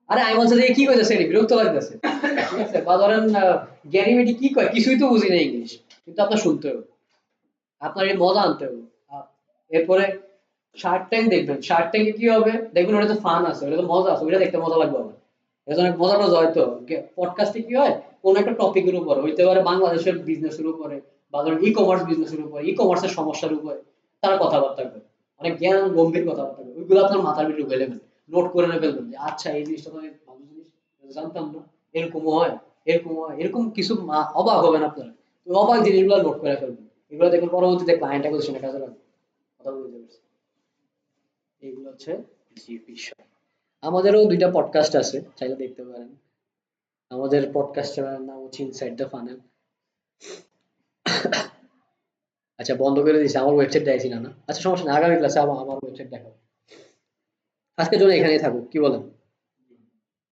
আরে আমি বলছি যে কি কইতেছে, বিরক্ত লাগতেছে। ঠিক আছে? বা ধরেন জ্ঞানী মেয়েটি কি কয়, কিছুই তো বুঝি না ইংলিশ, কিন্তু আপনার শুনতে হবে, আপনার এই মজা আনতে হবে। এরপরে শার্ক ট্যাঙ্ক দেখবেন, শার্ক ট্যাঙ্কে কি হবে দেখবেন, ওটা তো ফান আছে, ওটা তো মজা আছে, ওইটা দেখতে মজা লাগবে আমার। এটা অনেক মজা টজা হয়তো। পডকাস্টে কি হয়, কোন একটা টপিকের উপর হইতে পারে, বাংলাদেশের বিজনেসের উপরে বা ধরেন ই কমার্স বিজনেসের উপরে, ই কমার্সের সমস্যার উপরে তারা কথাবার্তা করে, অনেক জ্ঞান গম্ভীর কথাবার্তা করে, ওইগুলো আপনার মাথার ভিতরে ঢুকে নেবেন, নোট করে ফেলবেন যে আচ্ছা এই জিনিসটা তো আমি ভালো জিনিস, জানতাম না, এরকমও হয়, এরকম হয়, এরকম কিছু অবাক হবেন আপনারা। তো অবাক জিনিসগুলো নোট করে ফেলবেন, এগুলো দেখুন পরবর্তীতে ক্লায়েন্ট অ্যাকুইজিশনে কাজে লাগবে। কথা বলতে পারছি? এগুলো হচ্ছে যে বিষয়। আমাদেরও 2টা পডকাস্ট আছে, চাইলে দেখতে পারেন। আমাদের পডকাস্টের নাম হচ্ছে ইনসাইড দ্য ফানেল। আচ্ছা বন্ধ করে দিয়েছি, আমার ওয়েবসাইট দেখাইছি না না। আচ্ছা সমস্যা না, আগামী ক্লাসে আমার ওয়েবসাইট দেখাবো। আজকের জন্য এখানেই থাকুক, কি বলেন?